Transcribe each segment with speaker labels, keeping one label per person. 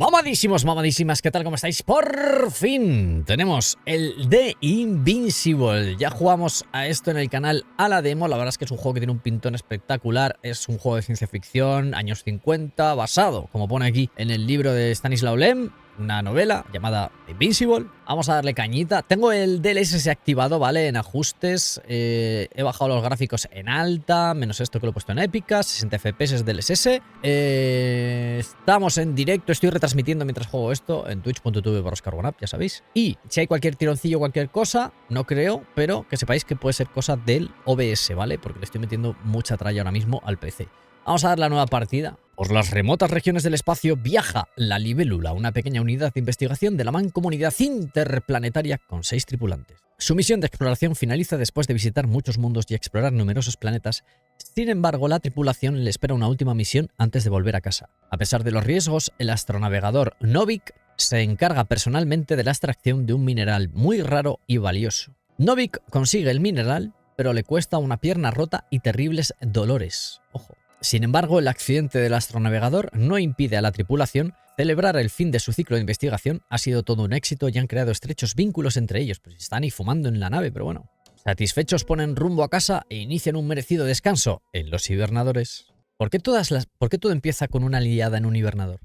Speaker 1: Mamadísimos, mamadísimas, ¿qué tal? ¿Cómo estáis? Por fin tenemos el de Invincible. Ya jugamos a esto en el canal a la demo. La verdad es que es un juego que tiene un pintón espectacular. Es un juego de ciencia ficción, años 50, basado, como pone aquí, en el libro de Stanislaw Lem, una novela llamada Invincible. Vamos a darle cañita. Tengo el DLSS activado, ¿vale? En ajustes. He bajado los gráficos en alta, menos esto que lo he puesto en épica, 60 FPS DLSS. Estamos en directo, estoy retransmitiendo mientras juego esto en twitch.tv/oscargonap, ya sabéis. Y si hay cualquier tironcillo, cualquier cosa, no creo, pero que sepáis que puede ser cosa del OBS, ¿vale? Porque le estoy metiendo mucha tralla ahora mismo al PC. Vamos a dar la nueva partida. Por las remotas regiones del espacio viaja la Libélula, una pequeña unidad de investigación de la mancomunidad interplanetaria con 6 tripulantes. Su misión de exploración finaliza después de visitar muchos mundos y explorar numerosos planetas. Sin embargo, la tripulación le espera una última misión antes de volver a casa. A pesar de los riesgos, el astronavegador Novik se encarga personalmente de la extracción de un mineral muy raro y valioso. Novik consigue el mineral, pero le cuesta una pierna rota y terribles dolores. Ojo. Sin embargo, el accidente del astronavegador no impide a la tripulación celebrar el fin de su ciclo de investigación. Ha sido todo un éxito y han creado estrechos vínculos entre ellos. Pues están ahí fumando en la nave, pero bueno. Satisfechos ponen rumbo a casa e inician un merecido descanso en los hibernadores. ¿Por qué todo empieza con una liada en un hibernador?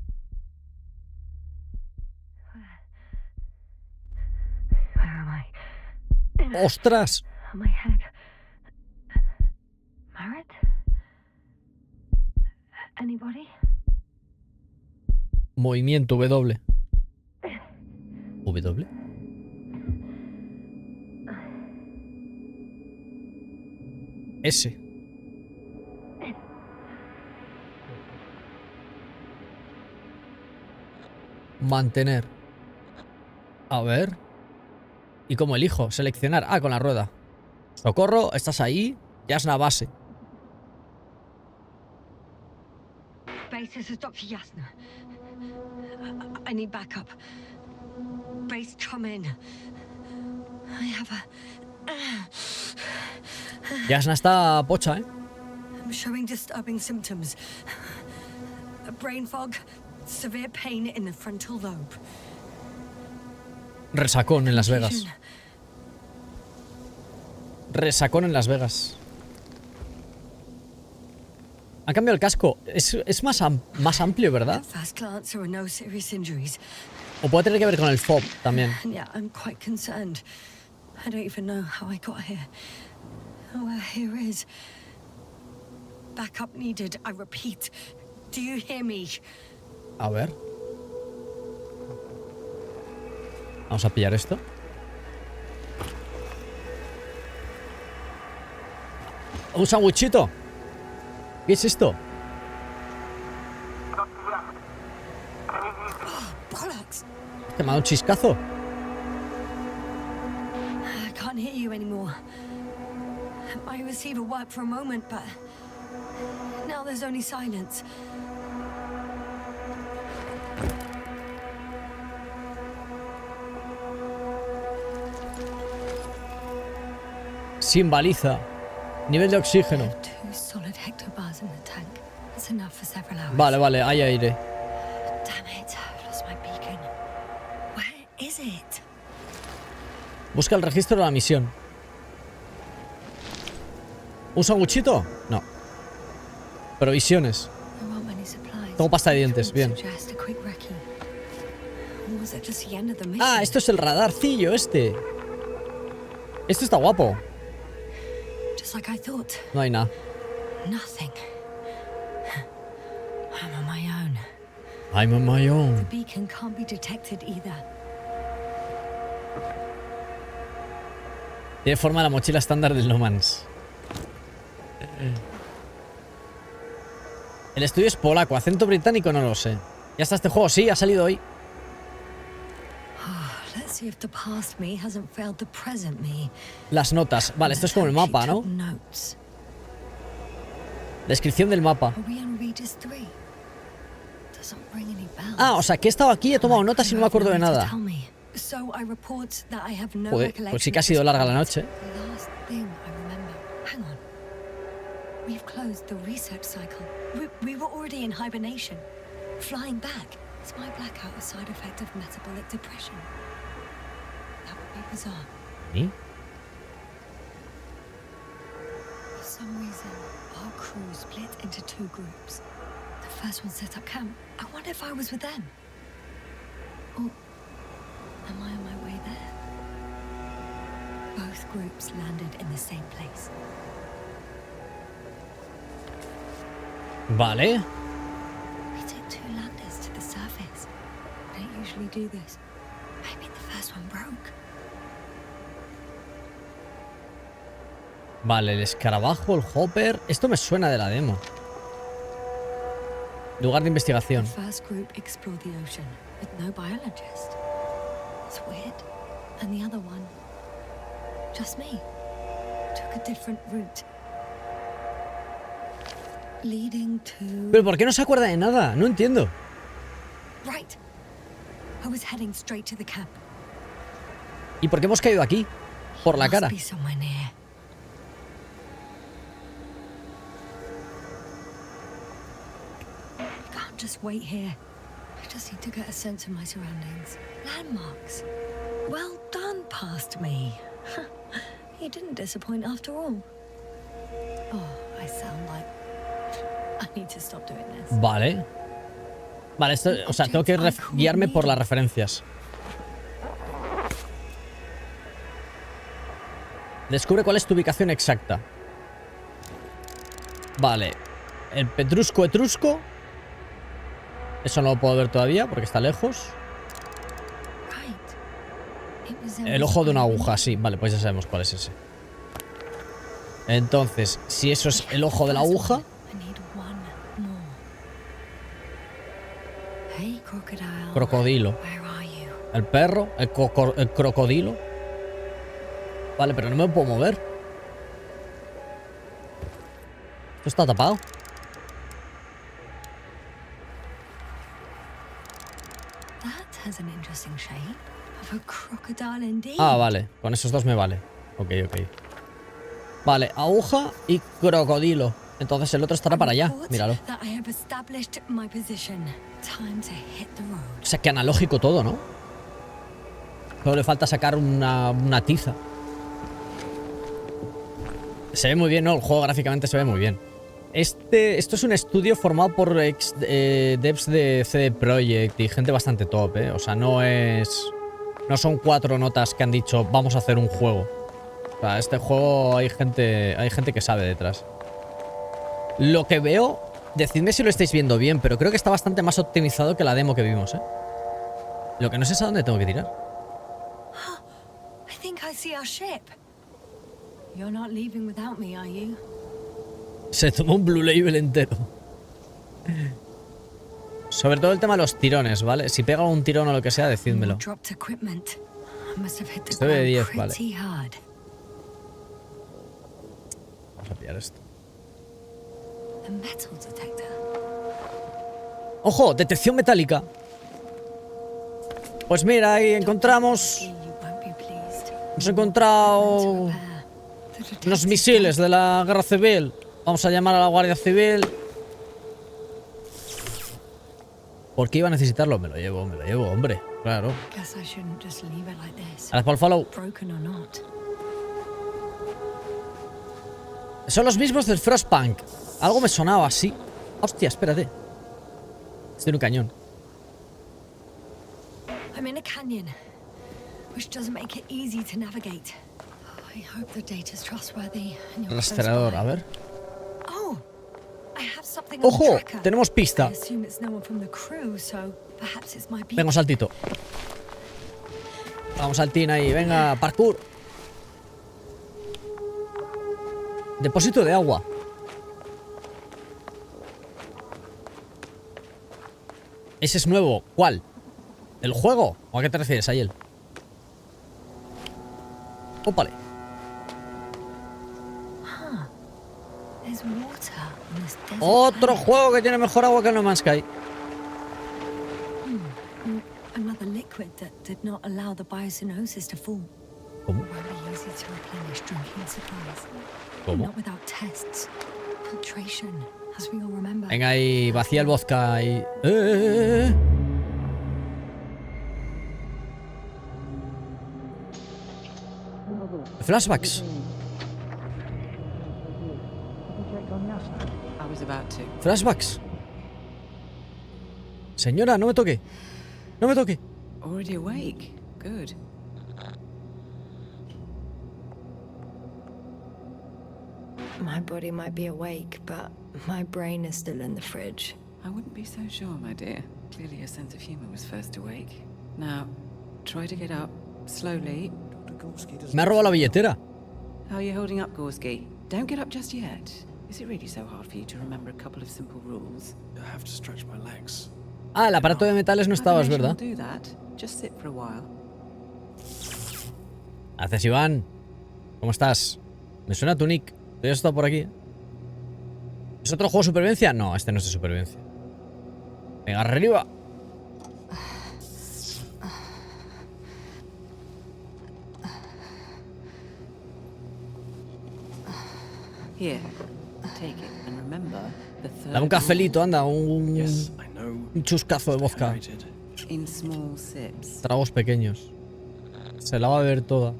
Speaker 1: ¡Ostras! Movimiento W. ¿W? S. Mantener. A ver. ¿Y cómo elijo? Seleccionar. Ah, con la rueda. Socorro, estás ahí. Ya es la base.
Speaker 2: Base, this is Dr. Yasna. I need backup. Base, come in. I have a...
Speaker 1: Yasna está pocha, ¿eh?
Speaker 2: I'm showing disturbing symptoms. A brain fog, severe pain in the frontal lobe.
Speaker 1: Resacón en Las Vegas. Resacón en Las Vegas. Ha cambiado el casco. Es más amplio, ¿verdad? O puede tener que ver con el FOB también. A ver. Vamos a pillar esto. Un sandwichito. ¿Qué es esto? ¿Te me ha dado un chiscazo?
Speaker 2: I can't hear you anymore. My receiver worked for a moment, but now there's only silence.
Speaker 1: Sin baliza. Nivel de oxígeno. Vale, vale, hay aire. Busca el registro de la misión. ¿Un sanguchito? No. Provisiones. Tengo pasta de dientes, bien. Ah, esto es el radarcillo este. Esto está guapo. No hay nada. I'm on my own.
Speaker 2: The beacon can't be detected either.
Speaker 1: Tiene forma de la mochila estándar del No Man's. El estudio es polaco, acento británico no lo sé. Ya está este juego, sí, ha salido hoy. Las notas. Vale, esto es como el mapa, ¿no? Descripción del mapa. Ah, o sea, que he estado aquí, he tomado notas y no me acuerdo de nada. Joder, pues sí que ha sido larga la noche.
Speaker 2: We've closed the research cycle. We were already in hibernation. Flying back. Is my blackout a side effect of metabolic depression? That would be bizarre.
Speaker 1: ¿Y?
Speaker 2: For some reason, our crew split into 2 groups. The first one set up camp. I wonder if I was with them. Or am I on my way there? Both groups landed in the same place.
Speaker 1: Vale.
Speaker 2: We took 2 landers to the surface. We don't usually do this. Maybe the first one broke.
Speaker 1: Vale, el escarabajo, el hopper. Esto me suena de la demo. Lugar de investigación.
Speaker 2: The first group explored the ocean with no biologist. It's weird. And the other one, just me, took a different route. Leading to...
Speaker 1: ¿Pero por qué no se acuerda de nada? No entiendo.
Speaker 2: Right. I was heading straight to the camp.
Speaker 1: ¿Y por qué hemos caído aquí? Por la cara.
Speaker 2: Must be somewhere near. I can't just wait here. I just need to get a sense of my surroundings. Landmarks. Well done, past me. You didn't disappoint after all. Oh, I sound like... I need to stop doing this.
Speaker 1: Vale. Vale, esto, o sea, tengo que guiarme por las referencias. Descubre cuál es tu ubicación exacta. Vale. El petrusco etrusco. Eso no lo puedo ver todavía porque está lejos. El ojo de una aguja, sí. Vale, pues ya sabemos cuál es ese. Entonces, si eso es el ojo de la aguja... Crocodilo. El perro, el crocodilo. Vale, pero no me puedo mover. Esto está tapado. Ah, vale. Con esos 2 me vale. Ok, ok. Vale, aguja y crocodilo. Entonces el otro estará para allá. Míralo. O sea, que analógico todo, ¿no? Solo le falta sacar una tiza. Se ve muy bien, ¿no? El juego gráficamente se ve muy bien. Esto es un estudio formado por devs de CD Projekt y gente bastante top, ¿eh? O sea, no son 4 notas que han dicho vamos a hacer un juego. O sea, este juego hay gente que sabe detrás. Lo que veo, decidme si lo estáis viendo bien, pero creo que está bastante más optimizado que la demo que vimos, ¿eh? Lo que no sé es a dónde tengo que tirar. Se tomó un Blue Label entero. Sobre todo el tema de los tirones, ¿vale? Si pega un tirón o lo que sea, decídmelo. Estoy de 10, vale. Vamos a pillar esto. ¡Ojo! Detección metálica. Pues mira, ahí encontramos... Hemos encontrado... unos misiles de la guerra civil. Vamos a llamar a la Guardia Civil. ¿Por qué iba a necesitarlo? Me lo llevo, hombre. Claro. Gracias por el follow. Son los mismos del Frostpunk. Algo me sonaba así. Hostia, espérate. Estoy en un cañón. Rastreador, a ver. ¡Ojo! Tenemos pista. Venga, un saltito. Vamos, saltín ahí. Venga, parkour. Depósito de agua. Ese es nuevo. ¿Cuál? ¿El juego? ¿O a qué te refieres, Ayel? Ópale. Otro juego que tiene mejor agua que el No Man's Sky. ¿Cómo? ¿Cómo? Venga ahí, vacía el vodka ahí. Flashbacks. Flashbacks. Señora, no me toque. No me toque.
Speaker 3: Already awake. Good.
Speaker 2: My body might be awake, but my brain is still in the fridge.
Speaker 3: I wouldn't be so sure, my dear. Clearly your sense of humor was first awake. Now, try to get up slowly.
Speaker 1: Me ha robado la billetera.
Speaker 3: How are you holding up, Gorski? Don't get up just yet. Is it really so hard for you to remember a couple of simple rules?
Speaker 4: I have to stretch my legs.
Speaker 1: Ah, el aparato de metales no estaba, es verdad.
Speaker 3: Do that. Just sit for a while.
Speaker 1: Haces, Iván. ¿Cómo estás? Me suena tu nick. ¿Tú has estado por aquí? ¿Es otro juego de supervivencia? No, este no es de supervivencia. Venga, arriba.
Speaker 3: Here, take it and remember the third.
Speaker 1: Dame un cafelito, anda,
Speaker 4: Yes, I know.
Speaker 1: un chuscazo de vodka.
Speaker 3: In small sips.
Speaker 1: Tragos pequeños. Se la va a beber toda.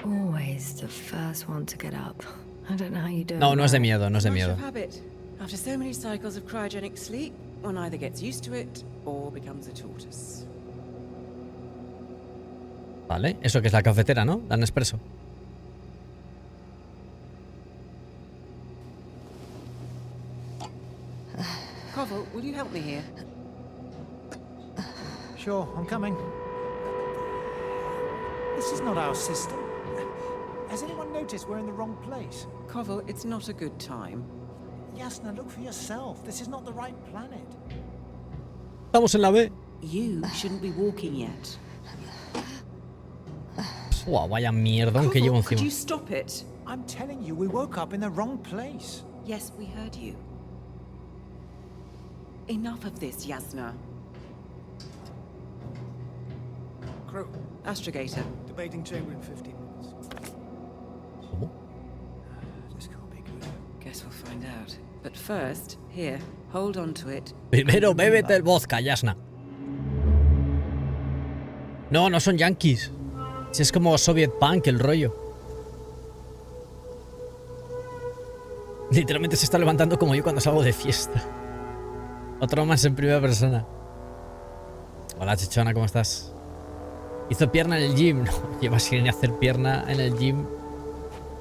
Speaker 2: Always the first one to get up. I don't know how you do it.
Speaker 1: No, no es de miedo, no es de miedo.
Speaker 3: Habit. After so many cycles of cryogenic sleep, one either gets used to it or becomes a tortoise.
Speaker 1: Vale, eso que es la cafetera, ¿no? Dan expreso.
Speaker 3: Koval, will you help me here?
Speaker 5: Sure, I'm coming. This is not our system. Has anyone noticed we're in the wrong place?
Speaker 3: Koval, it's not a good time.
Speaker 5: Yasna, look for yourself. This is not the right planet.
Speaker 1: Estamos en la B.
Speaker 3: You shouldn't be walking yet.
Speaker 1: Uah, vaya mierdón que llevo
Speaker 3: Koval, could
Speaker 1: encima.
Speaker 3: you stop it?
Speaker 5: I'm telling you, we woke up in the wrong place.
Speaker 3: Yes, we heard you. Enough of this, Yasna.
Speaker 5: Crew,
Speaker 3: Astrogator.
Speaker 5: debating chamber in 15 minutes.
Speaker 1: ¿Cómo?
Speaker 5: This can't be good.
Speaker 3: Guess we'll find out. But first, here, hold on to it.
Speaker 1: Primero bébete el vodka, Yasna. No, no son yankees. Si es como Soviet Punk el rollo. Literalmente se está levantando como yo cuando salgo de fiesta. Otro más en primera persona. Hola, chichona, ¿cómo estás? Hizo pierna en el gym. No, lleva sin hacer pierna en el gym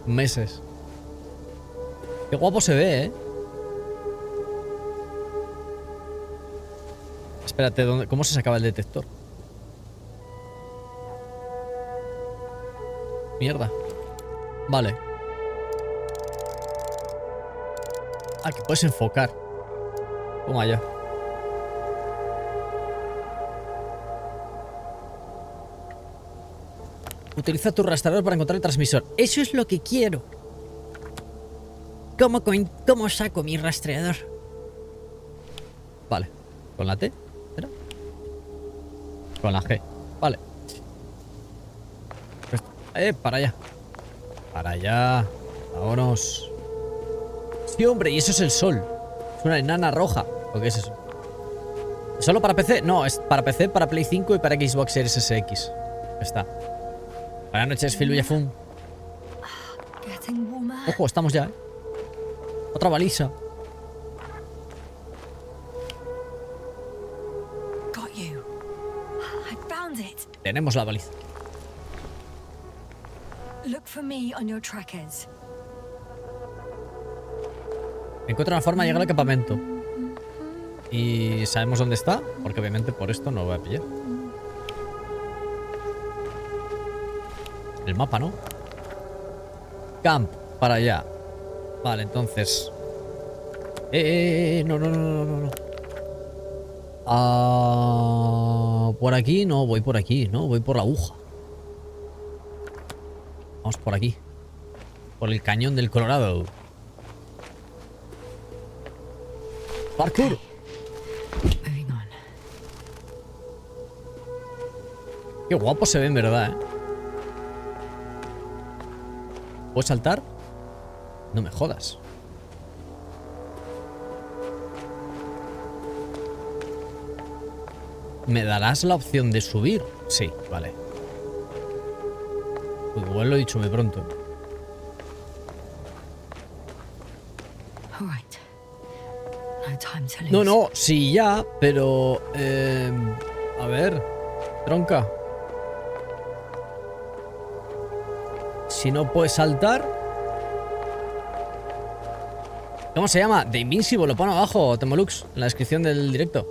Speaker 1: meses. Qué guapo se ve, ¿eh? Espérate, ¿cómo se sacaba el detector? Mierda. Vale. Ah, que puedes enfocar. Toma ya. Utiliza tu rastreador para encontrar el transmisor. Eso es lo que quiero. ¿Cómo saco mi rastreador? Vale. ¿Con la T? ¿Era? Con la G. Vale. Para allá. Para allá. Vámonos. Sí, hombre, y eso es el sol. Es una enana roja. ¿O qué es eso? ¿Solo para PC? No, es para PC, para Play 5 y para Xbox Series X. Está. Buenas noches, Phil Villafun. Ojo, estamos ya, ¿eh? Otra baliza.
Speaker 2: Got you. I found it.
Speaker 1: Tenemos la baliza.
Speaker 2: Look for me on your trackers.
Speaker 1: Encuentro una forma de llegar al campamento. Y sabemos dónde está, porque obviamente por esto no lo voy a pillar. El mapa, ¿no? Camp, para allá. Vale, entonces. No. Por aquí, no, voy por aquí, no, voy por la aguja. Vamos por aquí. Por el cañón del Colorado. Parkour.
Speaker 2: Moving on.
Speaker 1: Qué guapo se ve en verdad, ¿eh? ¿Puedo saltar? No me jodas. ¿Me darás la opción de subir? Sí, vale. Igual lo he dicho muy pronto.
Speaker 2: All right. No time to lose.
Speaker 1: No, no, sí, ya, pero... a ver, tronca. Si no puedes saltar... ¿Cómo se llama? The Invincible, lo pone abajo, Temolux, en la descripción del directo.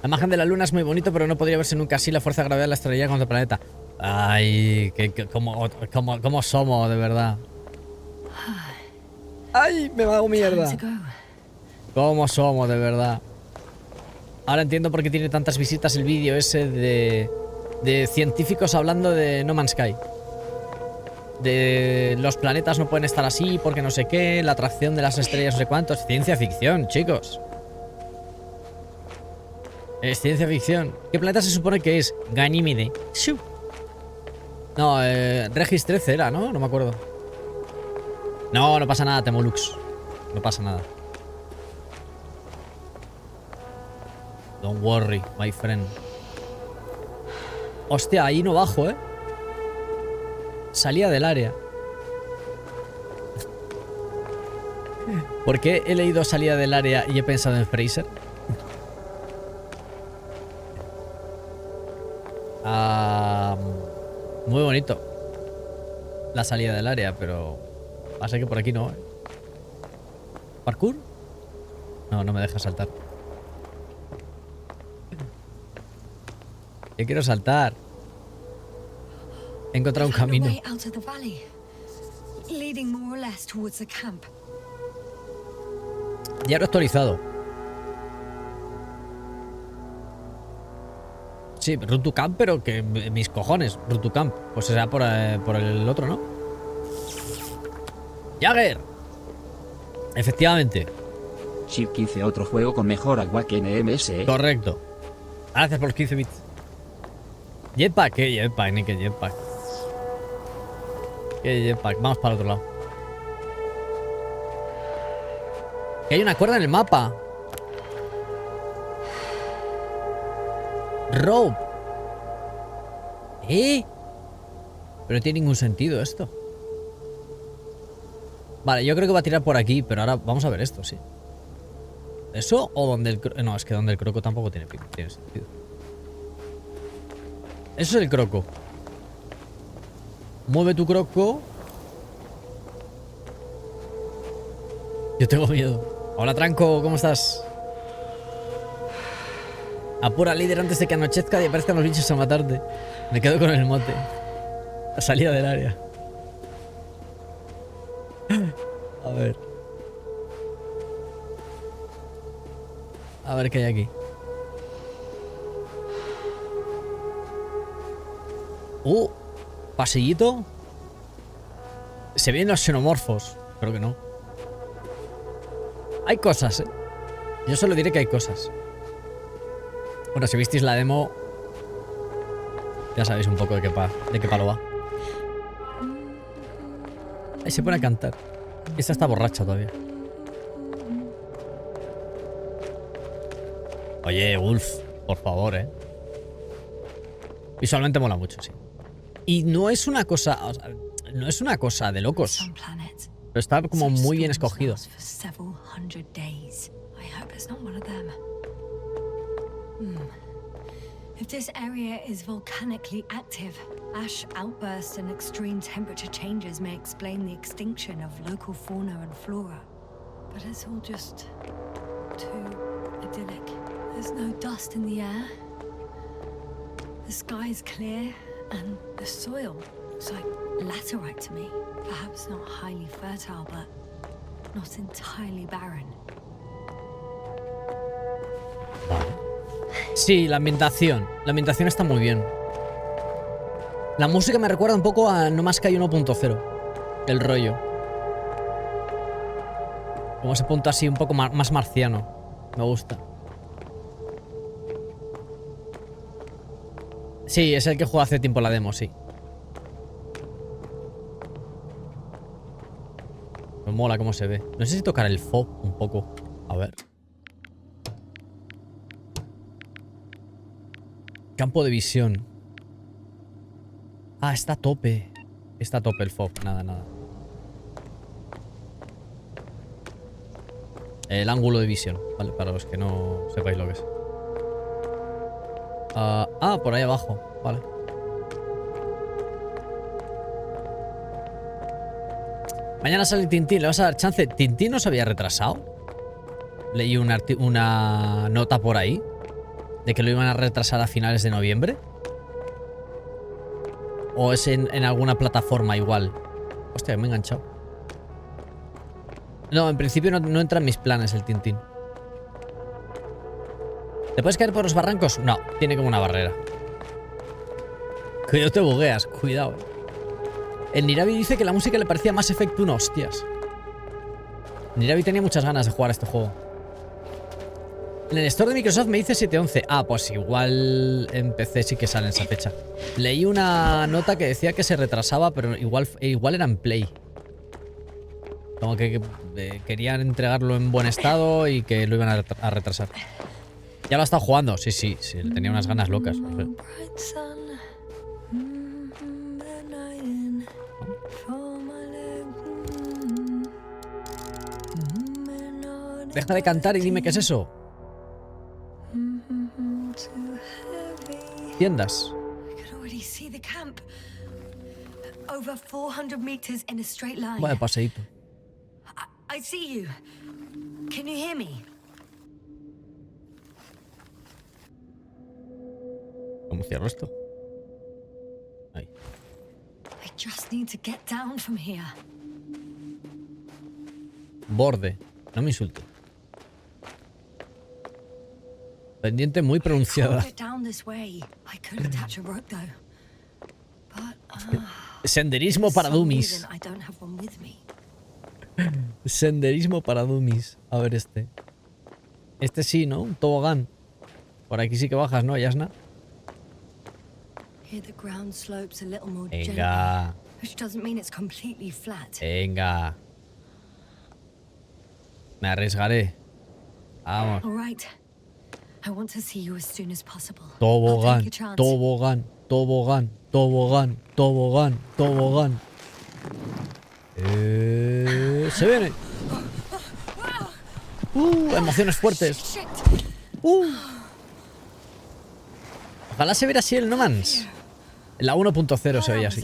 Speaker 1: La imagen de la luna es muy bonito, pero no podría verse nunca así. La fuerza de gravedad la estrellaría contra el planeta. Ay, cómo somos, de verdad. Ay, me hago mierda.
Speaker 2: Time to go.
Speaker 1: ¿Cómo somos, de verdad? Ahora entiendo por qué tiene tantas visitas el vídeo ese de científicos hablando de No Man's Sky. De los planetas no pueden estar así porque no sé qué, la atracción de las estrellas no sé cuánto. Es ciencia ficción, chicos. Es ciencia ficción. ¿Qué planeta se supone que es? Ganímide. ¡Shu! No, Regis III era, ¿no? No me acuerdo. No, no pasa nada, Temolux. No pasa nada. Don't worry, my friend. Hostia, ahí no bajo, ¿eh? Salía del área. ¿Por qué he leído salida del área y he pensado en Fraser? Muy bonito la salida del área, pero pasa que por aquí no, ¿eh? ¿Parkour? No, no me deja saltar. Yo quiero saltar. He encontrado un camino.
Speaker 2: Way out of the valley, leading more or less towards the camp.
Speaker 1: Diario actualizado. Sí, Route to Camp, pero que mis cojones, Route to Camp. Pues será por el otro, ¿no? Jagger. Efectivamente.
Speaker 6: Chip 15, otro juego con mejor agua que NMS.
Speaker 1: Correcto. Gracias por los 15 bits. Jetpack, ¿qué jetpack? Ni que jetpack. ¿Qué jetpack? Vamos para el otro lado. Que hay una cuerda en el mapa. Rope. Pero no tiene ningún sentido esto. Vale, yo creo que va a tirar por aquí, pero ahora vamos a ver esto, sí. ¿Eso o donde el croco? No, es que donde el croco tampoco tiene sentido. Eso es el croco. Mueve tu croco. Yo tengo miedo. Hola, Tranco, ¿cómo estás? Apura, líder, antes de que anochezca y aparezcan los bichos a matarte. Me quedo con el mote. La salida del área. A ver. A ver qué hay aquí. Pasillito. Se ven los xenomorfos. Creo que no. Hay cosas, ¿eh? Yo solo diré que hay cosas. Bueno, si visteis la demo, ya sabéis un poco de qué palo va. Ahí se pone a cantar. Esta está borracha todavía. Oye, Wolf, por favor, ¿eh? Visualmente mola mucho, sí. Y no es una cosa... O sea, no es una cosa de locos. Pero está como muy bien escogido.
Speaker 2: If this area is volcanically active, ash outbursts and extreme temperature changes may explain the extinction of local fauna and flora. But it's all just too idyllic. There's no dust in the air. The sky's clear, and the soil looks like laterite to me. Perhaps not highly fertile, but not entirely barren.
Speaker 1: Vale. Sí, la ambientación. La ambientación está muy bien. La música me recuerda un poco a No Man's Sky 1.0. El rollo. Como ese punto así un poco más marciano. Me gusta. Sí, es el que jugué hace tiempo la demo, sí. Me mola cómo se ve. No sé si tocar el FO un poco. A ver. Campo de visión. Ah, está a tope. Está a tope el fog. Nada, nada. El ángulo de visión, ¿vale? Para los que no sepáis lo que es. Por ahí abajo. Vale. Mañana sale Tintín. ¿Le vas a dar chance? ¿Tintín no se había retrasado? Leí una nota por ahí de que lo iban a retrasar a finales de noviembre. ¿O es en alguna plataforma igual? Hostia, me he enganchado. No, en principio no entra en mis planes el Tintín. ¿Te puedes caer por los barrancos? No, tiene como una barrera. Cuidado, te bugueas, cuidado. El Niravi dice que la música le parecía más efecto 1, hostias. Niravi tenía muchas ganas de jugar a este juego. En el store de Microsoft me dice 7-11. Ah, pues igual en PC sí que sale en esa fecha. Leí una nota que decía que se retrasaba, pero igual era en Play. Como que querían entregarlo en buen estado y que lo iban a retrasar. Ya lo ha estado jugando, sí, tenía unas ganas locas. No sé. Deja de cantar y dime qué es eso. Tiendas. Vaya paseíto.
Speaker 2: I see you. Can you hear me?
Speaker 1: ¿Cómo cierro esto? Ahí.
Speaker 2: I just need to get down from here.
Speaker 1: Borde. No me insulte. Pendiente muy pronunciada. Senderismo para dummies. Senderismo para dummies. A ver este. Este sí, ¿no? Un tobogán. Por aquí sí que bajas, ¿no, Yasna? Venga. Venga. Me arriesgaré. Vamos. Tobogán, tobogán, tobogán, tobogán, tobogán, tobogán. Se viene. Emociones fuertes. Ojalá se viera así el No Man's. La 1.0 se veía así.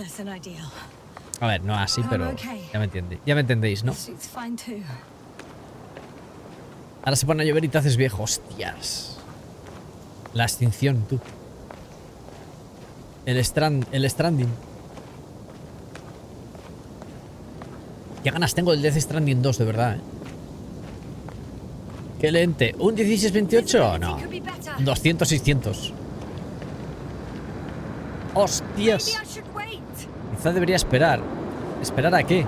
Speaker 1: A ver, no así, pero ya me entendéis, ¿no? Ahora se pone a llover y te haces viejo. Hostias. La extinción, tú. El Stranding. Qué ganas tengo del Death Stranding 2, de verdad, ¿eh? Qué lente. ¿Un 1628? No. 200-600. ¡Hostias! Quizá debería esperar. ¿Esperar a qué?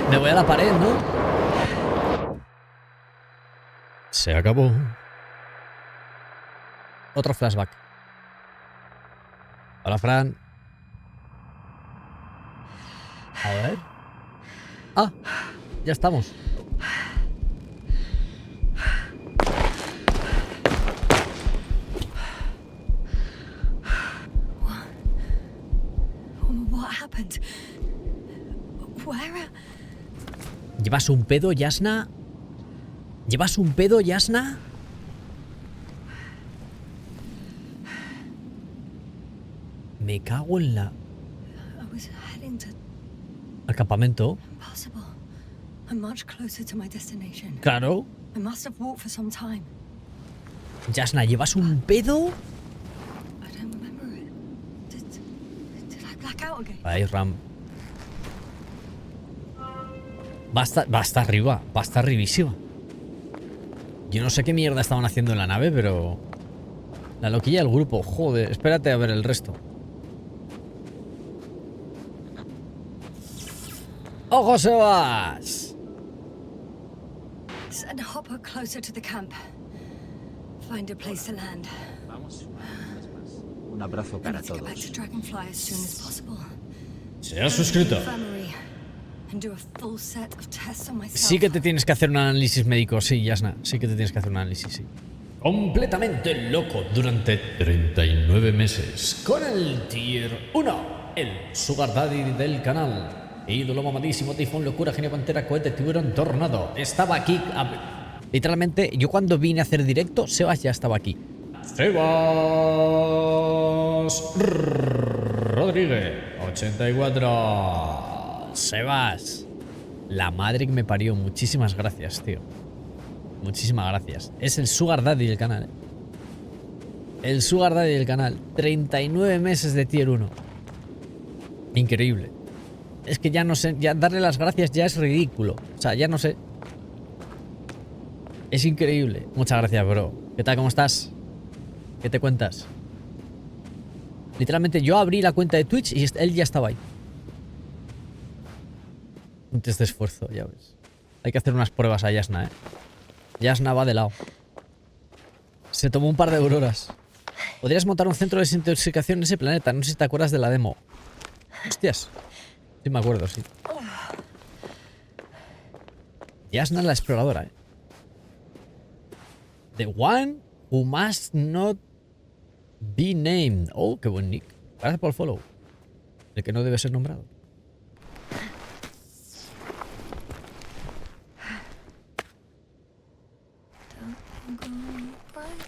Speaker 1: Me voy a la pared, ¿no? Se acabó. Otro flashback. Hola, Fran. A ver. Ah, ya estamos.
Speaker 2: What happened? Where?
Speaker 1: ¿Llevas un pedo, Yasna? ¿Llevas un pedo, Yasna? Me cago en la... Al campamento. Claro. Yasna, ¿llevas un pedo? Ahí, Ram. Va a estar arriba, va a estar arribísima. Yo no sé qué mierda estaban haciendo en la nave, pero... La loquilla del grupo, joder, espérate a ver el resto. ¡Ojo, Sebas!
Speaker 2: Send Hopper closer to the camp. Find a place to land.
Speaker 6: Vamos. Un abrazo
Speaker 2: I
Speaker 6: para
Speaker 2: need to get back to
Speaker 6: todos.
Speaker 2: Dragonfly as soon as possible.
Speaker 1: Se ha suscrito.
Speaker 2: Infirmary and do a full set of tests on myself.
Speaker 1: Sí que te tienes que hacer un análisis médico, sí, Yasna. Sí que te tienes que hacer un análisis, sí. Completamente loco durante 39 meses. Con el Tier 1. El Sugar Daddy del canal. Ídolo mamadísimo, tifón, locura, genio, pantera, cohete, tiburón, tornado. Estaba aquí. Literalmente, yo cuando vine a hacer directo, Sebas ya estaba aquí. Sebas Rodríguez, 84. Sebas, la madre que me parió. Muchísimas gracias, tío. Muchísimas gracias. Es el Sugar Daddy del canal, El Sugar Daddy del canal. 39 meses de Tier 1. Increíble. Es que ya no sé, ya darle las gracias ya es ridículo. O sea, ya no sé. Es increíble. Muchas gracias, bro. ¿Qué tal? ¿Cómo estás? ¿Qué te cuentas? Literalmente yo abrí la cuenta de Twitch y él ya estaba ahí. Un test de esfuerzo, ya ves. Hay que hacer unas pruebas a Yasna, ¿eh? Yasna va de lado. Se tomó un par de auroras. Podrías montar un centro de desintoxicación en ese planeta. No sé si te acuerdas de la demo. Hostias. Sí me acuerdo, sí. Yasna la exploradora, ¿eh? The one who must not be named. Oh, qué buen nick. Gracias por el follow. El que no debe ser nombrado.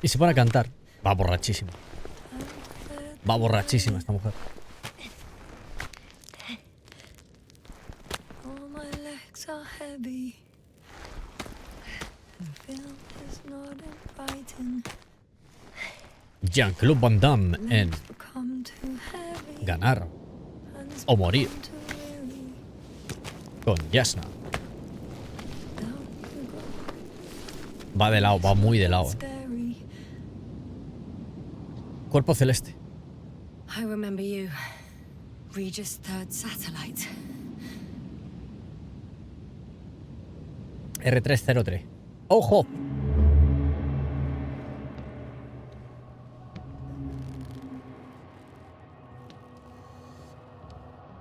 Speaker 1: Y se pone a cantar. Va borrachísima. Va borrachísima esta mujer.
Speaker 2: All my legs are heavy. The film is not inviting.
Speaker 1: Jean-Claude Van Damme en
Speaker 2: Become too heavy.
Speaker 1: Ganar
Speaker 2: And it's
Speaker 1: o Morir
Speaker 2: become too weary.
Speaker 1: con Yasna.
Speaker 2: Down you go.
Speaker 1: Va de lado, va muy de lado.
Speaker 2: Scary.
Speaker 1: Cuerpo celeste.
Speaker 2: I remember you. Regis III satellite.
Speaker 1: R303. ¡Ojo!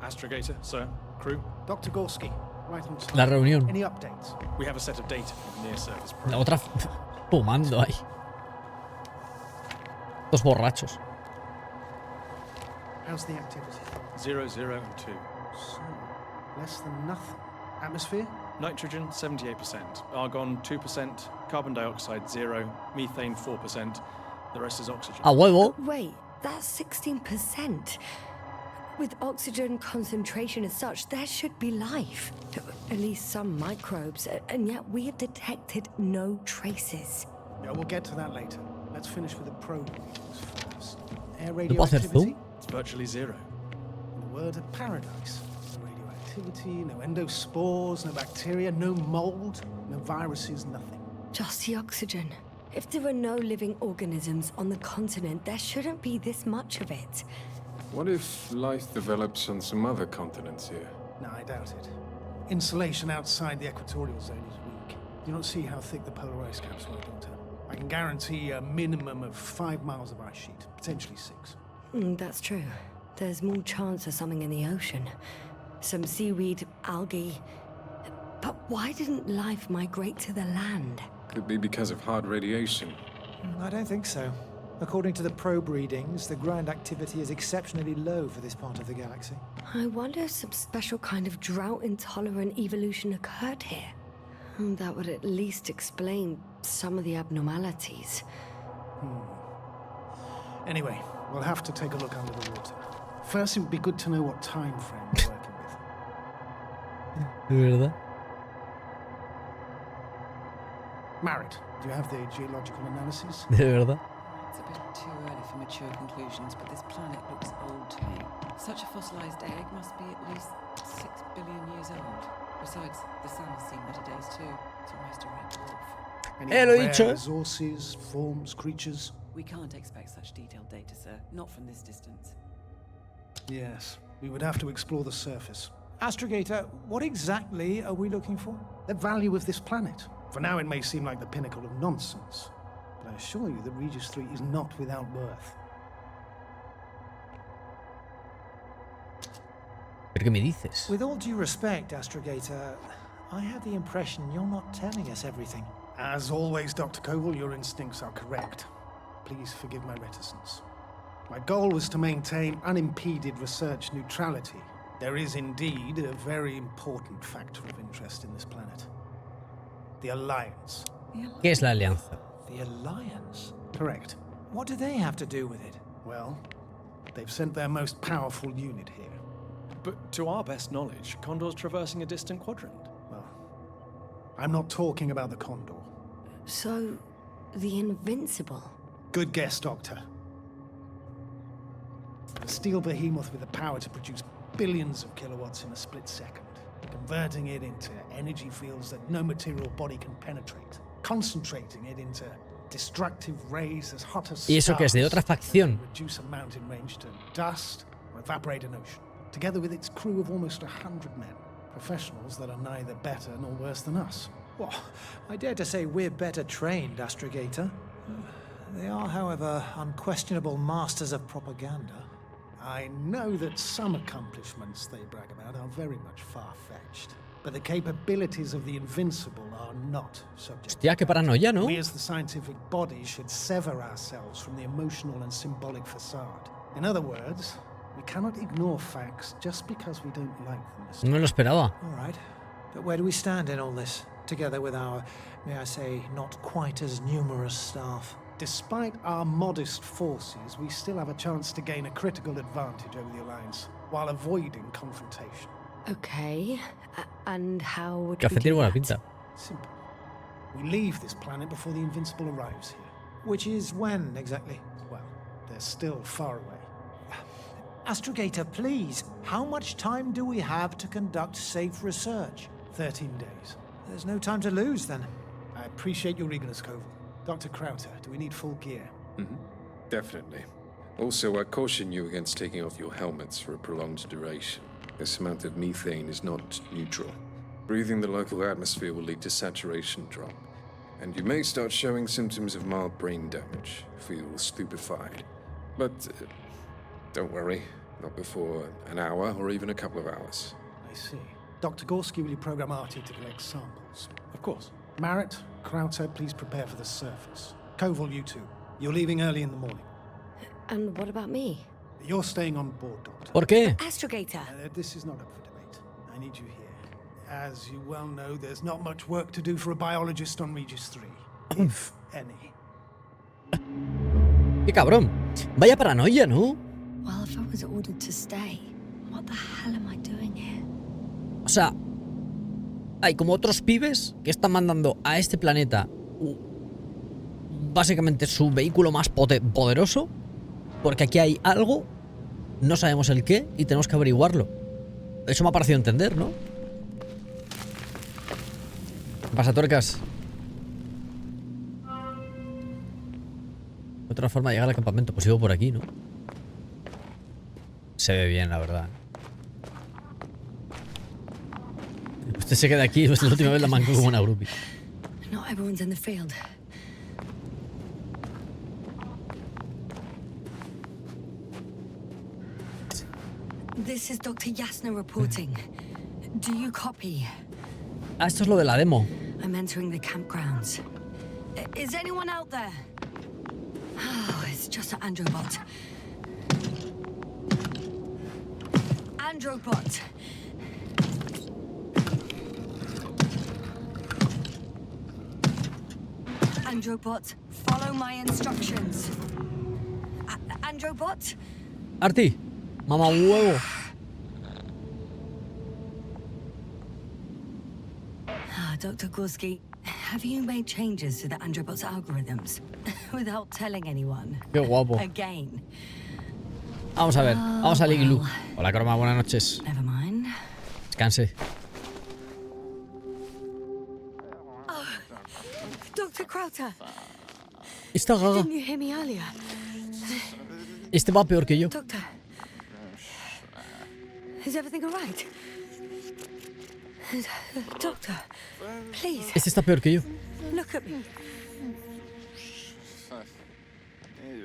Speaker 4: Astrogator, sir. Crew.
Speaker 5: Dr. Gorski, right on time.
Speaker 1: La reunión.
Speaker 5: Any updates?
Speaker 4: We have a set of data from the near-surface
Speaker 1: La
Speaker 4: probe.
Speaker 1: otra fumando ahí. Dos borrachos.
Speaker 5: How's the activity?
Speaker 4: 0, 0, and 2.
Speaker 5: So, less than nothing. Atmosphere?
Speaker 4: Nitrogen, 78%. Argon, 2%. Carbon dioxide, 0. Methane, 4%. The rest is oxygen.
Speaker 1: A huevo.
Speaker 2: Wait, that's 16%. With oxygen concentration as such, there should be life. At least some microbes, and yet we have detected no traces.
Speaker 5: Yeah, we'll get to that later. Let's finish with the probe readings first. Air
Speaker 1: puedo hacer
Speaker 5: radioactivity?
Speaker 1: zoom?
Speaker 4: It's virtually 0.
Speaker 5: In a word, a paradise. No radioactivity, no endospores, no bacteria, no mold, no viruses, nothing.
Speaker 2: Just the oxygen. If there are no living organisms on the continent, there shouldn't be this much of it.
Speaker 7: What if life develops on some other continents here?
Speaker 5: No, I doubt it. Insulation outside the equatorial zone is weak. You don't see how thick the polar ice caps were, Doctor. I can guarantee a minimum of 5 miles of ice sheet, potentially 6.
Speaker 2: That's true. There's more chance of something in the ocean. Some seaweed, algae. But why didn't life migrate to the land?
Speaker 7: Could be because of hard radiation.
Speaker 8: I don't think so. According to the probe readings, the ground activity is exceptionally low for this part of the galaxy.
Speaker 2: I wonder if some special kind of drought-intolerant evolution occurred here. That would at least explain some of the abnormalities.
Speaker 5: Anyway, we'll have to take a look under the water. First, it would be good to know what time frame we're working with.
Speaker 1: ¿De verdad?
Speaker 5: Marriott, do you have the geological analysis?
Speaker 1: ¿De verdad?
Speaker 3: It's a bit too early for mature conclusions, but this planet looks old to me. Such a fossilized egg must be at least 6 billion years old. Besides, the sun has seen better days too. It's almost a red dwarf.
Speaker 5: Any
Speaker 1: Lo he
Speaker 5: rare
Speaker 1: dicho.
Speaker 5: resources, forms, creatures?
Speaker 3: We can't expect such detailed data, sir. Not from this distance.
Speaker 5: Yes, we would have to explore the surface.
Speaker 8: Astrogator, what exactly are we looking for?
Speaker 5: The value of this planet. For now, it may seem like the pinnacle of nonsense, but I assure you that Regis III is not without worth.
Speaker 1: ¿Pero qué me dices?
Speaker 8: With all due respect, Astrogator, I have the impression you're not telling us everything.
Speaker 5: As always, Dr. Koval, your instincts are correct. Please forgive my reticence. My goal was to maintain unimpeded research neutrality. There is indeed a very important factor of interest in this planet. The Alliance.
Speaker 1: ¿Qué es la alianza?
Speaker 8: The Alliance?
Speaker 5: Correct.
Speaker 8: What do they have to do with it?
Speaker 5: Well, they've sent their most powerful unit here.
Speaker 4: But to our best knowledge, Condor's traversing a distant quadrant.
Speaker 5: Well, I'm not talking about the Condor.
Speaker 2: So, the Invincible.
Speaker 5: Good guess, Doctor. A steel behemoth with the power to produce billions of kilowatts in a split second, converting it into energy fields that no material body can penetrate, concentrating it into destructive rays as hot as stars.
Speaker 1: ¿Y eso qué es? ¿De otra facción?
Speaker 5: Reduce a mountain range to dust or evaporate an ocean, together with its crew of almost 100 men, professionals that are neither better nor worse than us.
Speaker 8: Well, I dare to say we're better trained, Astrogator. They are, however, unquestionable masters of propaganda.
Speaker 5: I know that some accomplishments they brag about are very much far-fetched, but the capabilities of the Invincible are not subject.
Speaker 1: Hostia, qué paranoia, ¿no?
Speaker 5: We as the scientific body should sever ourselves from the emotional and symbolic facade. In other words, we cannot ignore facts just because we don't like them.
Speaker 1: No me lo esperaba.
Speaker 8: All right. But where do we stand in all this, together with our, may I say, not quite as numerous staff?
Speaker 5: Despite our modest forces, we still have a chance to gain a critical advantage over the Alliance, while avoiding confrontation.
Speaker 2: Okay, and how would
Speaker 1: Café
Speaker 2: we
Speaker 1: tiene
Speaker 2: do
Speaker 1: buena
Speaker 2: that?
Speaker 1: pinta.
Speaker 5: Simple. We leave this planet before the Invincible arrives here.
Speaker 8: Which is when, exactly?
Speaker 5: Well, they're still far away.
Speaker 8: Astrogator, please, how much time do we have to conduct safe research?
Speaker 5: 13 days.
Speaker 8: There's no time to lose, then.
Speaker 5: I appreciate your eagerness, Koval. Dr. Krauter, do we need full gear?
Speaker 7: Definitely. Also, I caution you against taking off your helmets for a prolonged duration. This amount of methane is not neutral. Breathing the local atmosphere will lead to saturation drop, and you may start showing symptoms of mild brain damage, feel stupefied. But don't worry, not before an hour or even a couple of hours.
Speaker 5: I see. Dr. Gorski, will you program Artie to collect samples?
Speaker 4: Of course.
Speaker 5: Marrett, Krauter, please prepare for the surface. Koval, you too. You're leaving early in the morning.
Speaker 2: And what about me?
Speaker 5: You're staying on board, Doctor.
Speaker 1: ¿Por qué?
Speaker 2: Astrogator!
Speaker 5: This is not up for debate. I need you here. As you well know, there's not much work to do for a biologist on Regis III. If any.
Speaker 1: ¡Qué cabrón! Vaya paranoia, ¿no?
Speaker 2: Well, if I was ordered to stay, what the hell am I doing here?
Speaker 1: O sea, hay como otros pibes que están mandando a este planeta básicamente su vehículo más poderoso, porque aquí hay algo, no sabemos el qué y tenemos que averiguarlo. Eso me ha parecido entender, ¿no? ¿Qué pasa, tuercas? Otra forma de llegar al campamento, pues sigo por aquí, ¿no? Se ve bien, la verdad. Usted se queda aquí, pues la última vez la mancó como una groupie.
Speaker 2: Not everyone's in the field. This is Dr. Yasna reporting. Do you copy?
Speaker 1: Ah, esto es lo de la demo.
Speaker 2: I'm entering the campgrounds. Is anyone out there? Oh, it's just an Androbot. Androbot! Androbot, follow my instructions. Androbot?
Speaker 1: Arti, mamá huevo.
Speaker 2: Dr. Gorski, have you made changes to the Androbot's algorithms without telling anyone?
Speaker 1: Qué guapo.
Speaker 2: Again.
Speaker 1: Vamos a ver, vamos al iglú. Hola, Croma, buenas noches.
Speaker 2: Never mind.
Speaker 1: Descanse.
Speaker 2: Dr. Krauter,
Speaker 1: Esta gaga.
Speaker 2: didn't you hear me earlier?
Speaker 1: Este va peor que yo.
Speaker 2: Doctor, is everything all right? Doctor, please,
Speaker 1: Este está peor que yo.
Speaker 2: look at me.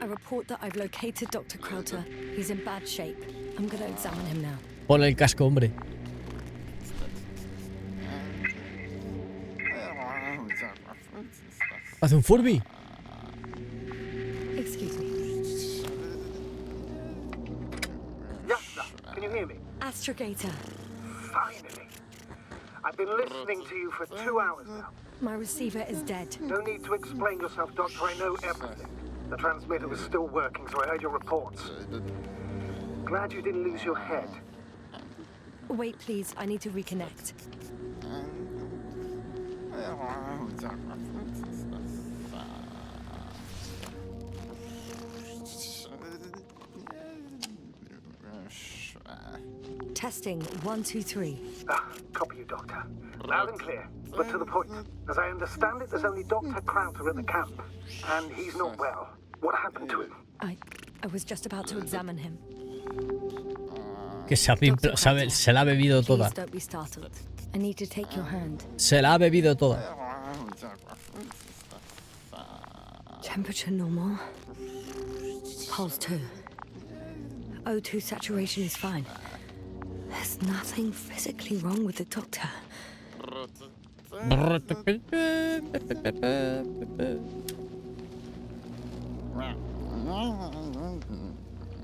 Speaker 2: I report that I've located Dr. Krauter. He's in bad shape. I'm going to examine him now.
Speaker 1: Ponle el casco, hombre. Hace un Furby.
Speaker 2: Excuse me.
Speaker 5: Yes, sir. Can you hear me?
Speaker 2: Astrogator,
Speaker 5: Finally. I've been listening to you for 2 hours now.
Speaker 2: my receiver is dead.
Speaker 5: No need to explain yourself, Doctor. I know everything. The transmitter was still working, so I heard your reports. Glad you didn't lose your head.
Speaker 2: Wait, please. I need to reconnect. Testing 1, 2, 3.
Speaker 5: Copy you, Doctor. Loud and clear, but to the point. As I understand it, there's only Dr. Krauter at the camp, and he's not well. What happened to him?
Speaker 2: I was just about to examine him.
Speaker 1: Que se la ha bebido toda.
Speaker 2: Please don't be startled. I need to take your hand.
Speaker 1: Se la ha bebido toda.
Speaker 2: Temperature normal. Pulse 2. O2 saturation is fine. There's nothing physically wrong with the doctor.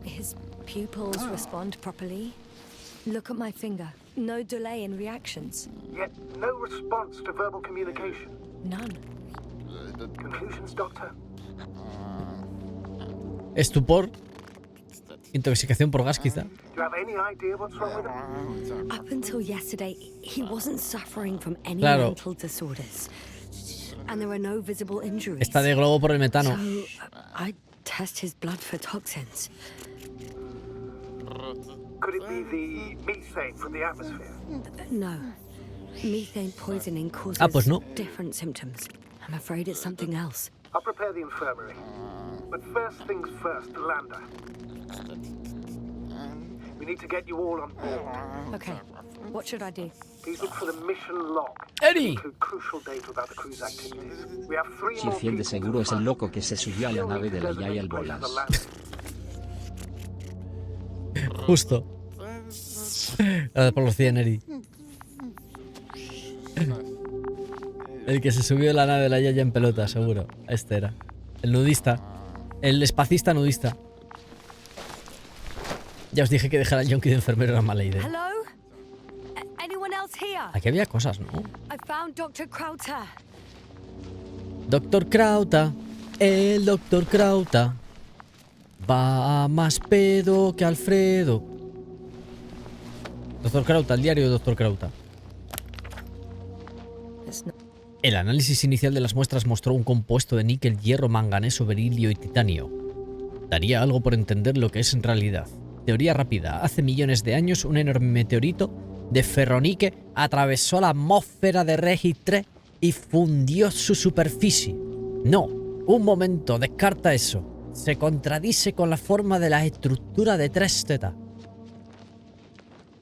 Speaker 2: His pupils respond properly. Look at my finger. No delay in reactions.
Speaker 5: Yet no response to verbal communication.
Speaker 2: None.
Speaker 5: Conclusions, Doctor?
Speaker 1: Estupor. Intoxicación por gas, quizá.
Speaker 5: Do you have any idea what's wrong with him?
Speaker 2: Up until yesterday, he wasn't suffering from any
Speaker 1: Claro.
Speaker 2: mental disorders. And there are no visible injuries.
Speaker 1: Está de globo por el metano.
Speaker 2: So, I test his blood for toxins.
Speaker 5: Could it be the methane from the atmosphere?
Speaker 2: No. Methane poisoning causes
Speaker 1: Pues no.
Speaker 2: different symptoms. I'm afraid it's something else.
Speaker 5: I'll prepare the infirmary. But first things first, the lander. We need to get you all on board.
Speaker 2: Okay. What should I do?
Speaker 5: Please look for the mission log.
Speaker 1: Eddie.
Speaker 5: Include crucial data about the crew's activities. We have 3
Speaker 6: Si
Speaker 5: more
Speaker 6: el fiel de
Speaker 5: people
Speaker 6: seguro
Speaker 5: to
Speaker 6: es el
Speaker 5: find.
Speaker 6: loco que se subió a la
Speaker 5: You'll
Speaker 6: nave
Speaker 5: need
Speaker 6: de
Speaker 5: to
Speaker 6: la Yaya al
Speaker 5: designate the
Speaker 6: volar.
Speaker 5: place for the landing.
Speaker 1: Justo. Gracias por los 100, Eri. El que se subió a la nave de la Yaya en pelota, seguro. Este era. El nudista. El espacista nudista. Ya os dije que dejar al yonki de enfermero era mala idea.
Speaker 2: Hello? Anyone else here?
Speaker 1: Aquí había cosas, ¿no?
Speaker 2: I found Dr. Krauter.
Speaker 1: Doctor Krauter. El Doctor Krauter. Va a más pedo que Alfredo. Doctor Krauter, el diario de Doctor Krauter.
Speaker 2: It's not.
Speaker 1: El análisis inicial de las muestras mostró un compuesto de níquel, hierro, manganeso, berilio y titanio. Daría algo por entender lo que es en realidad. Teoría rápida. Hace millones de años, un enorme meteorito de ferronique atravesó la atmósfera de Regis III y fundió su superficie. No, un momento, descarta eso. Se contradice con la forma de la estructura de 3 tetas.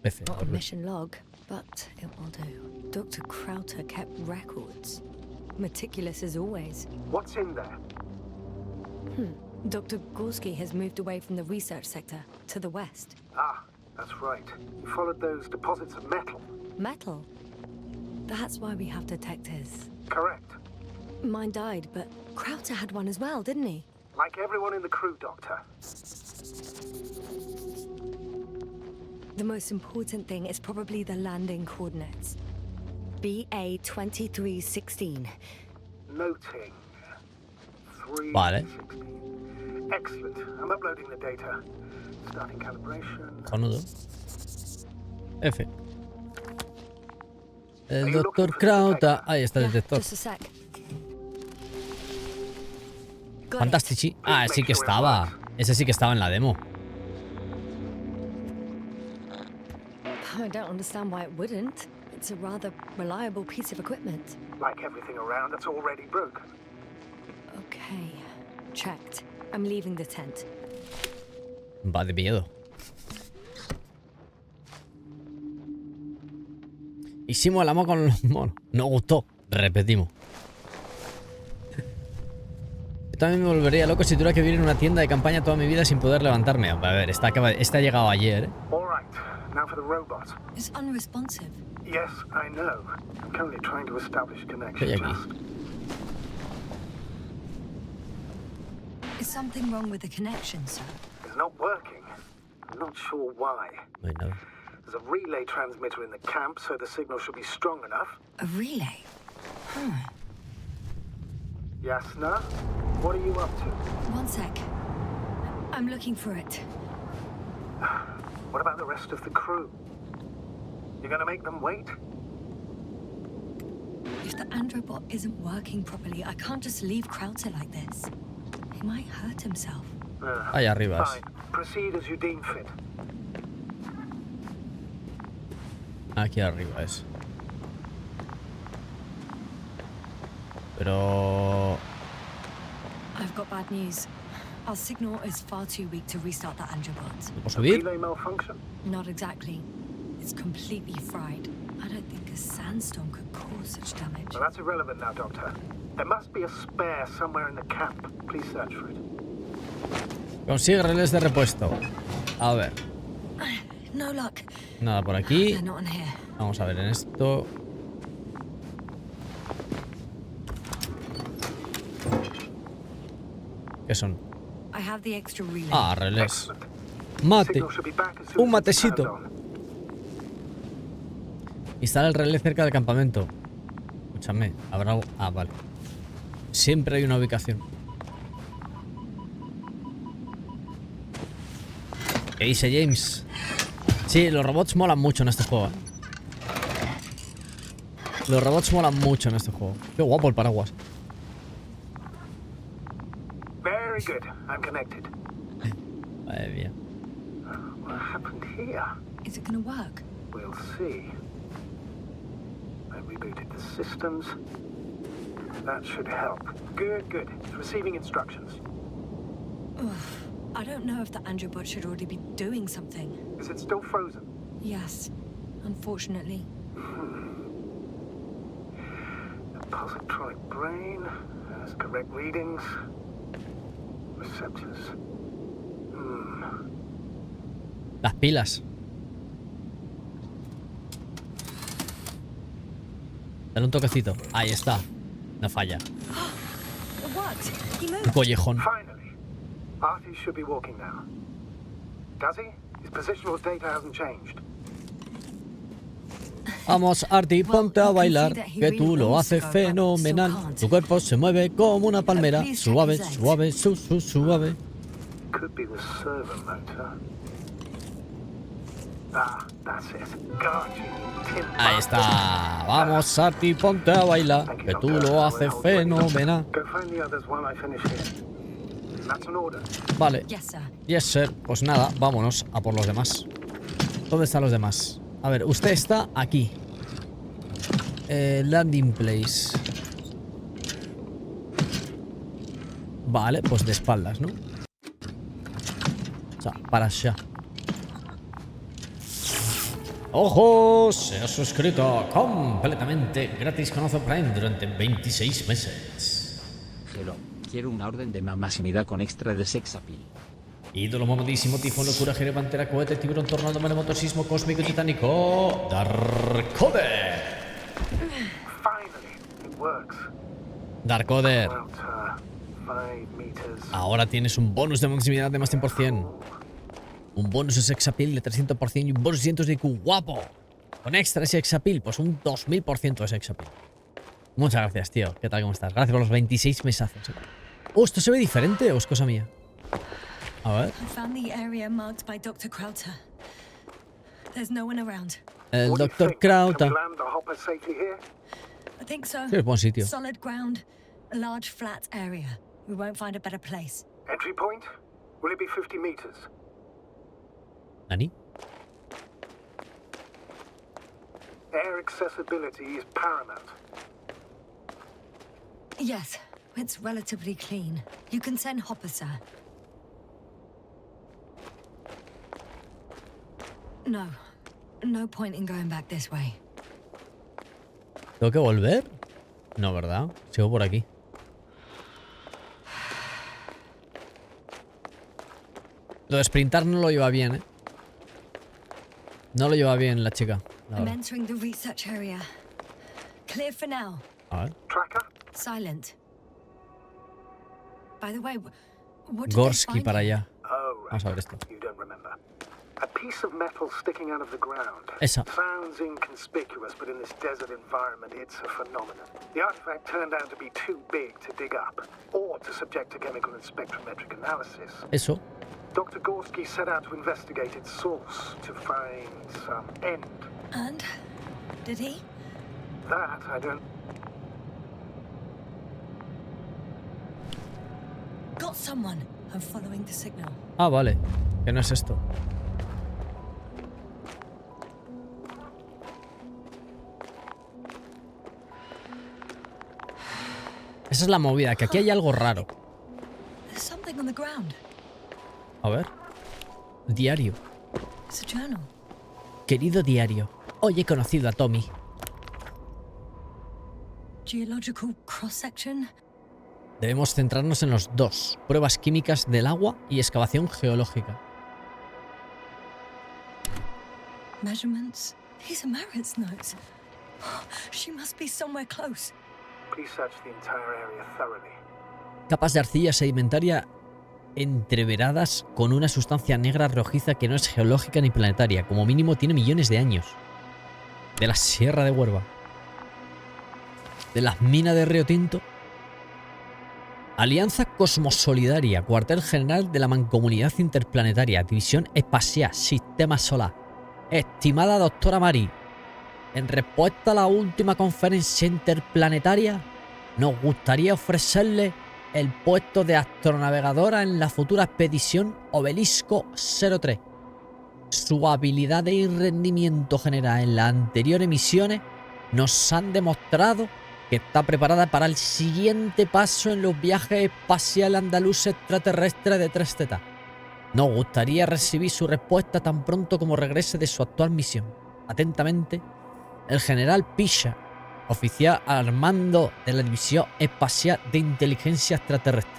Speaker 1: F,
Speaker 2: Not a mission log, but it will do. Dr. Krauter kept records. Meticulous as always.
Speaker 5: What's in there?
Speaker 2: Dr. Gorski has moved away from the research sector to the west.
Speaker 5: Ah, that's right. You followed those deposits of metal.
Speaker 2: Metal? That's why we have detectors.
Speaker 5: Correct.
Speaker 2: Mine died, but Krauter had one as well, didn't he?
Speaker 5: Like everyone in the crew, Doctor.
Speaker 2: The most important thing is probably the landing coordinates. BA 2316.
Speaker 5: Noting. 3.
Speaker 1: Vale.
Speaker 5: Excellent. I'm uploading the data. Starting calibration.
Speaker 1: Conudo. F. El Doctor Krauter. Ahí está el
Speaker 2: Yeah,
Speaker 1: detector.
Speaker 2: just a sec. Got it.
Speaker 1: Fantastici. Ah, sí que estaba. Ese sí que estaba en la demo.
Speaker 2: I don't understand why it wouldn't. It's a rather reliable piece of equipment.
Speaker 5: Like everything around that's already broken.
Speaker 2: Okay, checked. I'm leaving the tent.
Speaker 1: Va de miedo. Hicimos el amor con los monos. Nos gustó. Repetimos. Yo también me volvería loco si tuviera que vivir en una tienda de campaña toda mi vida sin poder levantarme. A ver, esta ha llegado ayer, ¿eh?
Speaker 5: All right, now for the robot.
Speaker 2: It's unresponsive.
Speaker 5: Yes, I know. I'm currently trying to establish a connection.
Speaker 1: ¿Qué hay aquí?
Speaker 2: Is something wrong with the connection, sir?
Speaker 5: It's not working. I'm not sure why.
Speaker 1: No hay nada.
Speaker 5: There's a relay transmitter in the camp, so the signal should be strong enough.
Speaker 2: A relay?
Speaker 5: Yasna, what are you up to?
Speaker 2: One sec. I'm looking for it.
Speaker 5: What about the rest of the crew? You're gonna make them wait?
Speaker 2: If the androbot isn't working properly, I can't just leave Krauter like this. He might hurt himself.
Speaker 1: Ahí arriba.
Speaker 5: Fine. Proceed as you deem fit.
Speaker 1: Aquí arriba es. Pero...
Speaker 2: I've got bad news. Our signal is far too weak to restart the androbot.
Speaker 1: ¿Puedo subir?
Speaker 5: Relay malfunction?
Speaker 2: Not exactly. It's completely fried. I don't think a sandstorm could cause such damage.
Speaker 5: Well, that's irrelevant now, Doctor. There must be a spare somewhere in the camp. Please search for it.
Speaker 1: Consigue relés de repuesto. A ver.
Speaker 2: No luck.
Speaker 1: Nada por aquí.
Speaker 2: They're not in here.
Speaker 1: Vamos a ver en esto. ¿Qué son?
Speaker 2: I have the extra relay.
Speaker 1: Ah, relés.
Speaker 5: Excellent.
Speaker 1: Mate.
Speaker 5: Signal should be back as soon
Speaker 1: Un
Speaker 5: as it's turned
Speaker 1: matecito.
Speaker 5: on.
Speaker 1: Instala el relé cerca del campamento. Escúchame, habrá algo. Ah, vale. Siempre hay una ubicación. ¿Qué dice James? Sí, los robots molan mucho en este juego. Los robots molan mucho en este juego. Qué guapo el paraguas.
Speaker 5: Very good. I'm connected.
Speaker 1: Madre mía.
Speaker 5: What happened here?
Speaker 2: Is it gonna work?
Speaker 5: We'll see. I rebooted the systems. That should help. Good, good. It's receiving instructions.
Speaker 2: I don't know if the androbot should already be doing something.
Speaker 5: Is it still frozen?
Speaker 2: Yes, unfortunately.
Speaker 5: The positronic brain has correct readings. Receptors.
Speaker 1: Las pilas. Dale un toquecito. Ahí está. No falla.
Speaker 2: It worked. He
Speaker 1: Un
Speaker 2: moved.
Speaker 1: collejón.
Speaker 5: Finally. Artie should be walking now. Does he? His positional data hasn't changed.
Speaker 1: Vamos, Artie, ponte a bailar, que tú lo haces fenomenal. Tu cuerpo se mueve como una palmera. Suave, suave, suave.
Speaker 5: Could be the servo motor. Ah, that's it. Got you.
Speaker 1: Ahí está. Vamos, Artie, ponte a bailar, que tú lo haces fenomenal.
Speaker 5: Go find the others while I finish here. That's an order.
Speaker 1: Vale.
Speaker 2: Yes, sir.
Speaker 1: Yes, sir. Pues nada, vámonos a por los demás. ¿Dónde están los demás? A ver, usted está aquí. Landing place. Vale, pues de espaldas, ¿no? O sea, para allá. ¡Ojo! Se ha suscrito completamente gratis con Amazon Prime durante 26 meses.
Speaker 6: Hello, quiero una orden de mamasimidad con extra de sex appeal.
Speaker 1: Ídolo mamadísimo, tifón, locura, jere, pantera, cohete, tiburón, tornado, maremoto, sismo, cósmico y titánico. Darkoder.
Speaker 5: Finally, it works.
Speaker 1: Darkoder.
Speaker 5: About 5 meters.
Speaker 1: Ahora tienes un bonus de maximidad de más 100%. Un bonus de sex appeal de 300% y un bonus de 200 de IQ. ¡Guapo! Con extra de sex appeal, pues un 2000% de sex appeal. Muchas gracias, tío. ¿Qué tal? ¿Cómo estás? Gracias por los 26 mesazos. ¿Esto se ve diferente o es cosa mía? A ver.
Speaker 2: I found the area marked by Dr. Krauter. There's no one around.
Speaker 1: El
Speaker 5: What do you
Speaker 1: Dr.
Speaker 5: think?
Speaker 1: Krauter.
Speaker 5: Can we land the hopper safely here?
Speaker 2: I think so.
Speaker 1: Sí, es buen sitio.
Speaker 2: Solid ground, a large flat area. We won't find a better place.
Speaker 5: Entry point? Will it be 50 meters?
Speaker 1: ¿Nani?
Speaker 5: Air accessibility is paramount.
Speaker 2: Yes, it's relatively clean. You can send Hopper, sir. No point in going back this way.
Speaker 1: ¿Tengo que volver? No, ¿verdad? Sigo por aquí. Lo de sprintar no lo lleva bien, ¿eh? No lo lleva bien la chica. La
Speaker 2: I'm
Speaker 1: verdad.
Speaker 2: entering the research area. Clear for now.
Speaker 1: A ver.
Speaker 5: Tracker?
Speaker 2: Silent. By the way, what did they
Speaker 1: Gorski
Speaker 2: find
Speaker 1: para
Speaker 2: here?
Speaker 1: allá.
Speaker 5: Oh, right.
Speaker 1: Vamos a ver esto.
Speaker 5: You don't remember. A piece of metal sticking out of the ground.
Speaker 1: Esa.
Speaker 5: Sounds inconspicuous, but in this desert environment, it's a phenomenon. The artifact turned out to be too big to dig up, or to subject to chemical and spectrometric analysis.
Speaker 1: Eso.
Speaker 5: Dr. Gorski set out to investigate its source, to find some end.
Speaker 2: And? Did he?
Speaker 5: That, I don't...
Speaker 2: Got someone. I'm following the signal.
Speaker 1: Ah, vale. Que no es esto. Esa es la movida, que aquí hay algo raro.
Speaker 2: There's something on the ground.
Speaker 1: A ver. Diario.
Speaker 2: It's a journal.
Speaker 1: Querido diario, hoy he conocido a Tommy.
Speaker 2: Geological cross-section.
Speaker 1: Debemos centrarnos en los dos. Pruebas químicas del agua y excavación geológica.
Speaker 2: Measurements. These are Marit's notes. She must be somewhere close.
Speaker 5: Please search the entire area thoroughly.
Speaker 1: Capas de arcilla sedimentaria entreveradas con una sustancia negra rojiza que no es geológica ni planetaria. Como mínimo tiene millones de años. De la Sierra de Huelva. De las minas de Río Tinto. Alianza Cosmosolidaria, cuartel general de la Mancomunidad Interplanetaria, división espacial, sistema solar. Estimada doctora Mari, en respuesta a la última conferencia interplanetaria, nos gustaría ofrecerle el puesto de astronavegadora en la futura expedición Obelisco 03. Su habilidad y rendimiento general en las anteriores misiones nos han demostrado que está preparada para el siguiente paso en los viajes espaciales andaluces extraterrestres de 3Z. Nos gustaría recibir su respuesta tan pronto como regrese de su actual misión. Atentamente, el general Pisha, oficial al mando de la División Espacial de Inteligencia Extraterrestre.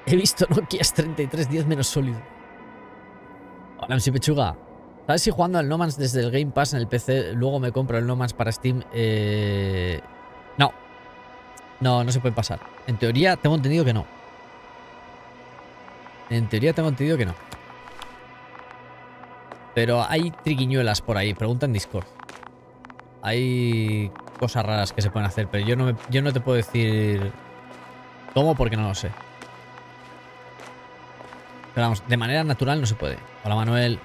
Speaker 1: He visto Nokias 3310 menos sólido. Hola, MC Pechuga. ¿Sabes si jugando al No Man's desde el Game Pass en el PC luego me compro el No Man's para Steam? No. No se puede pasar. En teoría tengo entendido que no. Pero hay triquiñuelas por ahí. Pregunta en Discord. Hay cosas raras que se pueden hacer, pero yo no te puedo decir cómo porque no lo sé. Pero vamos, de manera natural no se puede. Hola, Manuel.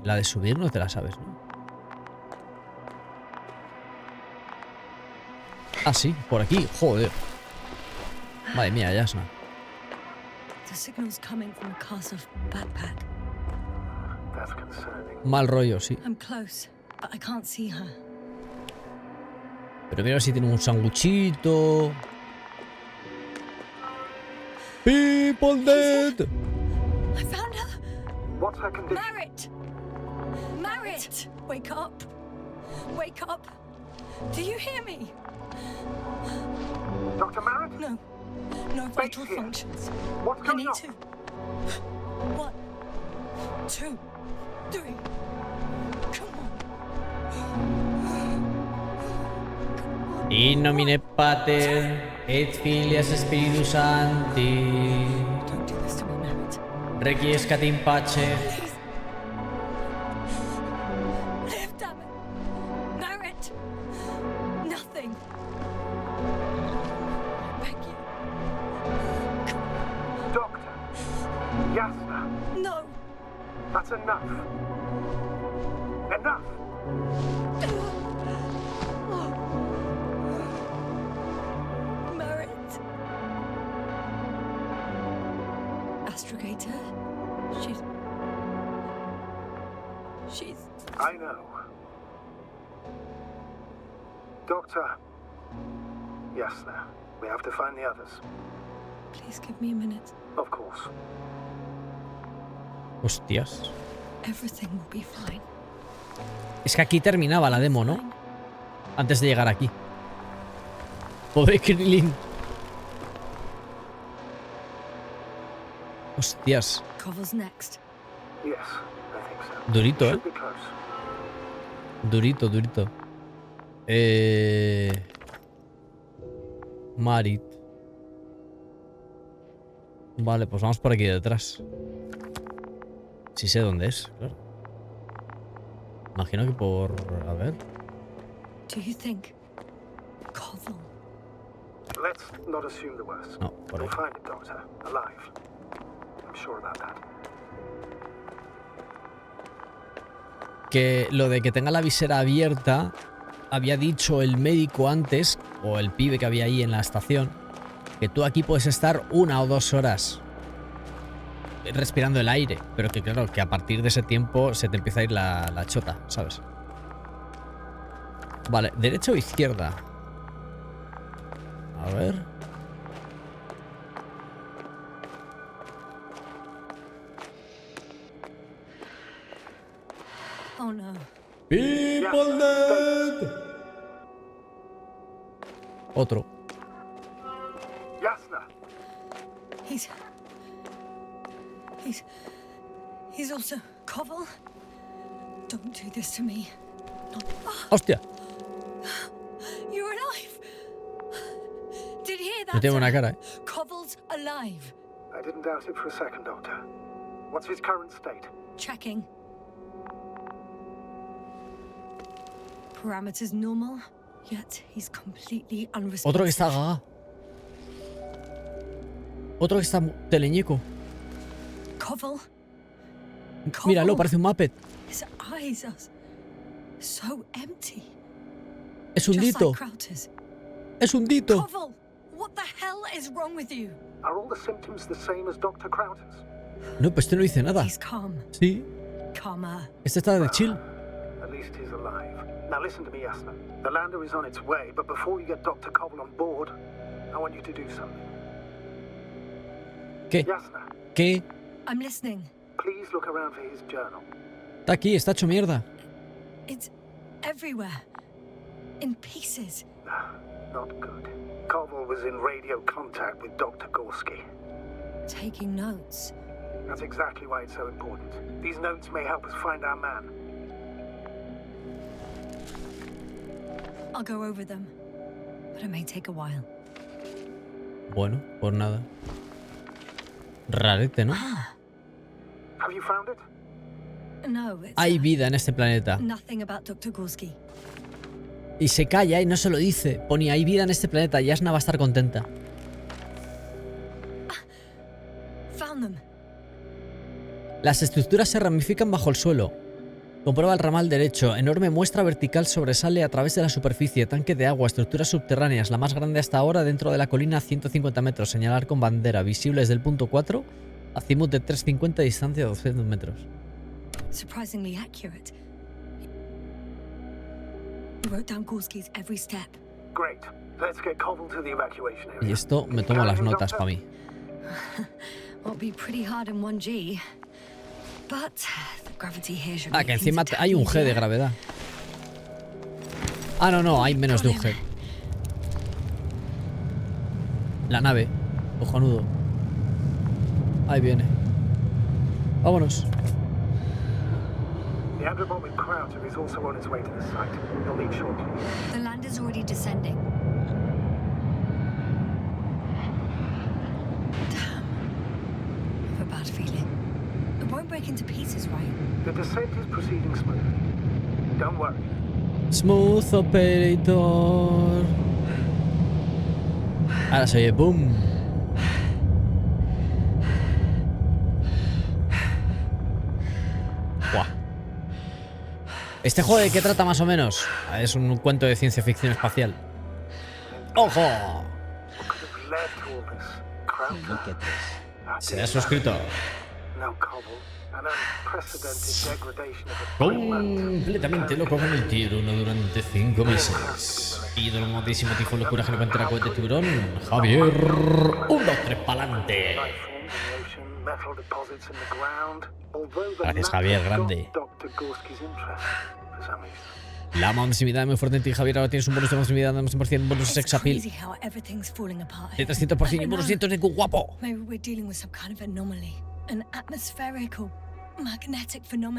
Speaker 1: La de subir no te la sabes, ¿no? Ah, sí, por aquí. Joder. Madre mía, Yasna.
Speaker 2: The signal's coming from a castle backpack.
Speaker 5: That's concerning.
Speaker 1: Mal rollo, sí.
Speaker 2: I'm close, but I can't see her.
Speaker 1: Pero mira si tiene un sanguchito. People dead.
Speaker 2: I found her!
Speaker 5: What's her condition?
Speaker 2: Marit! Marit! Wake up! Wake up! Do you hear me?
Speaker 5: Dr. Merritt?
Speaker 2: No. No vital
Speaker 5: here.
Speaker 2: functions.
Speaker 5: What's
Speaker 2: I
Speaker 5: going
Speaker 2: need
Speaker 5: on?
Speaker 2: to. 1, 2, 3. Come on.
Speaker 1: In nomine Pater et Filius Spiritus Sancti.
Speaker 2: Don't do this to me, Marit.
Speaker 1: Requiescat in pace.
Speaker 2: Please. Live, damn it. Marit. Nothing. I beg you.
Speaker 5: Doctor. Yasna.
Speaker 2: No.
Speaker 5: That's enough. Enough.
Speaker 2: Marit. Astrogator. She's.
Speaker 5: I know. Doctor. Yasna. We have to find the others.
Speaker 2: Please give me a minute.
Speaker 5: Of course.
Speaker 1: Hostias.
Speaker 2: Everything will be fine.
Speaker 1: Es que aquí terminaba la demo, ¿no? Antes de llegar aquí. Pobre Krillin. Hostias.
Speaker 2: Koval's next.
Speaker 5: Yes, I think so.
Speaker 1: Durito, ¿eh?
Speaker 5: Should be close.
Speaker 1: Durito, durito. Marit. Vale, pues vamos por aquí detrás. Sí sé dónde es, claro. Imagino que por... A ver.
Speaker 2: Do you think Koval?
Speaker 5: Let's not assume the worst.
Speaker 1: No, por ahí.
Speaker 5: We'll find it, Doctor. Alive. I'm sure about that.
Speaker 1: Que lo de que tenga la visera abierta, había dicho el médico antes, o el pibe que había ahí en la estación, que tú aquí puedes estar 1 o 2 horas respirando el aire, pero que claro, que a partir de ese tiempo se te empieza a ir la chota, ¿sabes? Vale, ¿derecha o izquierda? A ver.
Speaker 2: Oh no.
Speaker 1: People dead. Otro.
Speaker 5: Yasna!
Speaker 2: He's also Koval. Don't do this to me.
Speaker 1: ¡Hostia!
Speaker 2: You're alive. Did you hear that?
Speaker 1: No tiene buena cara, ¿eh?
Speaker 2: Koval's alive.
Speaker 5: I didn't doubt it for a second, Doctor. What's his current state?
Speaker 2: Checking. Parameters normal, yet he's completely unresponsive.
Speaker 1: Otro que está gaga. Otro que está teleñeco.
Speaker 2: Koval.
Speaker 1: Míralo, parece un Muppet.
Speaker 2: His eyes are so empty.
Speaker 1: Es un
Speaker 2: Just
Speaker 1: dito.
Speaker 2: like Crowter's.
Speaker 1: Es un dito.
Speaker 2: Koval, what the hell is wrong with you?
Speaker 5: Are all the symptoms the same as Dr. Crowder's?
Speaker 1: No, pues este no dice nada.
Speaker 2: He's calm.
Speaker 1: Sí.
Speaker 2: Calmer.
Speaker 1: Este está de chill.
Speaker 5: At least he's alive. Now listen to me, Yasna. The lander is on its way, but before you get Dr. Koval on board, I want you to do something.
Speaker 1: ¿Qué?
Speaker 5: Yasna,
Speaker 1: ¿Qué?
Speaker 2: I'm listening.
Speaker 5: please look around for his journal.
Speaker 1: Está aquí, está hecho mierda.
Speaker 2: It's everywhere. In pieces.
Speaker 5: Not good. Koval was in radio contact with Dr. Gorski.
Speaker 2: Taking notes.
Speaker 5: That's exactly why it's so important. These notes may help us find our man.
Speaker 2: I'll go over them. But it may take a while.
Speaker 1: Bueno, pues nada. Rarete, ¿no?
Speaker 5: Have you found it?
Speaker 2: No, it's
Speaker 1: Hay vida en este planeta.
Speaker 2: nothing about Dr. Gorski.
Speaker 1: Y se calla y no se lo dice. Pone, hay vida en este planeta. Yasna va a estar contenta.
Speaker 2: Found them.
Speaker 1: Las estructuras se ramifican bajo el suelo. Comprueba el ramal derecho. Enorme muestra vertical sobresale a través de la superficie. Tanque de agua, estructuras subterráneas. La más grande hasta ahora dentro de la colina a 150 metros. Señalar con bandera. Visible desde el punto 4. Azimut de 350, distancia de 200 metros.
Speaker 2: Surprisingly accurate. You wrote down Gorski's every step.
Speaker 5: Great. Let's get Koval to the evacuation area.
Speaker 1: Y esto me tomo las notas para mí.
Speaker 2: Will be pretty hard in 1G. But the gravity here should
Speaker 1: Ah,
Speaker 2: make
Speaker 1: que
Speaker 2: things
Speaker 1: encima
Speaker 2: a tad
Speaker 1: hay un G de
Speaker 2: easier.
Speaker 1: gravedad. Ah, no, hay menos de un G. La nave. Cojonudo. Ahí viene. Vámonos.
Speaker 5: The Androbot with Crowder is also on its way to the site. He'll leave shortly.
Speaker 2: The lander's already descending. Damn. I have a bad feeling. It won't break into pieces, right?
Speaker 5: The descent is proceeding smoothly. Don't worry.
Speaker 1: Smooth operator. Ahora se oye boom. Buah. ¿Este juego de qué trata más o menos? Es un cuento de ciencia ficción espacial. ¡Ojo!
Speaker 5: What could have led to all this? Crowder?
Speaker 6: Look at this.
Speaker 1: Se ha suscrito.
Speaker 5: no cobble. An unprecedented degradation of equipment.
Speaker 1: Completamente loco con el tiburón durante 5 meses. Ídolo modísimo, tifo, locura, que no entera cohete tiburón. Javier, 1, 2, 3, pa'lante. Gracias, Javier, grande. La masividad muy fuerte en ti, Javier. Ahora tienes un bonus de masividad de 100%, bonus de sex appeal. De 300% y bonus 100 de Q, guapo.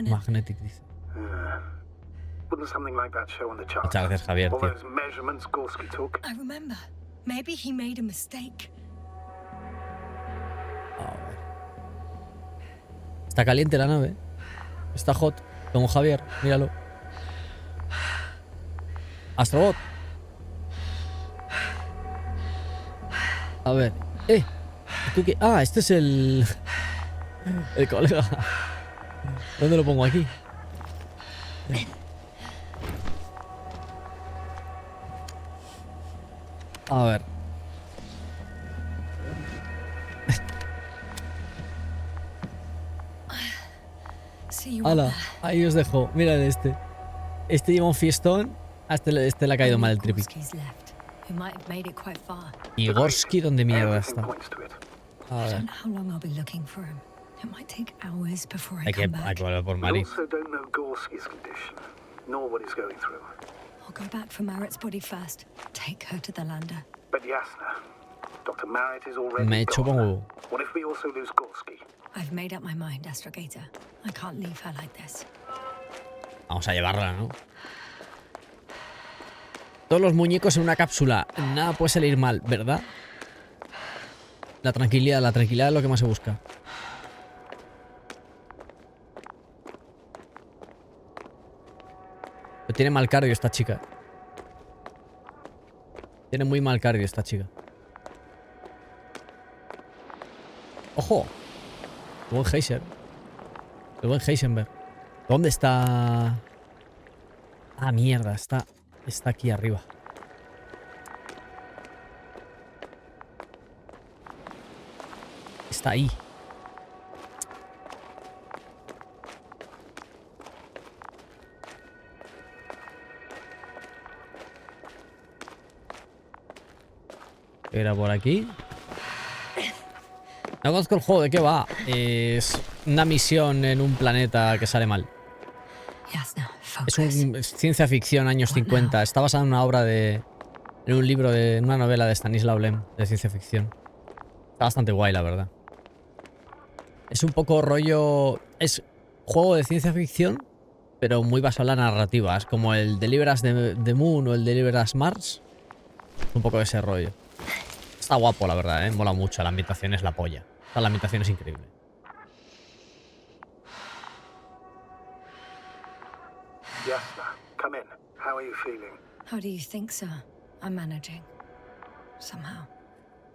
Speaker 1: Magnetic, dice. Muchas gracias, Javier, tío. A ver. Está caliente la nave. Está hot. Como Javier, míralo. Astrobot. A ver. ¿Tú qué? Ah, este es el colega. ¿Dónde lo pongo? Aquí. A ver. Hala, ahí os dejo. Mirad este. Este lleva un fiestón. A este le ha caído mal el tripi. ¿Y Gorski dónde mierda está? A ver. Hay que volver por Mari. Me he hecho como... Vamos a llevarla, ¿no? Todos los muñecos en una cápsula. Nada puede salir mal, ¿verdad? La tranquilidad es lo que más se busca. Pero tiene mal cardio esta chica. Tiene muy mal cardio esta chica. ¡Ojo! Qué buen Heiser. Qué buen Heisenberg. ¿Dónde está? Ah, mierda. Está aquí arriba. Está ahí. Era por aquí. No conozco el juego, ¿de qué va? Es una misión en un planeta que sale mal. Es ciencia ficción, años 50. Está basada en una obra en un libro, en una novela de Stanislaw Lem, de ciencia ficción. Está bastante guay, la verdad. Es un poco rollo... Es juego de ciencia ficción, pero muy basado en la narrativa. Es como el Deliver Us the Moon o el Deliver Us Mars. Un poco de ese rollo. Está guapo, la verdad, ¿eh? Mola mucho. La ambientación es la polla. La ambientación es increíble.
Speaker 5: Yasna, come in. How are you feeling?
Speaker 2: How do you think, sir? I'm managing. Somehow.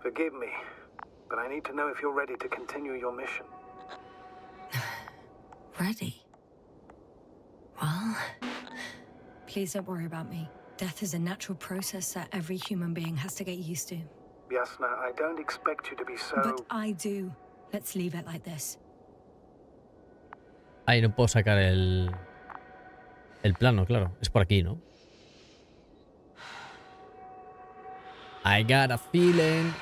Speaker 5: Forgive me, but I need to know if you're ready to continue your mission.
Speaker 2: Ready? Well, please don't worry about me. Death is a natural process that every human being has to get used to.
Speaker 5: Yasna, I don't expect you to be so...
Speaker 2: But I do. Let's leave it like this.
Speaker 1: Ahí no puedo sacar el plano, claro. Es por aquí, ¿no? I got a feeling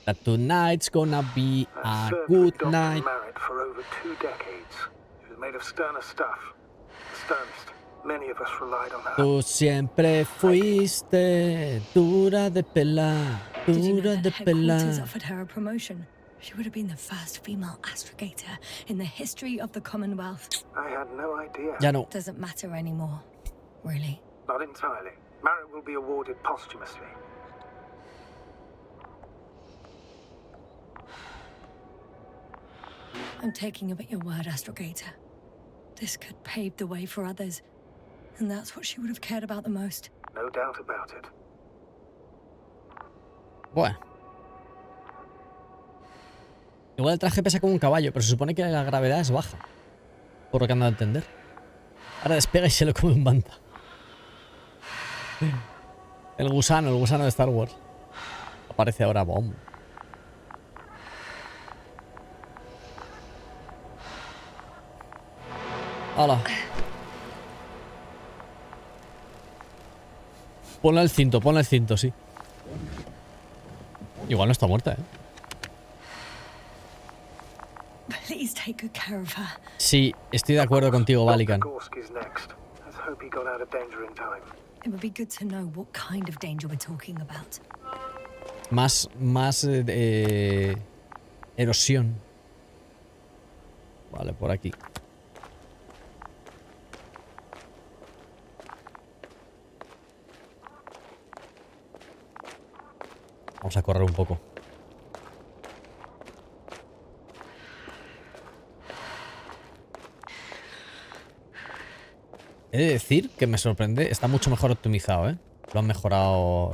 Speaker 1: that tonight's gonna be a good night.
Speaker 5: For over 2 decades. She was made of sterner stuff. The sternest. Many of us relied on her.
Speaker 1: Tú siempre fuiste dura de pelar, dura de pelar.
Speaker 2: Offered her a promotion. She would have been the first female astrogator in the history of the Commonwealth.
Speaker 5: I had no idea.
Speaker 1: Ya no.
Speaker 2: Doesn't matter anymore, really.
Speaker 5: Not entirely. Merit will be awarded posthumously.
Speaker 2: I'm taking you at your word, astrogator. This could pave the way for others. And that's what she would have cared about the most.
Speaker 5: No doubt about it.
Speaker 1: Bueno. Igual el traje pesa como un caballo, pero se supone que la gravedad es baja. Por lo que ando a entender. Ahora despega y se lo come un banta. El gusano de Star Wars. Aparece ahora, bomb. ¡Hala! Ponle el cinto, sí. Igual no está muerta, ¿eh?
Speaker 2: Please take good care of her.
Speaker 1: Sí, estoy de acuerdo contigo, Valikan.
Speaker 5: Gorski's next. Let's hope he got out of danger in time.
Speaker 2: It would be good to know what kind of danger we're talking about.
Speaker 1: Más erosión. Vale, por aquí. Vamos a correr un poco. He de decir que me sorprende. Está mucho mejor optimizado, ¿eh? Lo han mejorado.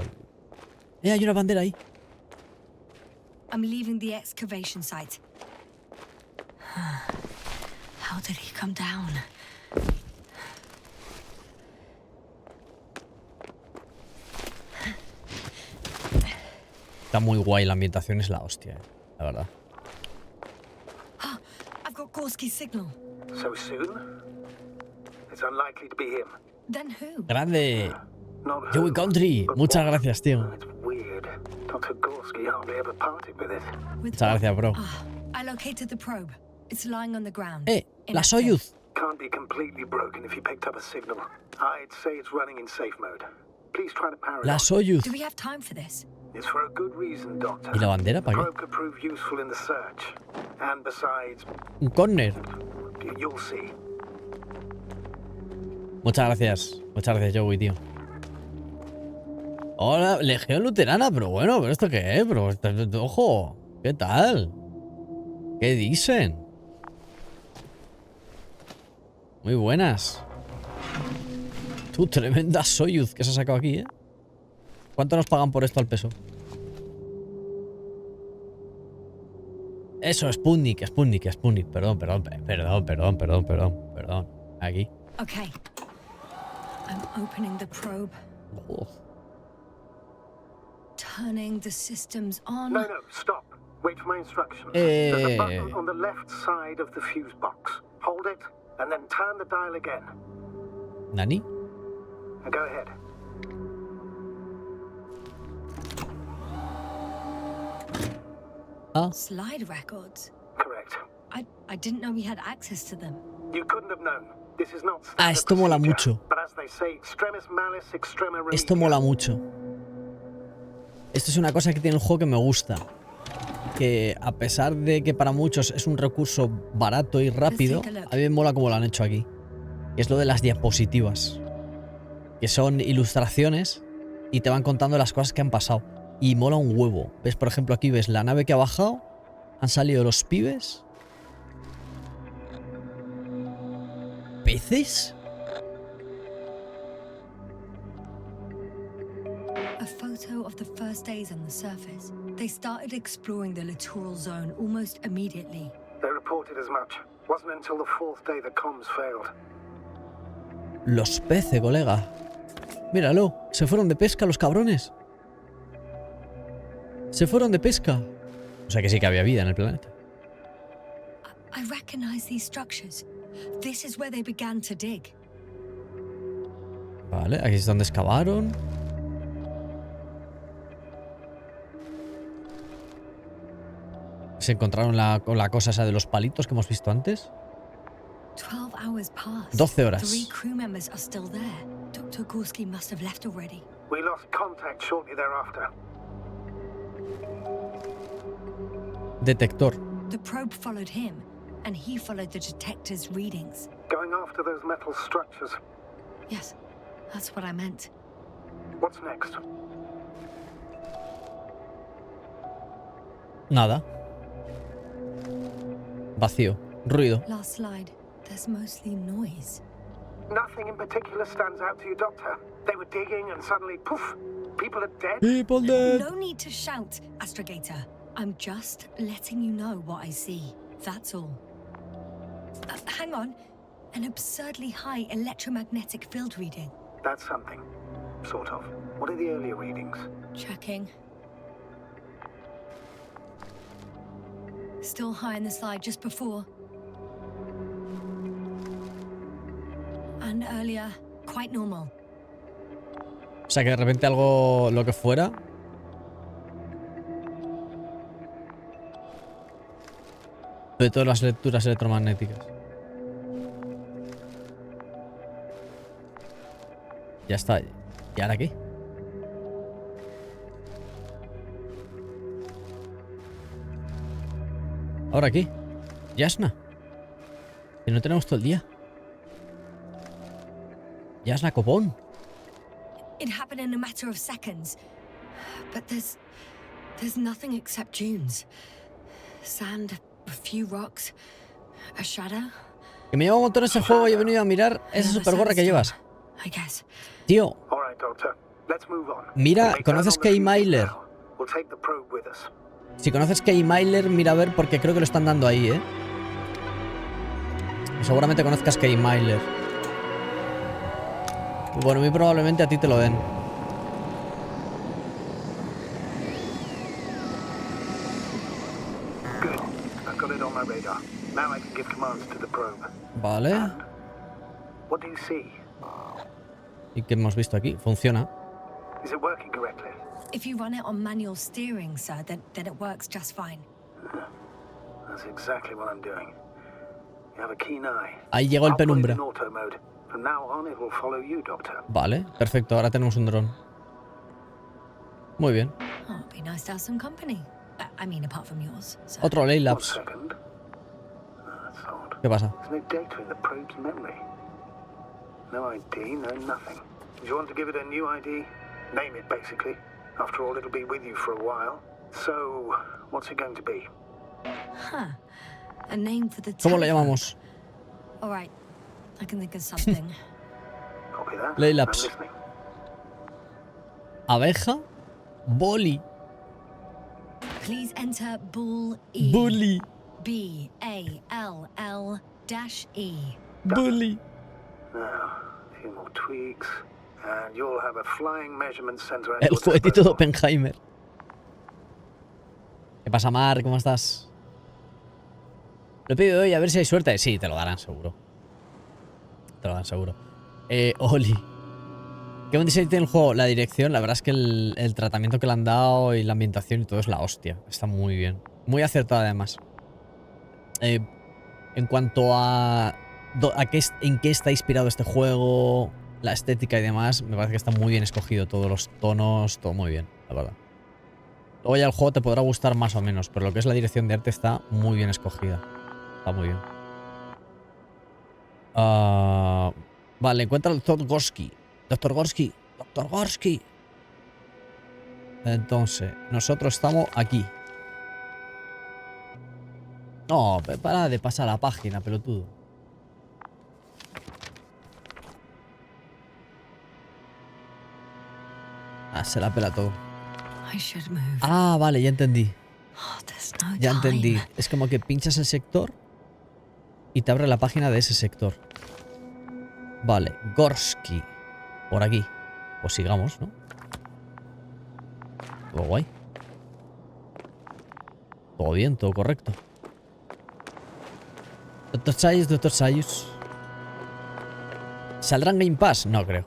Speaker 1: Hay una bandera ahí.
Speaker 2: I'm leaving the excavation site. How did he come down?
Speaker 1: Está muy guay, la ambientación es la hostia, la verdad.
Speaker 2: I've got Gorski's signal.
Speaker 5: So soon? It's unlikely to be him.
Speaker 2: Then who?
Speaker 1: ¡Grande!
Speaker 5: Not who,
Speaker 1: Joey Country,
Speaker 5: but
Speaker 1: muchas
Speaker 5: what.
Speaker 1: gracias, tío.
Speaker 5: It's weird. Dr. Gorski hardly ever parted with it.
Speaker 2: With
Speaker 1: Muchas gracias, bro.
Speaker 2: I located the probe. It's lying on the ground.
Speaker 1: La
Speaker 2: Inactive.
Speaker 1: Soyuz.
Speaker 5: Can't be completely broken if you picked up a signal. I'd say it's running in safe mode. Please try to power it
Speaker 1: La
Speaker 5: on.
Speaker 1: Soyuz.
Speaker 2: Do we have time for this?
Speaker 5: It's for a good reason, Doctor.
Speaker 1: ¿Y la bandera para qué?
Speaker 5: Probe could prove useful in the search. And besides,
Speaker 1: Un corner.
Speaker 5: you'll see.
Speaker 1: Muchas gracias, Joey, tío. Hola, Legión Luterana, pero bueno, ¿pero esto qué es? Pero, ojo, ¿qué tal? ¿Qué dicen? Muy buenas. Tú, tremenda Soyuz que se ha sacado aquí, ¿eh? ¿Cuánto nos pagan por esto al peso? Eso, Sputnik. Perdón. Aquí.
Speaker 2: Okay. I'm opening the probe.
Speaker 1: Oh.
Speaker 2: Turning the systems on.
Speaker 5: No, stop. Wait for my instructions. There's a button on the left side of the fuse box. Hold it, and then turn the dial again.
Speaker 1: ¿Nani?
Speaker 5: And go ahead.
Speaker 2: Slide records.
Speaker 5: Correct.
Speaker 2: I didn't know we had access to them.
Speaker 5: You couldn't have known. This is not
Speaker 1: Ah, esto mola mucho.
Speaker 5: But as they say, extremis malice, extrema remedio.
Speaker 1: Esto mola mucho. Esto es una cosa que tiene el juego que me gusta. Que a pesar de que para muchos es un recurso barato y rápido, a mí me mola como lo han hecho aquí. Y es lo de las diapositivas. Que son ilustraciones y te van contando las cosas que han pasado. Y mola un huevo. ¿Ves? Por ejemplo, aquí ves la nave que ha bajado. Han salido los pibes. ¿Peces?
Speaker 2: A photo of the first days on the surface. They started exploring the littoral zone almost immediately.
Speaker 5: They reported as much. Wasn't until the fourth day that comms failed.
Speaker 1: Los peces, colega. Míralo. Se fueron de pesca los cabrones. Se fueron de pesca. O sea que sí que había vida en el planeta.
Speaker 2: I recognize these structures. This is where they began to dig.
Speaker 1: Vale, aquí es donde excavaron. Se encontraron la cosa esa de los palitos que hemos visto antes.
Speaker 2: 12 hours passed.
Speaker 1: 12 horas.
Speaker 2: 3 crew members are still there. Dr. Gorski must have left already.
Speaker 5: We lost contact shortly thereafter.
Speaker 1: Detector.
Speaker 2: The probe followed him, and he followed the detector's readings.
Speaker 5: Going after those metal structures.
Speaker 2: Yes, that's what I meant.
Speaker 5: What's next?
Speaker 1: Nada. Vacío. Ruido.
Speaker 2: Last slide. There's mostly noise.
Speaker 5: Nothing in particular stands out to you, Doctor. They were digging and suddenly, poof, people are dead.
Speaker 1: People dead.
Speaker 2: No need to shout, Astrogator. I'm just letting you know what I see. That's all. Hang on. An absurdly high electromagnetic field reading.
Speaker 5: That's something. Sort of. What are the earlier readings?
Speaker 2: Checking. Still high in the slide just before. And earlier, quite normal.
Speaker 1: O sea, que de repente algo, lo que fuera... De todas las lecturas electromagnéticas. Ya está. ¿Y ahora qué? ¿Ahora qué? Yasna. Que no tenemos todo el día. Yasna, copón.
Speaker 2: It happened in a matter of seconds. But there's nothing except dunes. Sand, a few rocks, a shadow.
Speaker 1: Que me lleva un montón ese juego y he venido a mirar esa super gorra que llevas.
Speaker 2: I guess.
Speaker 1: Tío,
Speaker 5: All right, Doctor. Let's move on.
Speaker 1: mira,
Speaker 5: Make
Speaker 1: ¿conoces
Speaker 5: that on the
Speaker 1: Kay
Speaker 5: future
Speaker 1: Myler?
Speaker 5: now. We'll take the probe with us.
Speaker 1: Si conoces Kay Myler, mira a ver porque creo que lo están dando ahí, ¿eh? Seguramente conozcas Kay Myler. Bueno, muy probablemente a ti te lo den.
Speaker 5: Good. I've got it on my radar. Now I can give commands to the probe.
Speaker 1: Vale.
Speaker 5: What do you see?
Speaker 1: ¿Y qué hemos visto aquí? Funciona.
Speaker 5: Is it working correctly?
Speaker 2: If you run it on manual steering, sir, then it works just fine.
Speaker 5: That's exactly what I'm doing. You have a keen eye.
Speaker 1: Ahí llegó el
Speaker 5: I'll put it
Speaker 1: penumbra.
Speaker 5: in auto mode. From now on, it will follow you, Doctor.
Speaker 1: Vale, perfecto. Ahora tenemos un dron. Muy bien.
Speaker 2: Oh, it'd be nice to have some company. I mean, apart from yours. So.
Speaker 1: Otro
Speaker 5: One
Speaker 1: Laylabs.
Speaker 5: second. That's odd.
Speaker 1: ¿Qué pasa?
Speaker 5: There's no data in the probe's memory. No ID, no nothing. Do you want to give it a new ID? Name it, basically. After all, it'll be with you for a while. So, what's it going to be?
Speaker 2: Huh. A name for the
Speaker 1: ¿Cómo le
Speaker 2: telephone.
Speaker 1: llamamos?
Speaker 2: All right. I can think of something.
Speaker 5: Copy that.
Speaker 1: Laylabs.
Speaker 5: I'm listening.
Speaker 1: Abeja. Boli.
Speaker 2: Please enter Bull E.
Speaker 1: Bully.
Speaker 2: B-A-L-L-E.
Speaker 1: Bully.
Speaker 5: Now, a few more tweaks. And you'll have a flying measurement center at
Speaker 1: El
Speaker 5: your
Speaker 1: juguetito de
Speaker 5: disposal.
Speaker 1: Oppenheimer. ¿Qué pasa, Mar? ¿Cómo estás? Lo he pedido hoy a ver si hay suerte. Sí, te lo darán seguro. Te lo dan seguro. Oli. ¿Qué buen diseño tiene el juego? La dirección, la verdad es que el tratamiento que le han dado y la ambientación y todo es la hostia. Está muy bien. Muy acertada además. En cuanto a en qué está inspirado este juego, la estética y demás, me parece que está muy bien escogido. Todos los tonos, todo muy bien, la verdad. Luego ya el juego te podrá gustar más o menos, pero lo que es la dirección de arte está muy bien escogida. Está muy bien. Vale, encuentra al Dr. Gorsky. Dr. Gorsky. Dr. Gorsky. Entonces, nosotros estamos aquí. No, para de pasar la página, pelotudo. Ah, se la pela todo.
Speaker 2: I should move.
Speaker 1: Ah, vale, ya entendí.
Speaker 2: Oh, there's no
Speaker 1: Ya entendí.
Speaker 2: time.
Speaker 1: Es como que pinchas el sector y te abre la página de ese sector. Vale, Gorsky. Por aquí. Pues sigamos, ¿no? Todo guay. Todo bien, todo correcto. Doctor Sayus, Doctor Sayus. ¿Saldrá en Game Pass? No creo.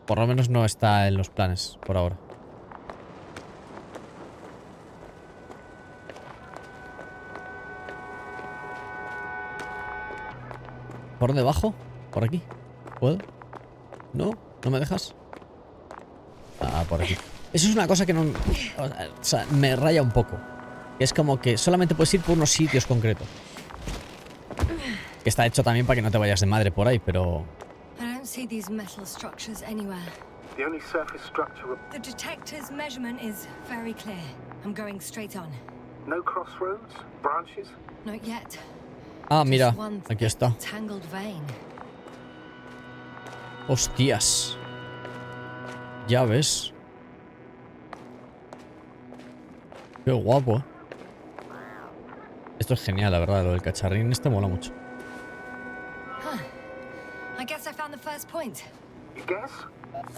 Speaker 1: Por lo menos no está en los planes por ahora. ¿Por dónde bajo? ¿Por aquí? ¿Puedo? ¿No? ¿No me dejas? Ah, por aquí. Eso es una cosa que no... O sea, me raya un poco. Es como que solamente puedes ir por unos sitios concretos. Que está hecho también para que no te vayas de madre por ahí, pero...
Speaker 2: I don't see these metal structures anywhere.
Speaker 5: The only surface structure,
Speaker 2: The detector's measurement is very clear. I'm going straight on.
Speaker 5: no crossroads, branches.
Speaker 2: Not yet.
Speaker 1: Ah, mira.
Speaker 2: Just one
Speaker 1: Aquí está.
Speaker 2: tangled vein.
Speaker 1: Hostias. Ya ves. Qué guapo, ¿eh? Esto es genial, la verdad. Lo del cacharrín este mola mucho.
Speaker 2: Huh. I guess I found the first point.
Speaker 5: You guess?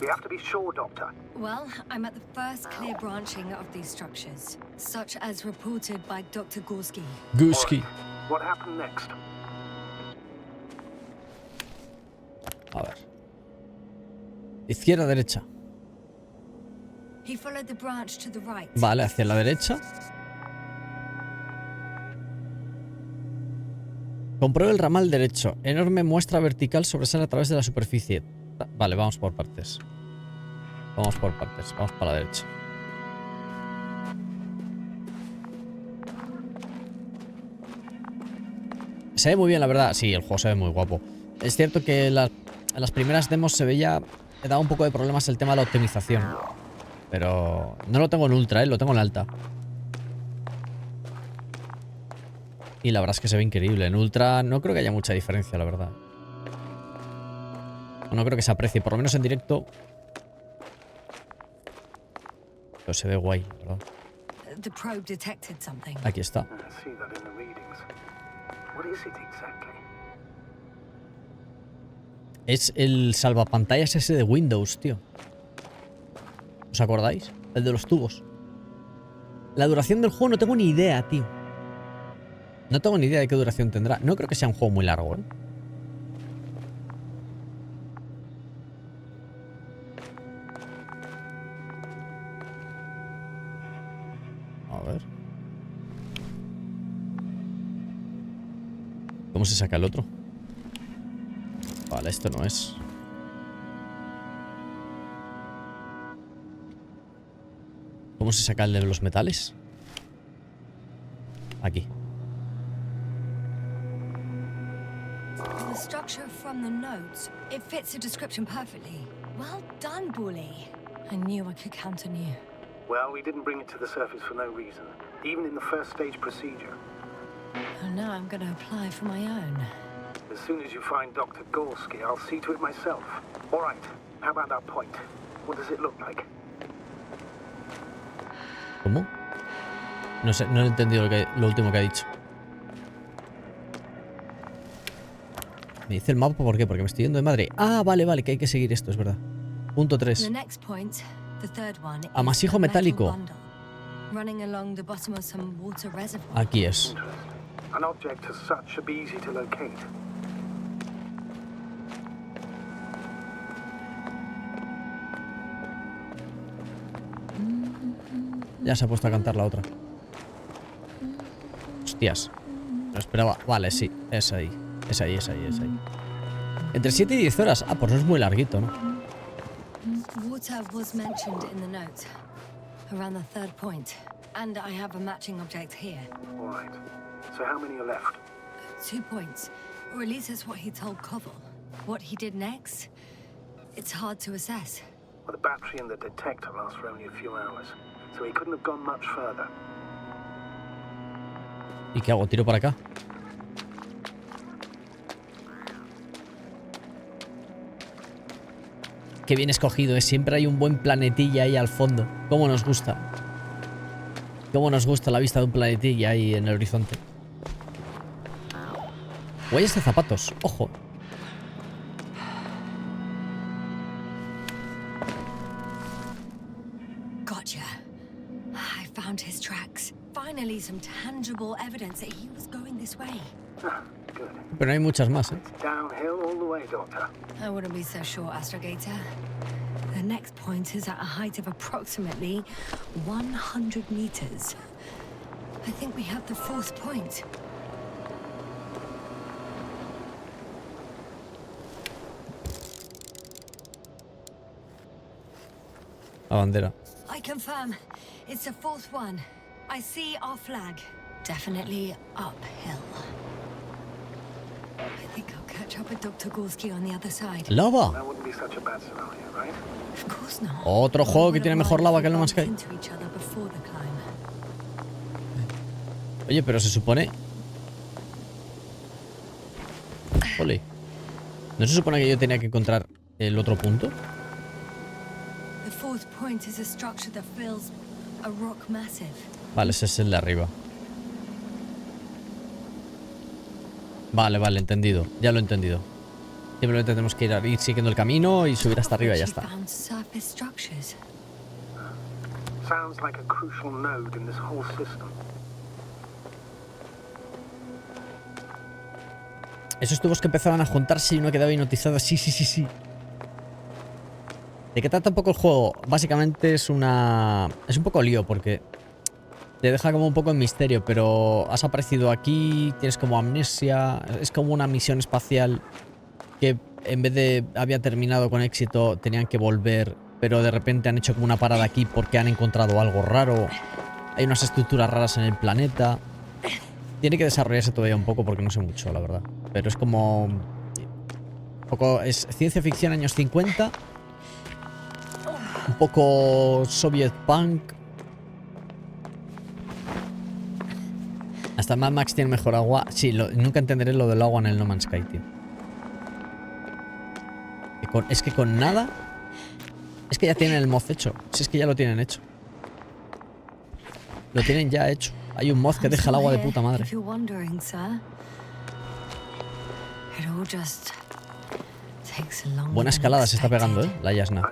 Speaker 5: We have to be sure, Doctor.
Speaker 2: Well, I'm at the first clear branching of these structures, such as reported by Dr. Gorsky.
Speaker 1: Guski.
Speaker 5: What happened next?
Speaker 1: A ver. Izquierda, derecha.
Speaker 2: He followed the branch to the right.
Speaker 1: Vale, hacia la derecha. Compruebe el ramal derecho. Enorme muestra vertical sobresale a través de la superficie. Vale, vamos por partes. Vamos por partes. Vamos para la derecha. Se ve muy bien, la verdad. Sí, el juego se ve muy guapo. Es cierto que en las primeras demos se veía... Me daba un poco de problemas el tema de la optimización. Pero no lo tengo en ultra, lo tengo en alta. Y la verdad es que se ve increíble. En ultra no creo que haya mucha diferencia, la verdad. No creo que se aprecie, por lo menos en directo. Pero se ve guay, ¿verdad?
Speaker 2: The probe detected something.
Speaker 1: Aquí está. Es el salvapantallas ese de Windows, tío. ¿Os acordáis? El de los tubos. La duración del juego no tengo ni idea, tío. No tengo ni idea de qué duración tendrá. No creo que sea un juego muy largo, ¿eh? A ver. ¿Cómo se saca el otro? Vale, esto no es. ¿Cómo se saca el de los metales? Aquí.
Speaker 2: The structure from the notes, it fits the description perfectly. Well done, Bully. I knew I could count on you.
Speaker 5: Well, we didn't bring it to the surface for no reason, even in the first stage procedure.
Speaker 2: Oh, now I'm going to apply for my own.
Speaker 5: As soon as you find Dr. Gorski, I'll see to it myself. All right, how about that point? What does it look like?
Speaker 1: ¿Cómo? No sé, no he entendido lo último que ha dicho. Me dice el mapa, ¿por qué? Porque me estoy yendo de madre. Ah, vale, vale, que hay que seguir esto, es verdad. Punto 3. Amasijo metálico. Aquí es.
Speaker 5: An object as such should be easy to locate.
Speaker 1: Ya se ha puesto a cantar la otra. Hostias. No esperaba. Vale, sí. Es ahí. Es ahí, es ahí, es ahí. Entre 7 y 10 horas. Ah, pues no es muy larguito, ¿no?
Speaker 2: Water was mentioned in the note. Around the third point. And I have a matching object here.
Speaker 5: All right. So how many are left?
Speaker 2: 2 points. Or at least that's what he told Koval. What he did next, it's hard to assess.
Speaker 5: Well, the battery and the detector last for only a few hours, so he couldn't have gone much further.
Speaker 1: ¿Y qué hago? ¿Tiro para acá? Qué bien escogido, ¿eh? Siempre hay un buen planetilla ahí al fondo. ¿Cómo nos gusta? ¿Cómo nos gusta la vista de un planetilla ahí en el horizonte? Huellas de zapatos, ojo.
Speaker 2: Gotcha. I found his tracks. Finally, some tangible evidence that he was going this way.
Speaker 5: Good.
Speaker 1: Pero no hay muchas más, ¿eh?
Speaker 5: Downhill all the way, Doctor.
Speaker 2: I wouldn't be so sure, Astrogator. The next point is at a height of approximately 100 meters. I think we have the fourth point.
Speaker 1: La bandera.
Speaker 2: I confirm. It's the fourth one. I see our flag. Definitely uphill. I think I'll catch up with Dr. Gorski on the other side.
Speaker 1: ¡Lava!
Speaker 5: That wouldn't be such a bad scenario, right?
Speaker 2: Of course not.
Speaker 1: Otro juego que tiene mejor lava que el No Man's Sky.
Speaker 2: Into each other before the climb.
Speaker 1: Oye, pero se supone... Ole. ¿No se supone que yo tenía que encontrar el otro punto?
Speaker 2: The fourth point is a structure that fills a rock massive.
Speaker 1: Vale, ese es el de arriba. Vale, vale, entendido. Ya lo he entendido. Simplemente tenemos que ir siguiendo el camino y subir hasta arriba y ya está.
Speaker 5: Sounds like a crucial node in this whole system.
Speaker 1: Esos tubos que empezaban a juntarse y uno quedaba hipnotizado. Sí, sí, sí, sí. ¿De qué trata un poco el juego? Básicamente es un poco lío porque te deja como un poco en misterio, pero has aparecido aquí, tienes como amnesia, es como una misión espacial que en vez de había terminado con éxito, tenían que volver, pero de repente han hecho como una parada aquí porque han encontrado algo raro. Hay unas estructuras raras en el planeta. Tiene que desarrollarse todavía un poco porque no sé mucho, la verdad. Pero es como... un poco... es ciencia ficción años 50. Un poco Soviet Punk. Hasta Mad Max tiene mejor agua. Sí, nunca entenderé lo del agua en el No Man's Sky, tío. Es que con nada... Es que ya tienen el mod hecho. Si es que ya lo tienen hecho. Lo tienen ya hecho. Hay un mod que deja el agua de puta madre. Buena escalada se está pegando, ¿eh? La Yasna.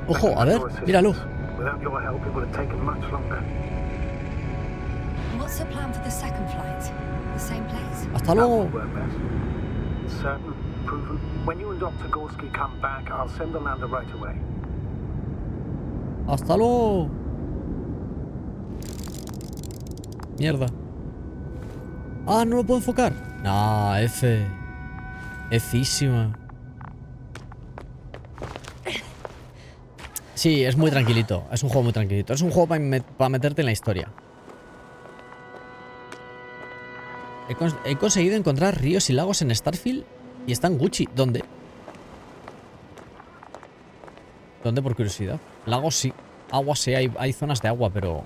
Speaker 1: Ojo, a ver, míralo. Hasta luego. Hasta luego. Mierda. Ah, no lo puedo enfocar. No, F. Físima. Sí, es muy tranquilito. Es un juego muy tranquilito. Es un juego para meterte en la historia. He conseguido encontrar ríos y lagos en Starfield y están Gucci. ¿Dónde? ¿Dónde, por curiosidad? Lagos sí. Agua sí, hay zonas de agua, pero...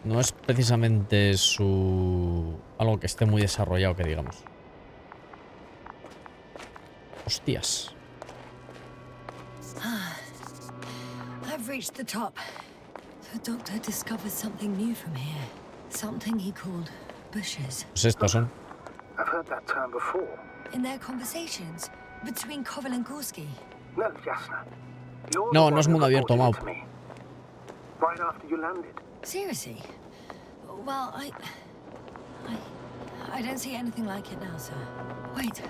Speaker 1: no es precisamente algo que esté muy desarrollado, que digamos. Hostias.
Speaker 2: I've reached the top. The doctor discovered something new from here. Something he called bushes.
Speaker 1: Pues estos son.
Speaker 5: I've heard that term before.
Speaker 2: In their conversations between Koval and Gorski.
Speaker 5: No, Jasna.
Speaker 1: No, no es mundo abierto, Maup.
Speaker 5: Right after you landed.
Speaker 2: Seriously? Well, I don't see anything like it now, sir. Wait.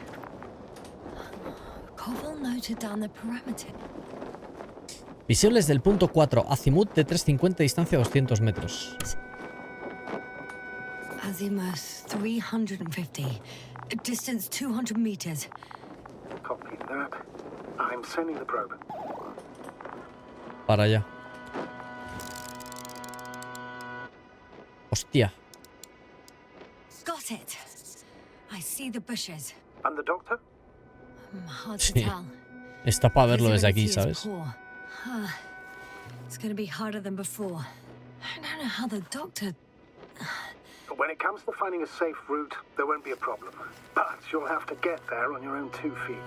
Speaker 2: Koval noted down the parameter.
Speaker 1: Visibles del punto 4, azimut de 350, distancia 200 metros.
Speaker 2: Azimuth 350, distance 200 meters.
Speaker 5: Copy that. I'm sending the probe.
Speaker 1: Para allá. Hostia.
Speaker 2: Got it. I see the bushes.
Speaker 5: And the doctor?
Speaker 2: Hard to
Speaker 1: Sí.
Speaker 2: tell.
Speaker 1: Está para verlo desde aquí, ¿sabes?
Speaker 2: It's gonna be harder than before. I don't know how the doctor...
Speaker 5: When it comes to finding a safe route, there won't be a problem. But you'll have to get there on your own 2 feet.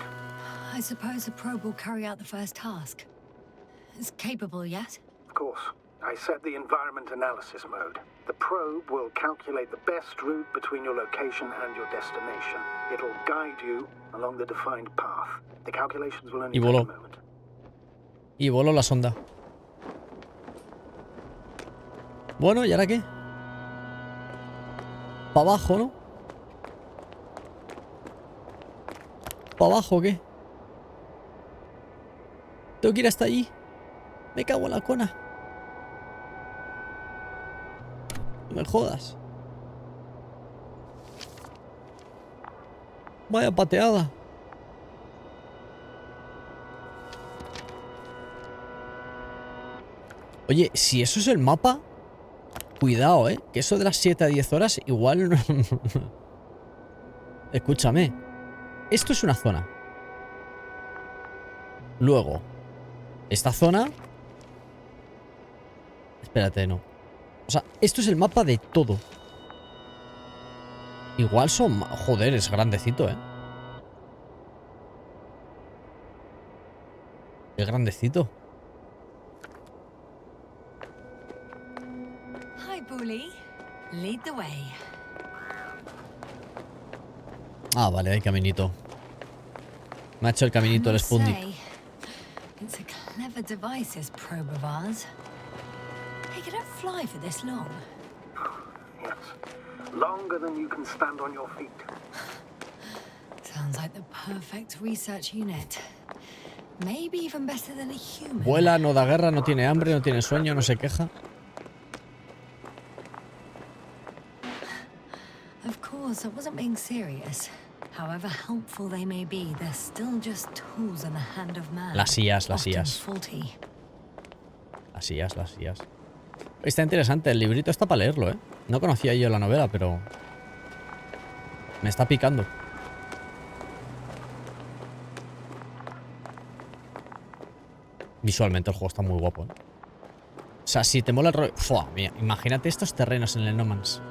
Speaker 2: I suppose the probe will carry out the first task. It's capable yet?
Speaker 5: Of course. I set the environment analysis mode. The probe will calculate the best route between your location and your destination. It'll guide you along the defined path. The calculations will only
Speaker 1: Y
Speaker 5: take
Speaker 1: voló.
Speaker 5: a moment.
Speaker 1: Y voló la sonda. Bueno, ¿y ahora qué? ¿Para abajo, no? ¿Para abajo o qué? ¿Tengo que ir hasta allí? Me cago en la cona. No me jodas. Vaya pateada. Oye, si eso es el mapa, cuidado, que eso de las 7 a 10 horas igual no... Escúchame. Esto es una zona. Luego, esta zona... Espérate, no. O sea, esto es el mapa de todo. Igual son... Joder, es grandecito, Es grandecito.
Speaker 2: Hi, Bully. Lead the way.
Speaker 1: Ah, vale, hay caminito. Me ha hecho el caminito el Sputnik.
Speaker 2: It's a clever device, this probe of ours. They couldn't fly for this long.
Speaker 5: Yes. Longer than you can stand on your feet.
Speaker 2: Sounds like the perfect research unit. Maybe even better than a human.
Speaker 1: Vuela, no da guerra, no tiene hambre, no tiene sueño, no se queja.
Speaker 2: Of course, I wasn't being serious. However helpful they may be, they're still just tools in the hand of man.
Speaker 1: Las IAs, las
Speaker 2: often
Speaker 1: IAs.
Speaker 2: faulty.
Speaker 1: Las IAs, las IAs. Está interesante, el librito está para leerlo, ¿eh? No conocía yo la novela, pero... me está picando. Visualmente el juego está muy guapo, ¿eh? O sea, si te mola el rollo... ¡Fua! Mira, imagínate estos terrenos en el No Man's.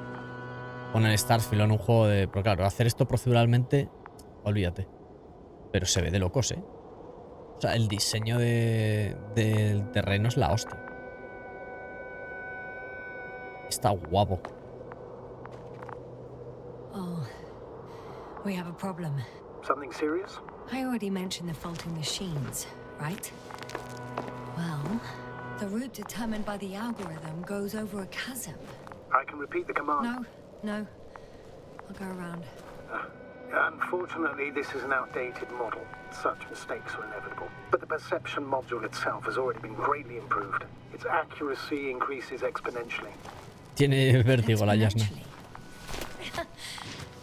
Speaker 1: O en el Starfield o en un juego de... Pero claro, hacer esto proceduralmente... Olvídate. Pero se ve de locos, ¿eh? O sea, el diseño del terreno es la hostia. Está guapo.
Speaker 2: Oh, we have a problem.
Speaker 5: Something serious?
Speaker 2: I already mentioned the faulty machines, right? Well, the route determined by the algorithm goes over a chasm.
Speaker 5: I can repeat the command.
Speaker 2: No. I'll go around.
Speaker 5: Unfortunately, this is an outdated model. Such mistakes are inevitable. But the perception module itself has already been greatly improved. Its accuracy increases exponentially.
Speaker 1: Tiene vértigo la Yasna.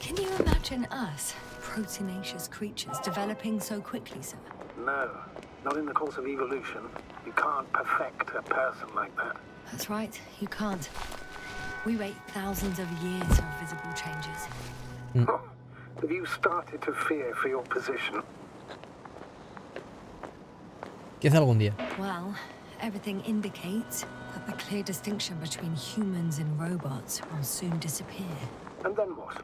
Speaker 2: Can you imagine us, proteinaceous creatures, developing so quickly, sir?
Speaker 5: No, not in the course of evolution. You can't perfect a person like that.
Speaker 2: That's right, you can't. We wait thousands of years for visible changes.
Speaker 5: Have you started to fear for your position?
Speaker 1: Quizá algún día.
Speaker 2: Well, everything indicates that the clear distinction between humans and robots will soon disappear.
Speaker 5: And then what?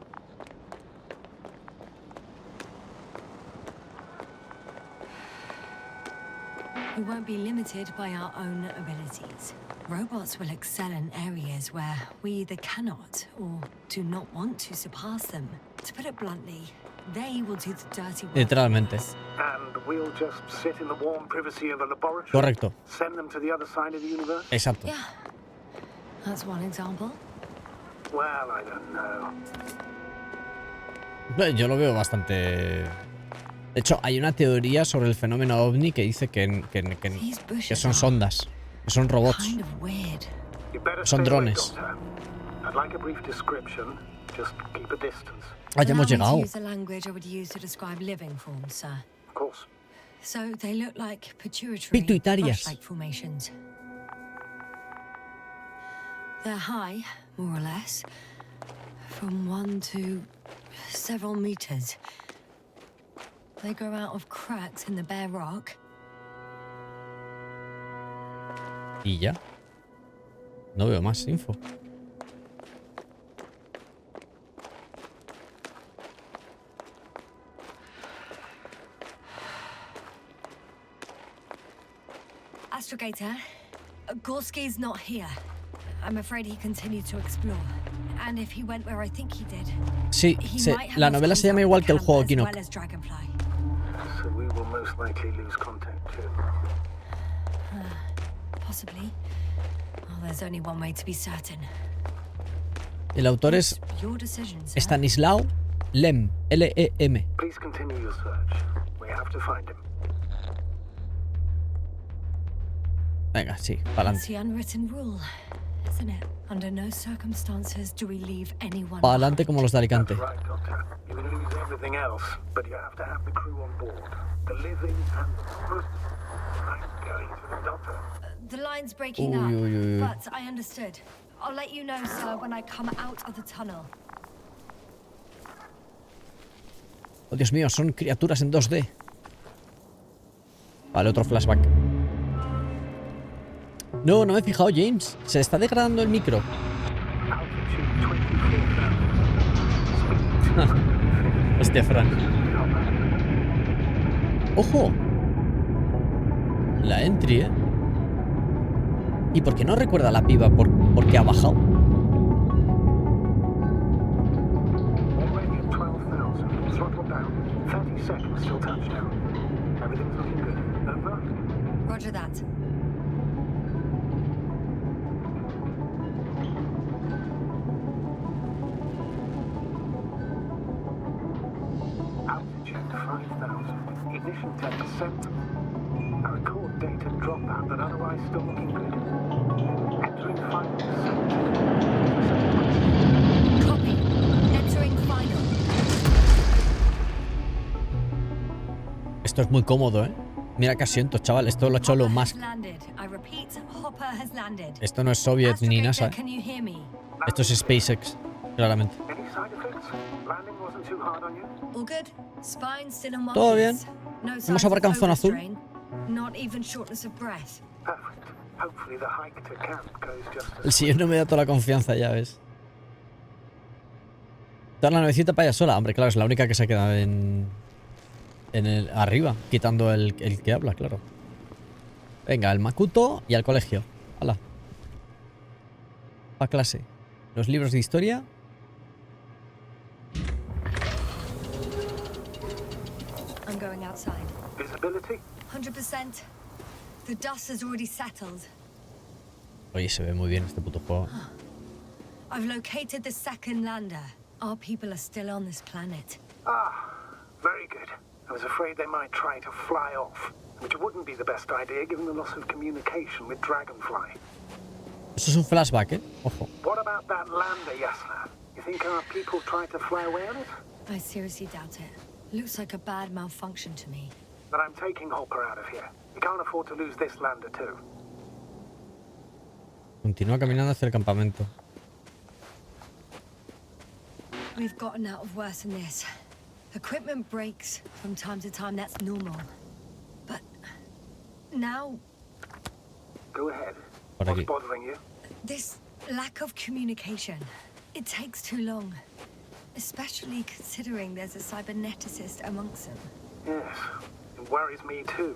Speaker 2: We won't be limited by our own abilities. Robots will excel in areas where we either cannot or do not want to surpass them. To put it bluntly, they will do the dirty work.
Speaker 1: Literalmente.
Speaker 5: And we'll just sit in the warm privacy of a laboratory?
Speaker 1: Correcto.
Speaker 5: Send them to the other side of the universe?
Speaker 1: Exacto.
Speaker 2: Yeah, that's one example.
Speaker 5: Well, I don't know.
Speaker 1: Yo lo veo bastante... De hecho, hay una teoría sobre el fenómeno ovni que dice que son sondas, que son robots,
Speaker 2: Kind of weird.
Speaker 5: You better
Speaker 1: son
Speaker 5: stay away,
Speaker 1: drones.
Speaker 5: Doctor. I'd like a brief description. Just keep a distance.
Speaker 1: Ah, ya hemos
Speaker 2: Allow
Speaker 1: llegado.
Speaker 2: me to use the language I would use to describe living forms, sir.
Speaker 5: Of course.
Speaker 2: So they look like pituitary,
Speaker 1: Pituitarias.
Speaker 2: brush-like formations. They're high, more or less, from 1 to several meters. They grow out of cracks in the bare rock.
Speaker 1: Y ya. No veo más info.
Speaker 2: Astrogator, Gorski's not here. I'm afraid he continued to explore. And if he went where I think he did,
Speaker 1: Sí,
Speaker 2: he might have
Speaker 1: la
Speaker 2: lost
Speaker 1: novela se llama
Speaker 2: contact
Speaker 1: igual
Speaker 2: with
Speaker 1: que el
Speaker 2: Camp
Speaker 1: juego
Speaker 2: as
Speaker 1: Kinok.
Speaker 2: well as Dragonfly.
Speaker 5: So we will most likely lose contact too.
Speaker 2: Possibly. Well, there's only one way to be certain.
Speaker 1: El autor es
Speaker 2: Your decision, sir.
Speaker 1: Stanislaw Lem, L-E-M.
Speaker 5: Please continue your search. We have to find him.
Speaker 1: Venga, sí,
Speaker 2: It's
Speaker 1: pa'lante.
Speaker 2: the unwritten rule, isn't it? Under no circumstances do we leave anyone
Speaker 1: Pa'lante como los de Alicante.
Speaker 5: Right, Doctor. You can lose everything else, but you have to have the crew on board. The living and the... I'm going to the doctor.
Speaker 2: The line's breaking
Speaker 1: Uy,
Speaker 2: up,
Speaker 1: uy, uy, uy.
Speaker 2: but I understood. I'll let you know, sir, when I come out of the tunnel.
Speaker 1: Oh, Dios mío, son criaturas en 2D. Vale, otro flashback. No, no me he fijado, James. Se está degradando el micro.
Speaker 5: Altitude 24,000.
Speaker 1: Hostia, Fran. ¡Ojo! La entry, ¿eh? ¿Y por qué no recuerda a la piba por qué ha bajado?
Speaker 5: Already at 12,000. Throttle down. 30 seconds till touchdown. Everything's looking good. Over.
Speaker 2: Roger that.
Speaker 5: Jet 5000. Ignition 10%. I record data dropout that otherwise still looking good. Entering final descent.
Speaker 2: Copy. Entering final.
Speaker 1: Esto es muy cómodo, ¿eh? Mira qué asiento, chaval. Esto lo ha hecho lo más... Esto no es Soviet ni NASA, ¿eh? Esto es SpaceX, claramente.
Speaker 5: Any side effects? Landing wasn't too hard on you?
Speaker 2: All good. Spine still in one
Speaker 1: Todo bien.
Speaker 2: piece. No
Speaker 1: Hemos
Speaker 2: signs
Speaker 1: aparcado
Speaker 2: of
Speaker 1: en zona azul.
Speaker 2: overstrain. Not even shortness of breath.
Speaker 5: Perfect. Hopefully the hike to camp goes just as
Speaker 1: El sillón no me da toda la confianza, ya ves. Toda la navecita para allá sola. Hombre, claro, es la única que se ha quedado en el arriba, quitando el que habla, claro. Venga, al Makuto y al colegio. Hala. Pa' clase. Los libros de historia.
Speaker 2: I'm going outside.
Speaker 5: visibility.
Speaker 2: 100%. The dust has already settled.
Speaker 1: Oye, se ve muy bien este puto juego.
Speaker 2: I've located the second lander. Our people are still on this planet.
Speaker 5: Ah, very good. I was afraid they might try to fly off, which wouldn't be the best idea given the loss of communication with Dragonfly.
Speaker 1: Eso es un flashback, ¿eh? Ojo.
Speaker 5: What about that lander, Yasna? You think our people tried to fly away on it?
Speaker 2: I seriously doubt it. Looks like a bad malfunction to me.
Speaker 5: Then I'm taking Hopper out of here. We can't afford to lose this lander too.
Speaker 1: Continúa caminando hacia el campamento.
Speaker 2: We've gotten out of worse than this. Equipment breaks from time to time, that's normal. But now,
Speaker 5: Go ahead.
Speaker 1: Por
Speaker 5: What's
Speaker 1: aquí.
Speaker 5: bothering you?
Speaker 2: this lack of communication, it takes too long. Especially considering there's a cyberneticist amongst them.
Speaker 5: Yes, it worries me too.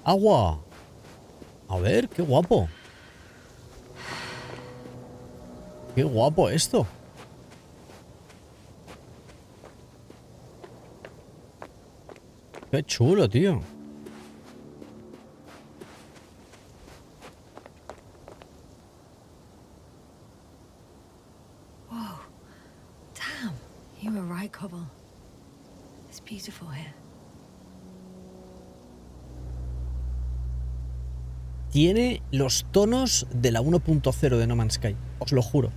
Speaker 1: ¡Agua! A ver, qué guapo. Qué guapo esto. Qué chulo, tío.
Speaker 2: Whoa. Damn, you were right, Cobble. It's beautiful here.
Speaker 1: Tiene los tonos de la 1.0 de No Man's Sky, os lo juro.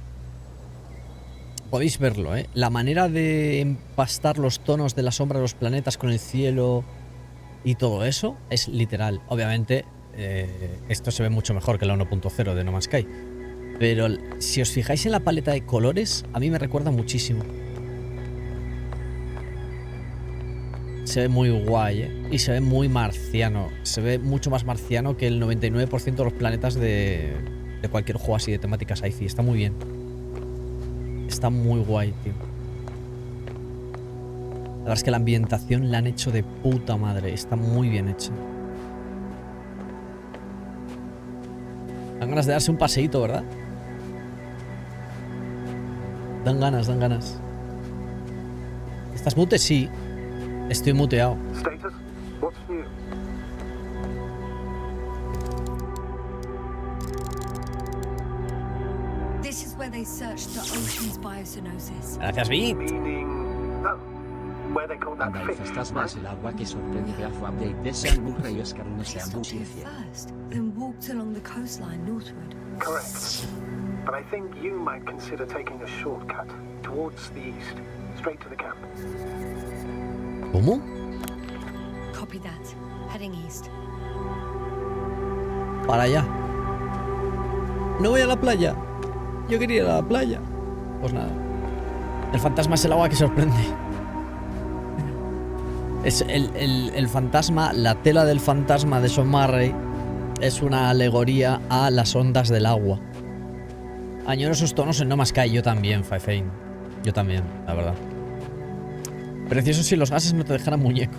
Speaker 1: Podéis verlo, ¿eh? La manera de empastar los tonos de la sombra de los planetas con el cielo y todo eso es literal. Obviamente, esto se ve mucho mejor que la 1.0 de No Man's Sky. Pero si os fijáis en la paleta de colores, a mí me recuerda muchísimo. Se ve muy guay, ¿eh? Y se ve muy marciano. Se ve mucho más marciano que el 99% de los planetas de cualquier juego así de temática sci-fi. Está muy bien. Está muy guay, tío. La verdad es que la ambientación la han hecho de puta madre. Está muy bien hecha. Dan ganas de darse un paseíto, ¿verdad? Dan ganas, dan ganas. ¿Estás mute? Sí. Estoy muteado.
Speaker 5: Status? What's new?
Speaker 2: This is where they searched the ocean's biocenosis.
Speaker 1: Gracias, Vi.
Speaker 5: Meaning... Oh, where they call that
Speaker 6: Anda,
Speaker 5: fish,
Speaker 6: estás
Speaker 5: right?
Speaker 6: más el agua que sorprende de Afu Update de San Murra y Oscar no
Speaker 2: They
Speaker 6: sean
Speaker 2: stopped here
Speaker 6: buciencia.
Speaker 2: first, then walked along the coastline northward.
Speaker 5: Correct. But I think you might consider taking a shortcut towards the east, straight to the camp.
Speaker 1: ¿Cómo?
Speaker 2: Copy that. Heading east.
Speaker 1: Para allá. No voy a la playa. Yo quería ir a la playa. Pues nada. El fantasma es el agua que sorprende. Es el fantasma, la tela del fantasma de Sean Murray es una alegoría a las ondas del agua. Añoro esos tonos en No Man's Sky. Yo también, Faifein. Yo también, la verdad. Precioso si los gases no te dejaran muñeco.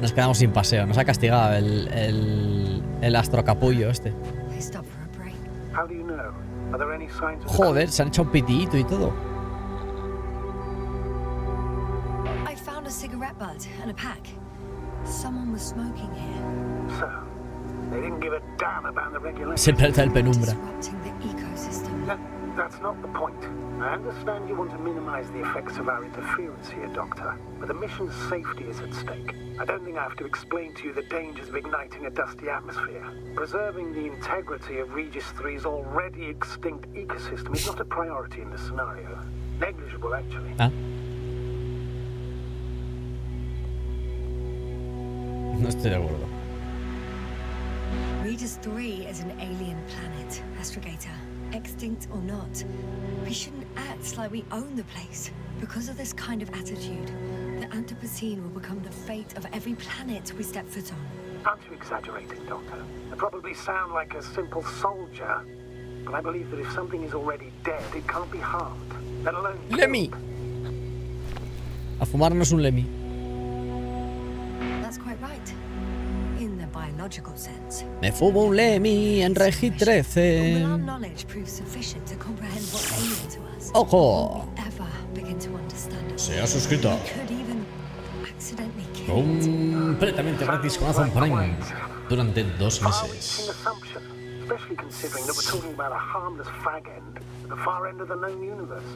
Speaker 1: Nos quedamos sin paseo. Nos ha castigado el astrocapullo este.
Speaker 2: They stopped for a break.
Speaker 5: How do you know? Are there any signs of...
Speaker 1: Joder, se han hecho un pitito y todo.
Speaker 2: I found a cigarette butt and a pack. Someone was smoking here.
Speaker 5: So, They didn't give a damn about the regulations.
Speaker 1: Se trata del penumbra.
Speaker 2: Disrupting the ecosystem.
Speaker 5: That's not the point. I understand you want to minimize the effects of our interference here, Doctor, but the mission's safety is at stake. I don't think I have to explain to you the dangers of igniting a dusty atmosphere. Preserving the integrity of Regis III's already extinct ecosystem is not a priority in this scenario. Negligible, actually.
Speaker 1: Ah. No estoy de acuerdo.
Speaker 2: Regis III is an alien planet, Astrogator. Extinct or not, we shouldn't act like we own the place. Because of this kind of attitude, the Anthropocene will become the fate of every planet we step foot on.
Speaker 5: Aren't you exaggerating, Doctor? I probably sound like a simple soldier, but I believe that if something is already dead, it can't be harmed, let alone killed.
Speaker 1: Lemmy. A fumarnos un Lemmy.
Speaker 2: That's quite right. In the biological sense.
Speaker 1: Me fumo un Lemmy en Regis
Speaker 2: Will our
Speaker 1: III.
Speaker 2: knowledge prove sufficient to comprehend what's alien to us?
Speaker 1: Ojo.
Speaker 2: Will we ever begin to understand it?
Speaker 1: Se ha suscrito.
Speaker 2: We could even accidentally kill it.
Speaker 1: Completamente gratis con Amazon Prime durante 2 meses.
Speaker 5: Far-reaching assumption, especially considering that we're talking about a harmless fag end at the far end of the known universe.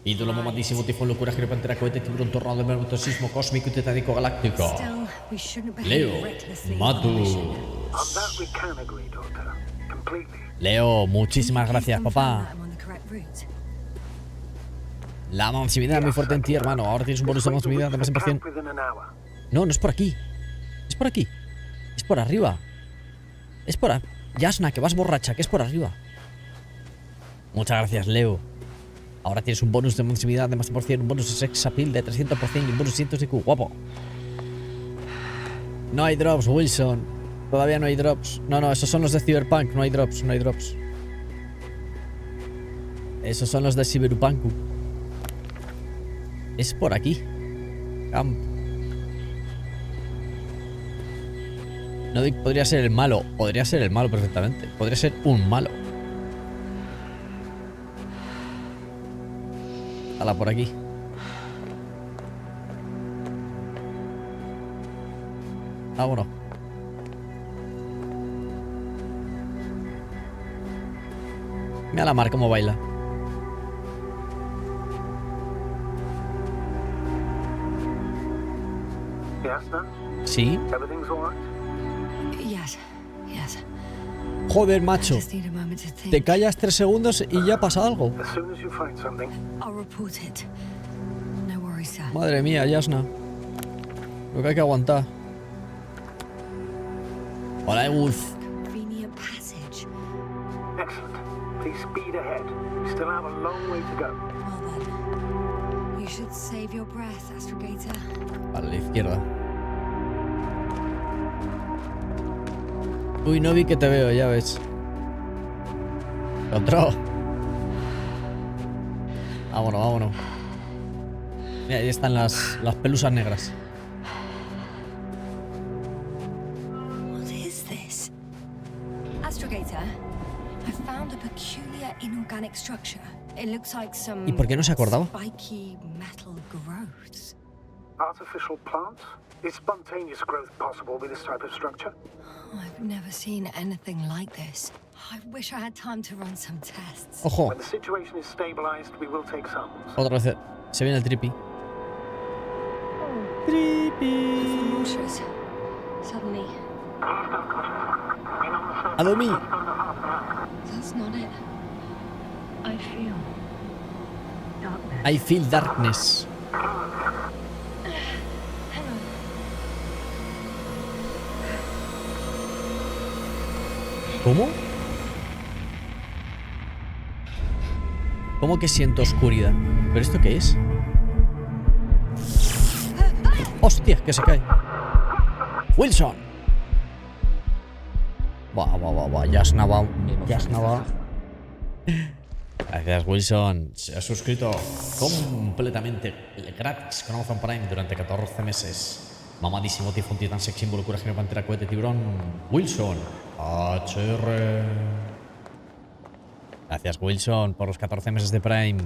Speaker 1: Ídolo mamadísimo, tifón, locura, giro, pantera, cohete, tiburón, tornado, metamorfosismo cósmico y titánico galáctico.
Speaker 2: Still, we shouldn't behave
Speaker 1: Leo
Speaker 2: recklessly on the
Speaker 1: Matus.
Speaker 2: mission.
Speaker 5: On that we can agree, Doctor. Completely.
Speaker 1: Leo, muchísimas gracias,
Speaker 2: Confirm
Speaker 1: papá.
Speaker 2: that I'm on the correct route.
Speaker 1: La mansividad muy fuerte en ti, hermano. Ahora tienes un bonus de mansividad de más en por cien.
Speaker 5: Within an hour.
Speaker 1: No, no es por aquí. Es por aquí. Es por arriba. Es por... Yasna, que vas borracha, que es por arriba. Muchas gracias, Leo. Ahora tienes un bonus de mansividad de más por 100, un bonus de sex appeal de 300% y un bonus de 100 de Q. Guapo. No hay drops, Wilson. Todavía no hay drops. No, no, esos son los de Cyberpunk. No hay drops, no hay drops. Esos son los de Cyberpunk. Es por aquí. Camp. No podría ser el malo. Podría ser el malo perfectamente. Podría ser un malo. Hala, por aquí. Vámonos. Mira la mar cómo baila.
Speaker 5: Yes, sir?
Speaker 1: Sí.
Speaker 5: Everything's all right?
Speaker 2: Yes, yes.
Speaker 1: Joder,
Speaker 2: I
Speaker 1: macho.
Speaker 2: just need a moment to think.
Speaker 1: Te callas 3 segundos y ya pasa algo.
Speaker 5: As soon as you find something,
Speaker 2: I'll report it. No worries, sir.
Speaker 1: Madre mía, Yasna. Lo que hay que aguantar. Hola, Wolf.
Speaker 2: Convenient passage.
Speaker 5: excellent. Please speed ahead. We still have a long way to go.
Speaker 2: Well then, you should save your breath, Astrogator.
Speaker 1: A la izquierda. Uy, no vi que te veo, ya ves. Otro. Vámonos, vámonos. Mira, ahí están las pelusas negras.
Speaker 2: What is this? Astrogator, I found a peculiar inorganic structure. It looks like some
Speaker 1: ¿Y por qué no se acordaba?
Speaker 2: spiky metal growths.
Speaker 5: Artificial plants? Is spontaneous growth possible with this type of structure?
Speaker 2: I've never seen anything like this. I wish I had time to run some tests.
Speaker 1: Ojo,
Speaker 5: When the situation is stabilized, we will take samples.
Speaker 1: otra vez se viene el trippy. Trippy.
Speaker 2: Nauseous. Suddenly,
Speaker 1: A dormir.
Speaker 2: that's not it. I feel darkness.
Speaker 1: I feel darkness.
Speaker 2: Hang on.
Speaker 1: ¿Cómo? ¿Cómo que siento oscuridad? ¿Pero esto qué es? ¡Hostia! Que se cae. ¡Wilson! Va. Yasna va. Gracias, Wilson. Se ha suscrito completamente gratis con Amazon Prime durante 14 meses. Mamadísimo, tifón, titán, sex símbolo, cura, genio, pantera, cohete, tiburón. Wilson. HR. Gracias, Wilson, por los 14 meses de Prime.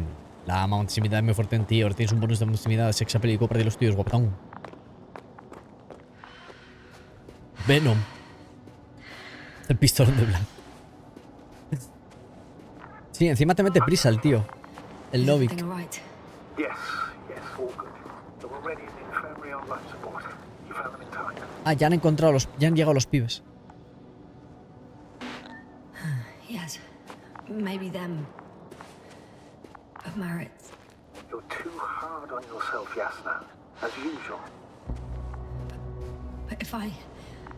Speaker 1: La mansimidad es muy fuerte en ti. Ahora tienes un bonus de mansimidad de sex appeal y copra de los tuyos, guapetón. Venom. El pistolón de Black. Sí, encima te mete prisa el tío. El Novik.
Speaker 2: Everything all right?
Speaker 5: Yes, all good. They were ready in the infirmary on life support. You found them in time.
Speaker 1: Ah, ya han encontrado ya han llegado los pibes.
Speaker 2: Yes. Maybe them. But Marit.
Speaker 5: You're too hard on yourself, Yasna, as usual.
Speaker 2: But if I...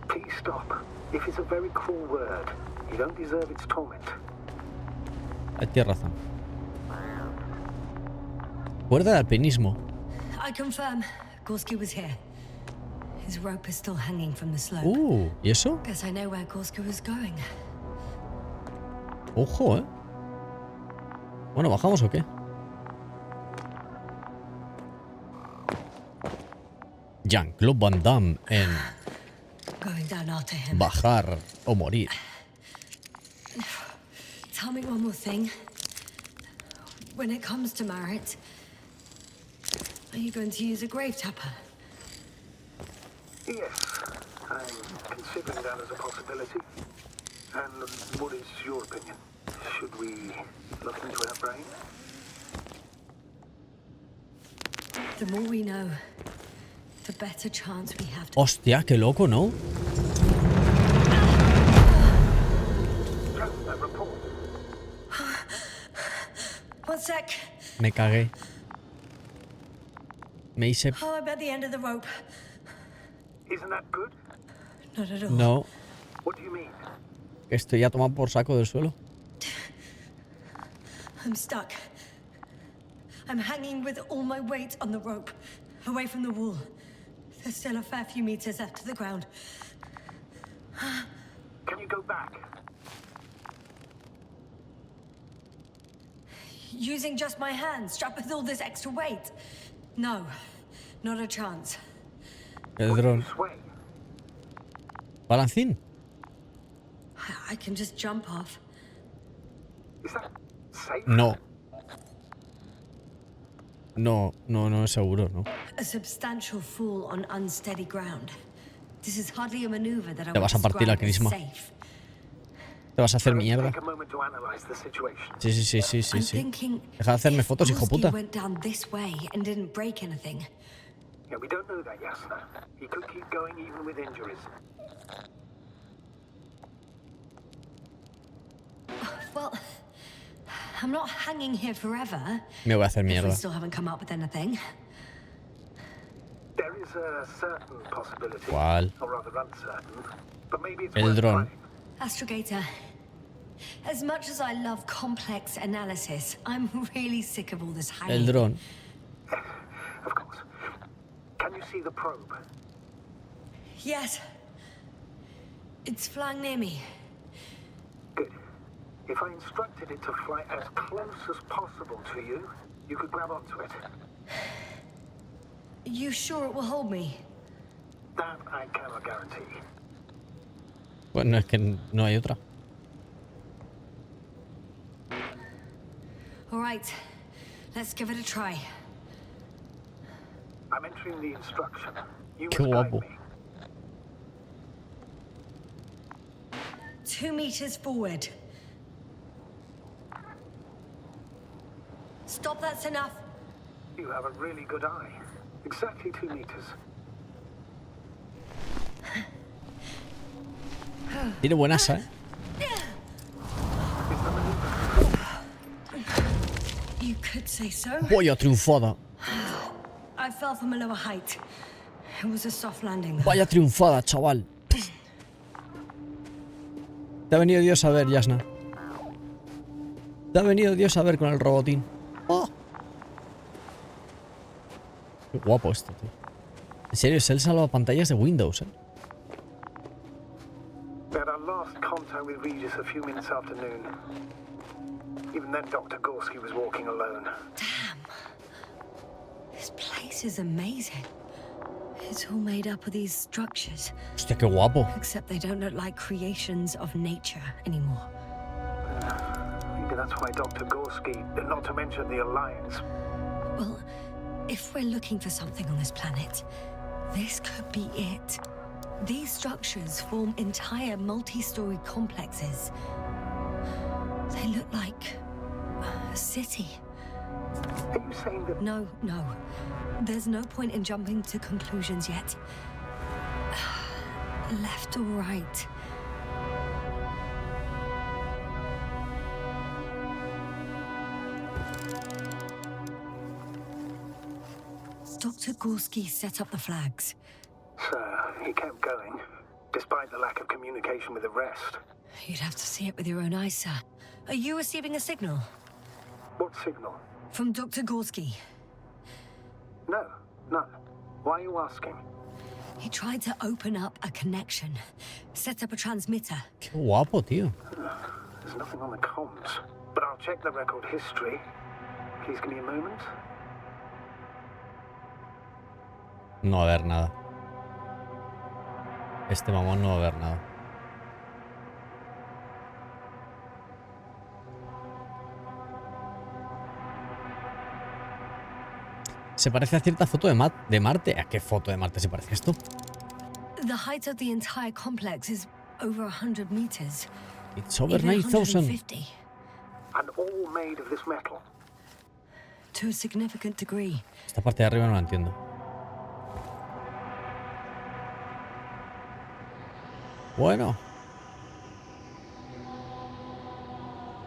Speaker 5: Please stop. If it's a very cruel word, you don't deserve its torment.
Speaker 1: Tienes razón. Cuerda de alpinismo.
Speaker 2: I confirm. Gorski was here. His rope is still hanging from the slope.
Speaker 1: ¿Y eso?
Speaker 2: Guess I know where Gorski was going.
Speaker 1: Ojo, ¿eh? Bueno, ¿bajamos o qué? Jean-Claude Van Damme en
Speaker 2: Going down after him.
Speaker 1: Bajar o Morir.
Speaker 2: Tell me one more thing. When it comes to Marit, are you going to use a grave tapper?
Speaker 5: Yes, I'm considering that as a possibility. And what is your opinion? Should we look into her brain?
Speaker 2: The more we know, the better chance we have to...
Speaker 1: Hostia, qué loco, ¿no?
Speaker 2: One sec.
Speaker 1: Me cagué. Me hice...
Speaker 2: Oh, I'm at the end of the rope.
Speaker 5: Isn't that good?
Speaker 2: Not at all.
Speaker 1: No,
Speaker 5: What do you mean?
Speaker 1: que estoy ya tomado por saco del suelo.
Speaker 2: I'm stuck. I'm hanging with all my weight on the rope, away from the wall. There's still a fair few meters left to the ground.
Speaker 5: Can you go back?
Speaker 2: Using just my hands, strapped with all this extra weight? No, not a chance.
Speaker 1: El dron.
Speaker 5: Sway.
Speaker 1: Balancín.
Speaker 2: I can just jump off.
Speaker 5: Is that safe?
Speaker 1: No. No es seguro, no.
Speaker 2: A substantial fall on unsteady ground. This is hardly a maneuver that I
Speaker 1: Te
Speaker 2: would
Speaker 1: vas a partir la
Speaker 2: describe as
Speaker 1: crisma.
Speaker 2: safe.
Speaker 1: Te vas a hacer mierda.
Speaker 5: Take a moment to analyze the situation.
Speaker 1: Sí.
Speaker 2: I'm thinking,
Speaker 1: Deja de hacerme
Speaker 2: if
Speaker 1: fotos, hijo
Speaker 2: Gorski
Speaker 1: puta.
Speaker 2: went down this way and didn't break anything.
Speaker 5: Yeah, we don't know that, Yasna. He could keep going even with injuries.
Speaker 2: Well, I'm not hanging here forever.
Speaker 1: Me voy a hacer
Speaker 2: If we
Speaker 1: mierda.
Speaker 2: still haven't come up with anything.
Speaker 5: There is a certain possibility,
Speaker 1: ¿Cuál?
Speaker 5: or rather uncertain, but maybe it's
Speaker 1: El
Speaker 5: worth
Speaker 1: dron.
Speaker 5: trying.
Speaker 2: Astrogator, as much as I love complex analysis, I'm really sick of all this
Speaker 1: El
Speaker 2: hanging.
Speaker 1: dron.
Speaker 5: Of course. Can you see the probe?
Speaker 2: Yes. It's flying near me.
Speaker 5: Good. If I instructed it to fly as close as possible to you, you could grab onto it.
Speaker 2: You sure it will hold me?
Speaker 5: That I cannot guarantee.
Speaker 1: Bueno, es que no hay otra.
Speaker 2: All right. Let's give it a try.
Speaker 5: I'm entering the instruction. You
Speaker 1: Qué
Speaker 5: must guide
Speaker 1: guapo.
Speaker 5: me.
Speaker 2: 2 meters forward. Stop, that's enough.
Speaker 5: You have a really good eye. Exactly 2 meters.
Speaker 1: Tiene buena asa, ¿eh?
Speaker 2: You could say so.
Speaker 1: Vaya triunfada.
Speaker 2: I fell from a lower height. It was a soft landing, though.
Speaker 1: Vaya triunfada, chaval. Te ha venido Dios a ver, Yasna. Te ha venido Dios a ver con el robotín. ¡Oh! Qué guapo esto, tío. En serio, es el salvapantallas de Windows, ¿eh?
Speaker 5: We had our last contact with Regis a few minutes after noon. Even then, Dr. Gorski was walking alone.
Speaker 2: Damn. This place is amazing. It's all made up of these structures.
Speaker 1: Hostia, qué guapo.
Speaker 2: Except they don't look like creations of nature anymore.
Speaker 5: Maybe that's why Dr. Gorski, not to mention the Alliance.
Speaker 2: Well, if we're looking for something on this planet, this could be it. These structures form entire multi-story complexes. They look like a city.
Speaker 5: Are you saying that...
Speaker 2: No. There's no point in jumping to conclusions yet. Left or right? Dr. Gorski set up the flags.
Speaker 5: Sir, he kept going, despite the lack of communication with the rest.
Speaker 2: You'd have to see it with your own eyes, sir. Are you receiving a signal?
Speaker 5: What signal?
Speaker 2: From Dr. Gorski.
Speaker 5: No, none. Why are you asking?
Speaker 2: He tried to open up a connection, set up a transmitter.
Speaker 1: Qué guapo, tío.
Speaker 5: There's nothing on the comms, but I'll check the record history. Please give me a moment.
Speaker 1: No va a haber nada. Este mamón no va a haber nada. Se parece a cierta foto de Marte. ¿A qué foto de Marte se parece esto?
Speaker 2: The height of the entire complex is over 100 meters.
Speaker 1: It's over
Speaker 2: Even
Speaker 1: 9,000.
Speaker 2: 150.
Speaker 5: And all made of this metal.
Speaker 2: To a significant degree.
Speaker 1: Esta parte de arriba no la entiendo. Bueno.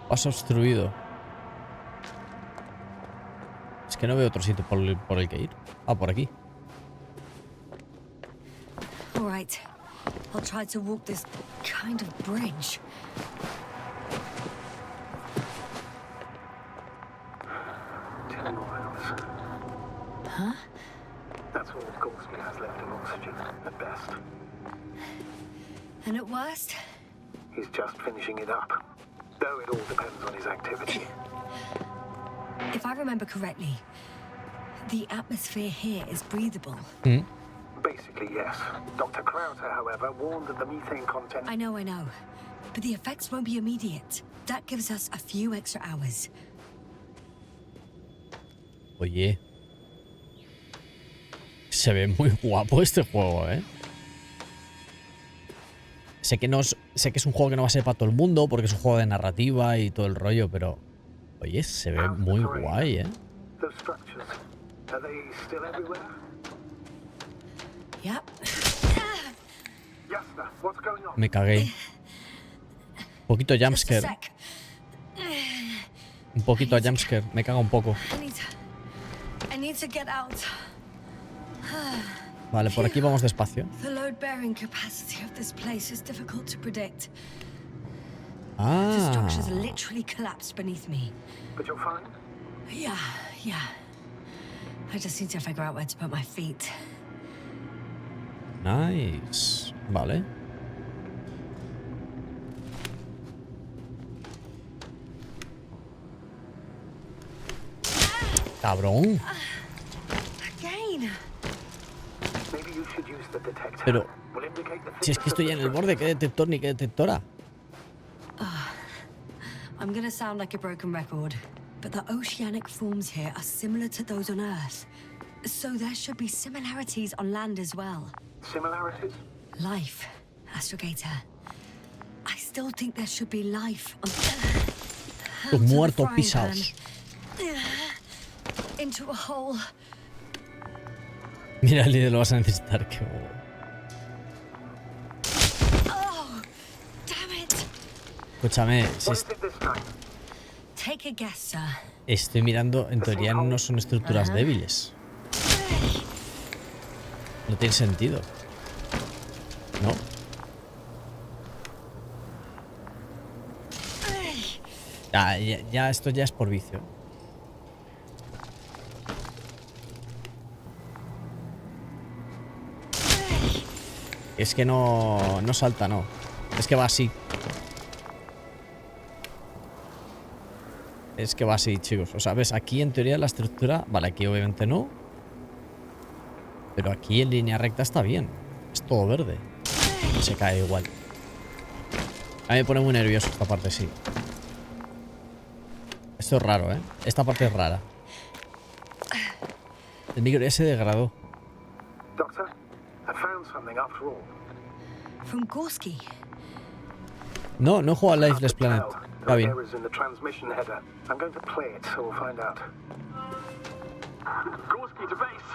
Speaker 1: Paso obstruido. Es que no veo otro sitio por el que ir. Ah, por aquí.
Speaker 2: All right. I'll try to walk this kind of bridge.
Speaker 5: 10 more hours.
Speaker 2: Huh?
Speaker 5: That's all Gorski has left of oxygen, at best.
Speaker 2: And at worst?
Speaker 5: He's just finishing it up. Though it all depends on his activity.
Speaker 2: If I remember correctly, the atmosphere here is breathable.
Speaker 5: Basically, yes. Dr. Krauter, however, warned that the methane content...
Speaker 2: I know. But the effects won't be immediate. That gives us a few extra hours.
Speaker 1: Oye. Se ve muy guapo este juego, ¿eh? Sé que es un juego que no va a ser para todo el mundo porque es un juego de narrativa y todo el rollo, pero oye, se ve muy guay, ¿eh?
Speaker 5: Those structures, are they still everywhere?
Speaker 2: Yep.
Speaker 5: Jasna, what's going on?
Speaker 1: Me cagué. Un poquito
Speaker 2: Just a
Speaker 1: jumpscare.
Speaker 2: sec.
Speaker 1: Un poquito a jumpscare. Me caga un poco.
Speaker 2: I need to get out.
Speaker 1: Vale, por aquí vamos despacio.
Speaker 2: The load-bearing capacity of this place is difficult to predict. The
Speaker 1: Ah.
Speaker 2: structures literally collapsed beneath me.
Speaker 5: But you're fine?
Speaker 2: Yeah. I just need to figure out where to put my feet.
Speaker 1: Nice. Vale. Cabrón.
Speaker 2: Again.
Speaker 5: Maybe you should use the detector.
Speaker 1: Pero
Speaker 5: Will indicate the
Speaker 1: si es que estoy en el borde, ¿qué detector ni qué detectora?
Speaker 2: I'm gonna sound like a broken record, but the oceanic forms here are similar to those on Earth. So there should be similarities on land as well.
Speaker 5: Similarities?
Speaker 2: Life, Astrogator. I still think there should be life on
Speaker 1: Los
Speaker 2: Out of the
Speaker 1: muertos
Speaker 2: frying
Speaker 1: pisados.
Speaker 2: pan. Into a hole.
Speaker 1: Mira, el líder lo vas a necesitar. Que...
Speaker 2: Oh, damn it.
Speaker 1: Escúchame, si
Speaker 5: What is it this time?
Speaker 2: Take a guess, sir.
Speaker 1: estoy mirando, en teoría no son estructuras débiles. No tiene sentido. ¿No? Ya esto ya es por vicio. Es que no salta, no. Es que va así. Es que va así, chicos. O sea, ves, aquí en teoría la estructura... Vale, aquí obviamente no. Pero aquí en línea recta está bien. Es todo verde. Se cae igual. A mí me pone muy nervioso esta parte, sí. Esto es raro, ¿eh? Esta parte es rara. El micro ya se degradó.
Speaker 5: Doctor, I found something after all.
Speaker 2: From Gorski.
Speaker 1: No, no juego a Lifeless Planet. Va bien.
Speaker 5: Errors in the transmission header. I'm going to play it, so we'll find out.
Speaker 9: Gorski to base.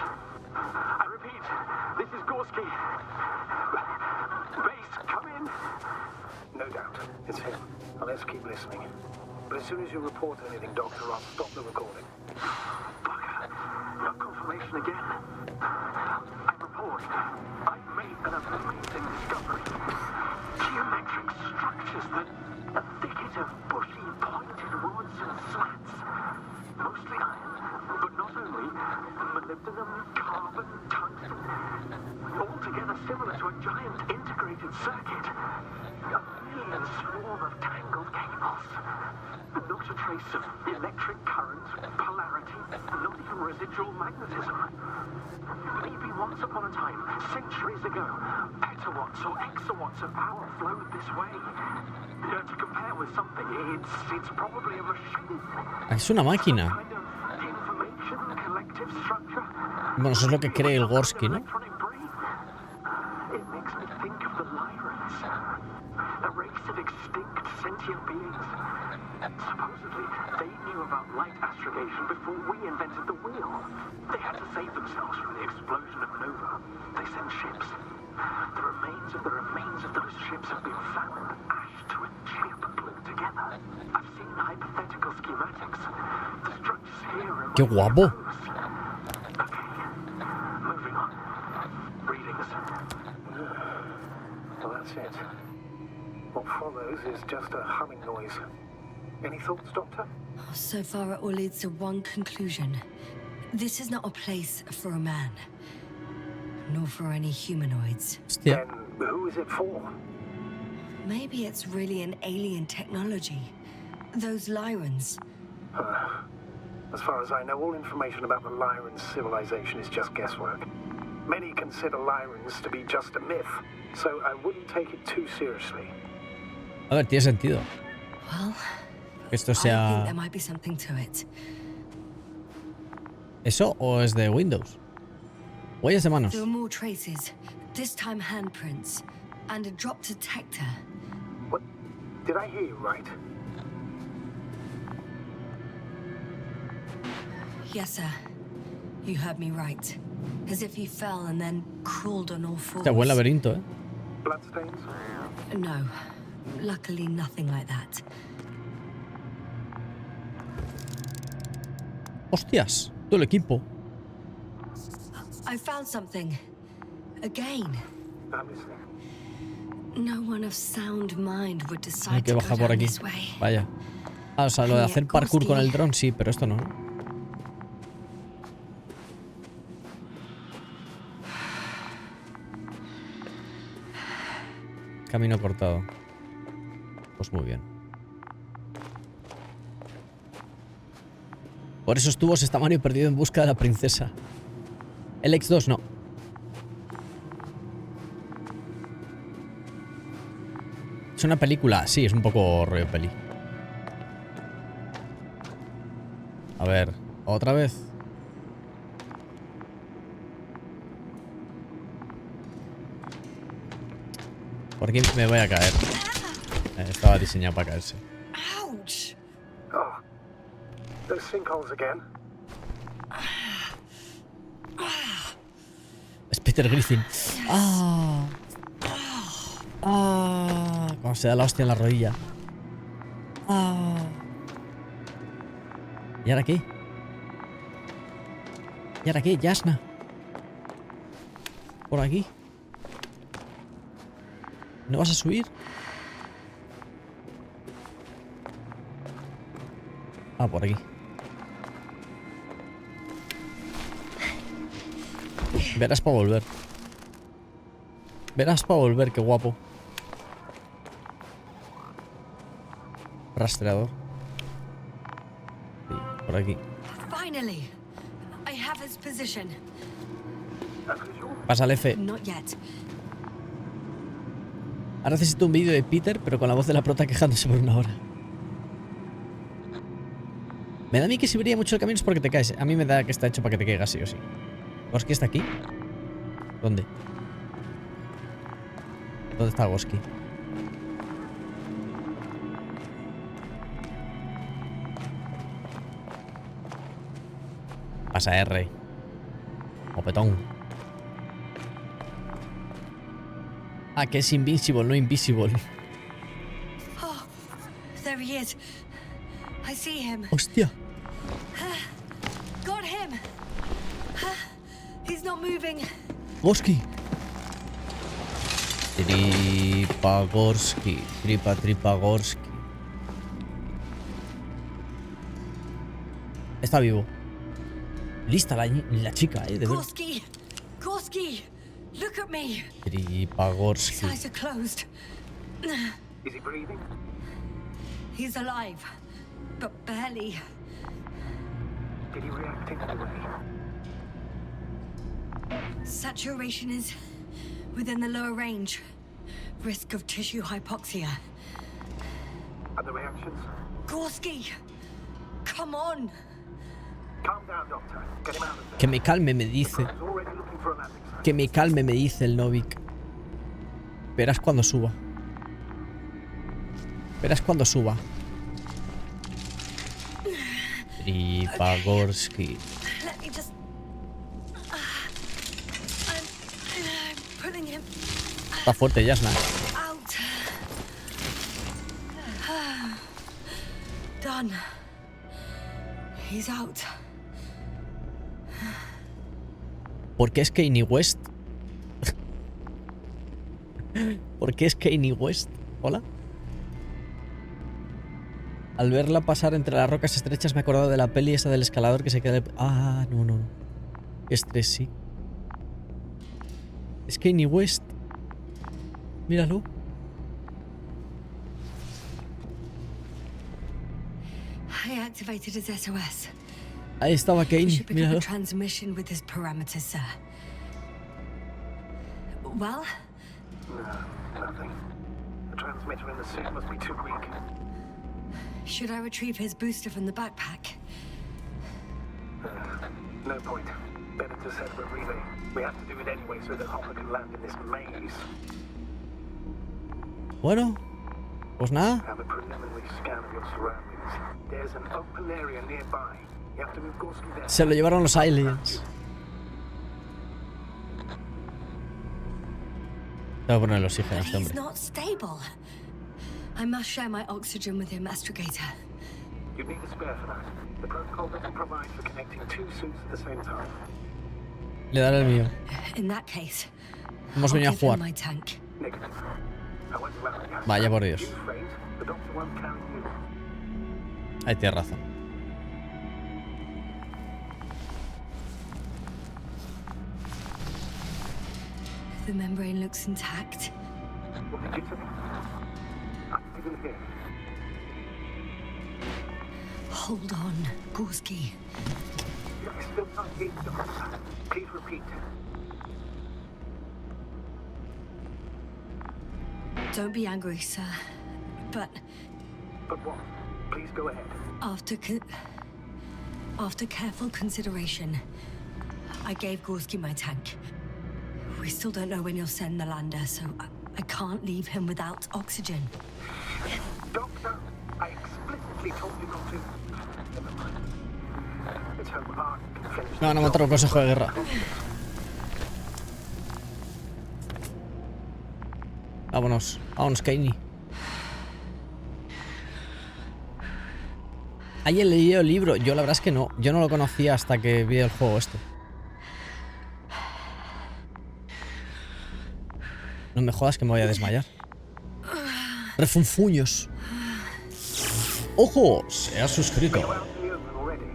Speaker 9: I repeat, this is Gorski. Base, come in.
Speaker 5: No doubt. It's him. Now let's keep listening. But as soon as you report anything, Doctor, I'll stop the recording.
Speaker 9: Bugger. Got confirmation again. I report. I've made an amazing discovery. Geometric structures that a thicket of bushy, pointed woods and slats. Mostly iron, but not only. Molybdenum, carbon, tungsten. Altogether similar to a giant integrated circuit. A million swarm of tangled cables. Not a trace of electric current, polarity, not even residual magnetism. Maybe once upon a time, centuries ago, petawatts or exawatts of power flowed this way. To compare with something, it's probably a machine.
Speaker 1: Es una máquina.
Speaker 9: Kind of information collective structure.
Speaker 1: Bueno, eso es lo que cree el Gorski, ¿no?
Speaker 9: Electronic brain. It makes me think of the Lyrans, a race of extinct sentient beings. Supposedly, they knew about light astrogation before we invented the wheel. They had to save themselves from the explosion of Nova. They sent ships. The remains of those ships have been found, ash to a chip glued together. I've seen hypothetical schematics. The structures here are
Speaker 1: ¡Qué guapo!
Speaker 9: Okay, moving on. Readings.
Speaker 5: Well, that's it. What follows is just a humming noise. Any thoughts, Doctor?
Speaker 2: So far, it all leads to one conclusion. This is not a place for a man. Nor for any humanoids.
Speaker 1: Hostia.
Speaker 5: Then who is it for?
Speaker 2: Maybe it's really an alien technology. Those Lyrans.
Speaker 5: As far as I know, all information about the Lyran civilization is just guesswork. Many consider Lyrans to be just a myth, so I wouldn't take it too seriously.
Speaker 1: A ver, tiene sentido.
Speaker 2: Well,
Speaker 1: Esto
Speaker 2: I think
Speaker 1: sea
Speaker 2: there might be something to it.
Speaker 1: eso o es de Windows. Huellas de manos.
Speaker 2: There are more traces. This time handprints. And a drop detector.
Speaker 5: What? Did I hear you right?
Speaker 2: Yes, sir. You heard me right. As if he fell and then crawled on all fours.
Speaker 1: Hostia, buen laberinto, ¿eh?
Speaker 5: Bloodstains?
Speaker 2: No. Luckily, nothing like that.
Speaker 1: Hostias, todo el equipo.
Speaker 2: I found something. Again.
Speaker 5: I'm listening.
Speaker 2: No one of sound mind would
Speaker 1: Hay
Speaker 2: decide
Speaker 1: que
Speaker 2: to go
Speaker 1: bajar por
Speaker 2: down
Speaker 1: aquí.
Speaker 2: this way.
Speaker 1: Vaya. Ah, o sea, lo de hacer parkour con el dron sí, pero esto no. Camino cortado. Pues muy bien. Por esos tubos está Mario perdido en busca de la princesa. El X2 no. Es una película, sí, es un poco rollo peli. A ver, otra vez. ¿Por qué me voy a caer? Estaba diseñado para caerse.
Speaker 2: Ouch!
Speaker 5: Oh, those sinkholes again.
Speaker 1: Es Peter Griffin. ¡Ah! ¡Ah! Cuando se da la hostia en la rodilla. ¡Ah! ¿Y ahora qué? ¿Y ahora qué? Yasna. Por aquí. ¿No vas a subir? Ah, por aquí. Verás para volver. Verás para volver, qué guapo. Rastreador. Sí, por aquí.
Speaker 2: Finally, I have his position.
Speaker 1: Pasa al F.
Speaker 2: Not yet.
Speaker 1: Ahora necesito un vídeo de Peter, pero con la voz de la prota quejándose por una hora. Me da a mí que si brilla mucho el camino es porque te caes. A mí me da que está hecho para que te caigas sí o sí. ¿Gorski está aquí? ¿Dónde? ¿Dónde está Goski? Pasa R. Opetón. Ah, que es Invincible, no Invisible.
Speaker 2: Oh, there he is. I see him.
Speaker 1: Hostia.
Speaker 2: Got him. He's not moving.
Speaker 1: Goski. Tripagorski. Tripagorski. Está vivo. Lista la chica, de verdad.
Speaker 2: Gorski! Gorski! Look at me! His
Speaker 1: Tripagorski.
Speaker 2: eyes are closed.
Speaker 9: Is he breathing?
Speaker 2: He's alive, but barely.
Speaker 9: Did he react in any way?
Speaker 2: Saturation is within the lower range. Risk of tissue hypoxia.
Speaker 9: And the reactions?
Speaker 2: Gorski! Come on!
Speaker 9: Calm down, Doctor. Get him out of there.
Speaker 1: Que me calme, me dice.
Speaker 9: He's already looking for a landing site.
Speaker 1: Que me calme, me dice el Novik. Verás cuando suba. Verás cuando suba. Tripagorski.
Speaker 2: Let me just... I'm pulling him
Speaker 1: Está fuerte, Jasna.
Speaker 2: out. Done. He's out.
Speaker 1: ¿Por qué es Kanye West? ¿Por qué es Kanye West? Hola. Al verla pasar entre las rocas estrechas me he acordado de la peli esa del escalador que se queda... Ah, no, no. Qué estrés, sí. Es Kanye West. Míralo.
Speaker 2: I activated his SOS.
Speaker 1: Ahí estaba
Speaker 2: We
Speaker 1: Kanye.
Speaker 2: should pick up
Speaker 1: Míralo.
Speaker 2: a transmission with his parameters, sir. Well,
Speaker 9: No, nothing. The transmitter in the suit must be too weak.
Speaker 2: should I retrieve his booster from the backpack?
Speaker 9: No point. Better to set up a relay. We have to do it anyway so that Hopper can land in this maze.
Speaker 1: Bueno, pues nada.
Speaker 9: Have a preliminary scan of your surroundings. There's an open area nearby. You have to move Gorski there.
Speaker 1: Se lo llevaron los aliens. Tengo que poner el oxígeno a
Speaker 2: But
Speaker 1: este
Speaker 2: he's
Speaker 1: hombre.
Speaker 2: not stable. I must share my oxygen with him, Astrogator.
Speaker 9: You'd need a spare for that. The protocol doesn't provide for connecting two suits at the same time.
Speaker 1: Le daré el mío.
Speaker 2: In that case,
Speaker 1: Hemos
Speaker 2: I'll
Speaker 1: venido a
Speaker 2: give him
Speaker 1: jugar.
Speaker 2: my tank.
Speaker 9: Negative. I won't allow it.
Speaker 1: Vaya por Dios.
Speaker 9: You faint, the doctor won't carry you.
Speaker 1: Ahí tienes razón.
Speaker 2: The membrane looks intact.
Speaker 9: What did you say? I didn't hear.
Speaker 2: Hold on, Gorski.
Speaker 9: I still can't hear you, Doctor. Please repeat.
Speaker 2: Don't be angry, sir. But
Speaker 9: But what? Please go ahead.
Speaker 2: after careful consideration, I gave Gorski my tank. We still don't know when you'll send the lander, so I can't leave him without oxygen.
Speaker 9: Doctor, I explicitly told you not to. Never mind. Let's hope Ark can finish
Speaker 1: Me van a
Speaker 9: the
Speaker 1: matar
Speaker 9: job.
Speaker 1: un consejo de guerra. Vámonos. Vámonos, Kanye. ¿Alguien leído el libro? Yo la verdad es que no. Yo no lo conocía hasta que vi el juego este. No me jodas que me voy a desmayar. Refunfuños. ¡Ojo! Se ha suscrito.
Speaker 9: You're out in the open already.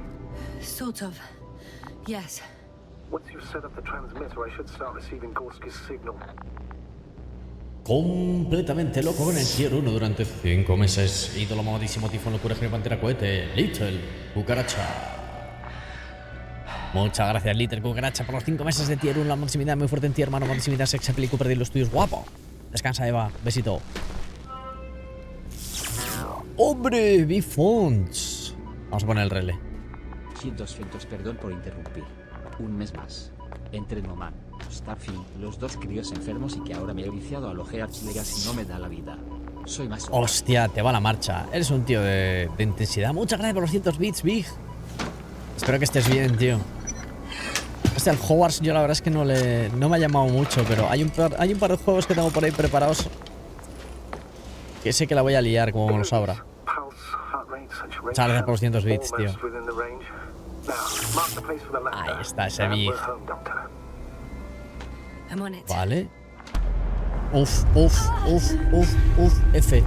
Speaker 2: Sort of. Yes.
Speaker 9: Once you've set up the transmitter, I should start receiving Gorski's signal.
Speaker 1: Completamente loco con el tier 1 durante 5 meses. Ídolo mamadísimo, tifón, locura, genio, pantera, cohete. Little Cucaracha. Muchas gracias, Little Cucaracha, por los 5 meses de tier 1. La maximidad muy fuerte en ti, hermano. Maximidad, sex, apple, Cooper, los tuyos. Guapo. Descansa, Eva. Besito. ¡Hombre! Bifons. Vamos a poner el relé.
Speaker 6: 200, perdón por interrumpir. Un mes más. Entreno man. Starfield, los dos críos enfermos y que ahora me he viciado al Hogwarts Legacy y no me da la vida. Soy más...
Speaker 1: Hostia, te va la marcha. Eres un tío de intensidad. Muchas gracias por los 100 bits, Big. Espero que estés bien, tío. Hostia, el Hogwarts yo la verdad es que no me ha llamado mucho, pero hay un par de juegos que tengo por ahí preparados que sé que la voy a liar, como me lo sabrá. Muchas gracias por los 100 bits, tío. Ahí está ese Big. Vale. Uf. F.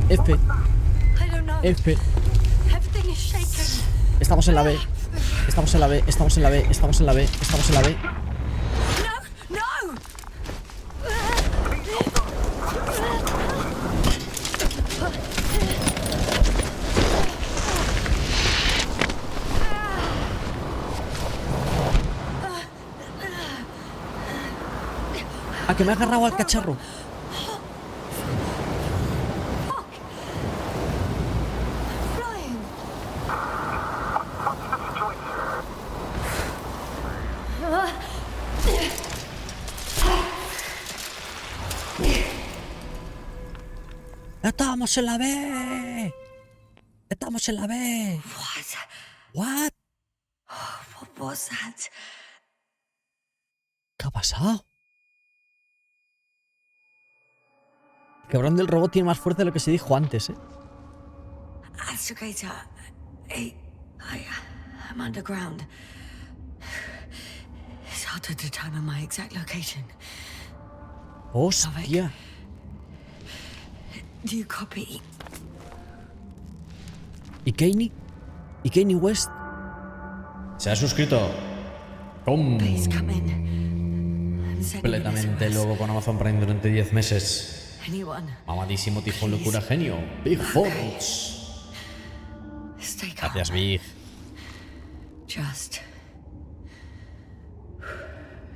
Speaker 1: Estamos en la B. Estamos en la B. A que me ha agarrado al cacharro. ¡Estamos en la B! ¡Estamos en la B! What?
Speaker 2: What was that?
Speaker 1: ¿Qué ha pasado? El cabrón del robot tiene más fuerza de lo que se dijo antes, ¿eh?
Speaker 2: Astrogator, I'm underground. It's hard to determine my exact location.
Speaker 1: ¡Hostia!
Speaker 2: Do you copy?
Speaker 1: ¿Y Kanye? ¿Y Kanye West? Se ha suscrito completamente luego con Amazon Prime durante 10 meses. Mamadísimo tifón locura genio. Big Forts. Gracias, Big.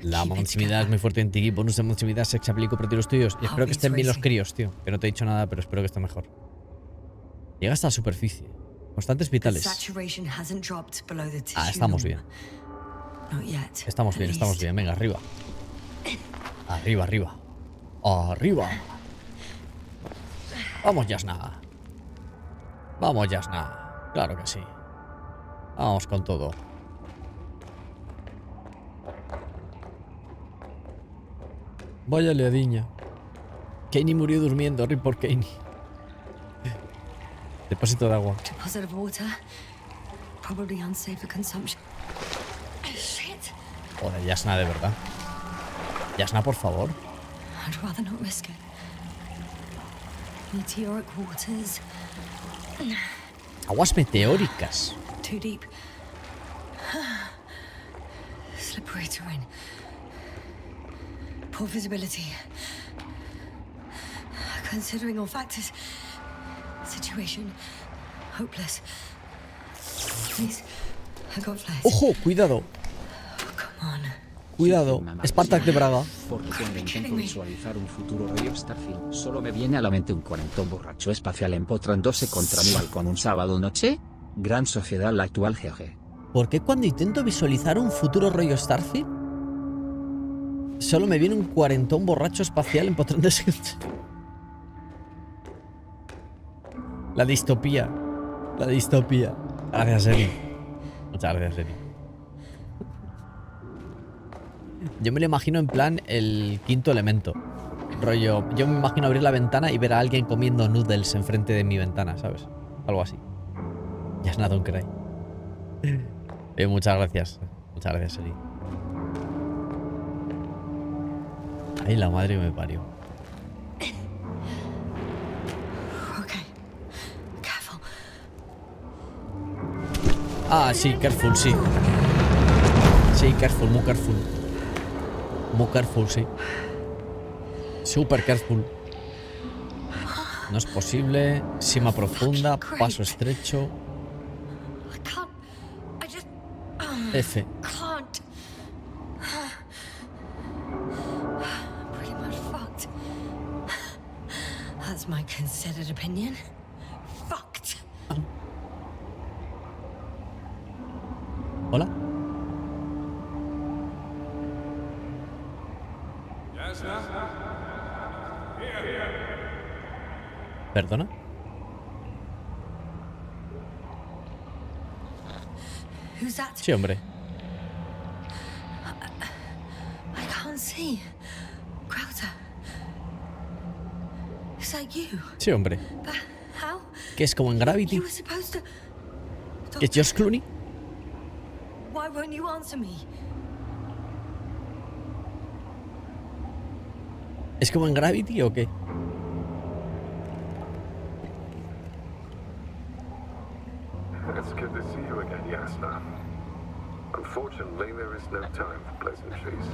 Speaker 1: La monsimidad es muy fuerte en ti. Bonus de monsimidad se aplico por tiros tuyos. Y espero que estén bien los críos, tío. Que no te he dicho nada, pero espero que esté mejor. Llega hasta la superficie. Constantes vitales. Ah, estamos bien. Estamos bien. Venga, arriba. Arriba. Vamos, Jasna. Claro que sí. Vamos con todo. Vaya leadiña. Kanye murió durmiendo. Rip por Kanye. Depósito de agua. Joder, Jasna, de verdad. Jasna, por favor. Aguas meteóricas.
Speaker 2: Slippery terrain. Poor visibility. Considering all factors, situation hopeless. Please, I got flares.
Speaker 1: ¡Ojo! ¡Cuidado!
Speaker 2: Come on.
Speaker 1: Cuidado. Spartak de Braga.
Speaker 6: Porque cuando intento visualizar un futuro rollo Starfield, solo me viene a la mente un cuarentón borracho espacial empotrándose contra mi balcón un sábado noche. Gran sociedad la actual GOG.
Speaker 1: ¿Por qué cuando intento visualizar un futuro rollo Starfield solo me viene un cuarentón borracho espacial empotrándose? La distopía. Gracias, Eri. Muchas gracias, Eri. Yo me lo imagino en plan el quinto elemento. Rollo, yo me imagino abrir la ventana y ver a alguien comiendo noodles enfrente de mi ventana, ¿sabes? Algo así. Ya es nada un cray. Muchas gracias, Eri. Ay, la madre me parió. Ah, sí, careful, sí. Sí, careful, muy careful. Muy careful, sí. Super careful. No es posible. Sima profunda, paso estrecho. F.
Speaker 2: That's my considered opinion. Fucked.
Speaker 1: Hola. ¿Perdona?
Speaker 2: Who's that?
Speaker 1: Sí, hombre.
Speaker 2: I can't see. Crowther. Is that you?
Speaker 1: Sí, hombre.
Speaker 2: But how?
Speaker 1: Que es como en Gravity.
Speaker 2: You were supposed to.
Speaker 1: Que es George Clooney.
Speaker 2: Why won't you answer me?
Speaker 1: ¿Es como en Gravity o qué?
Speaker 10: It's good to see you again, Yasna. Unfortunately, there is no time for pleasantries.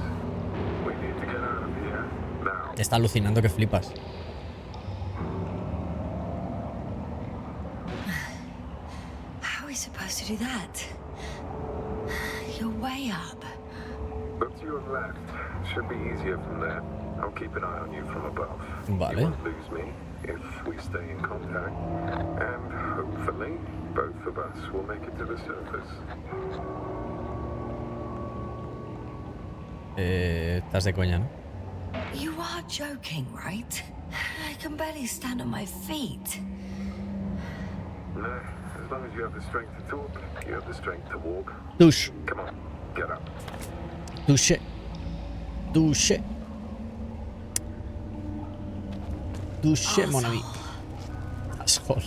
Speaker 10: We need to get out of here now.
Speaker 1: Está alucinando que flipas.
Speaker 2: How are we supposed to do that? You're way up.
Speaker 10: Look to your left. Should be easier from there. I'll keep an eye on you from above.
Speaker 1: Vale.
Speaker 10: You won't lose me if we stay in contact. And hopefully, both of us will make it to the surface.
Speaker 1: Estás de coña, ¿no?
Speaker 2: You are joking, right? I can barely stand on my feet.
Speaker 10: No, as long as you have the strength to talk, you have the strength to walk.
Speaker 1: Touche.
Speaker 10: Come on, get up.
Speaker 1: Touche. Touche. Touche, mon ami. Asshole.